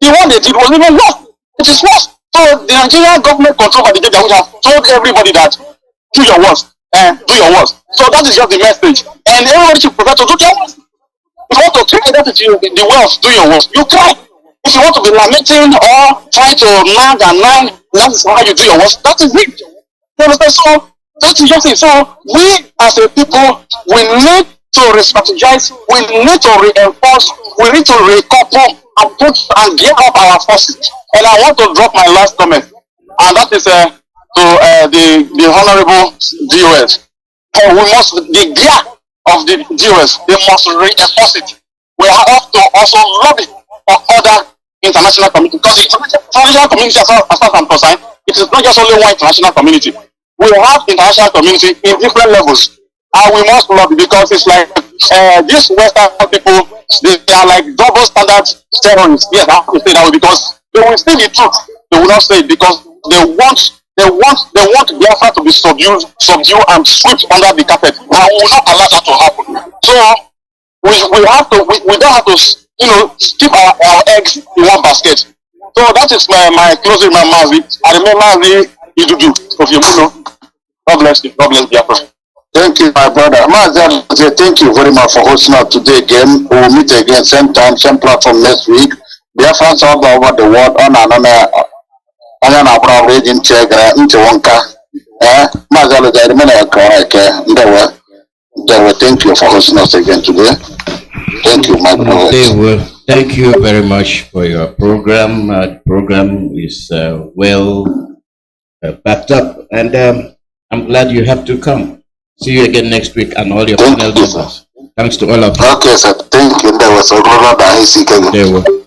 S2: The one they did was even worse. It is worse. So the Nigerian government control by the data which have told everybody that do your worst, do your worst. So that is just the message. And everybody should prefer to do their worst. If you want to try that in the worst, do your worst. You try. If you want to be lamenting or try to nag and nag, that is how you do your worst. That is it. You understand? So that is just it. So we as a people, we need to re-strategize, we need to reinforce, we need to recouple and put and gear up our forces. And I want to drop my last comment, and that is to the honorable DOS. We must, the gear of the DOS, they must reinforce it. We have to also lobby for other international community, because the international community, as far as I'm concerned, it is not just only one international community. We have international community in different levels, and we must lobby, because it's like these Western people, they are like double standard terrorists. Yes, I have to say that way, because they will say the truth, they will not say it, because they want Biafra to be subdued and swept under the carpet, and we will not allow that to happen. So we don't have to, keep our eggs in one basket. So that is my closing remark, Mazi. I remember Mazi Idudu of Yemuno. God bless you. God bless Biafra.
S5: Thank you, my brother. Mazi ALOZIE, thank you very much for hosting us today again. We will meet again, same time, same platform next week. Biafrans all over the world, on and on our region, into Wonka. Mazi ALOZIE, I remember thank you for hosting us again today. Thank you, my brother.
S1: Thank you very much for your program. The program is well backed up, and I'm glad you have to come. See you again next week, and all your panel members. Thanks to all of you.
S2: Okay, sir. Thank you. There was a global.
S1: There were.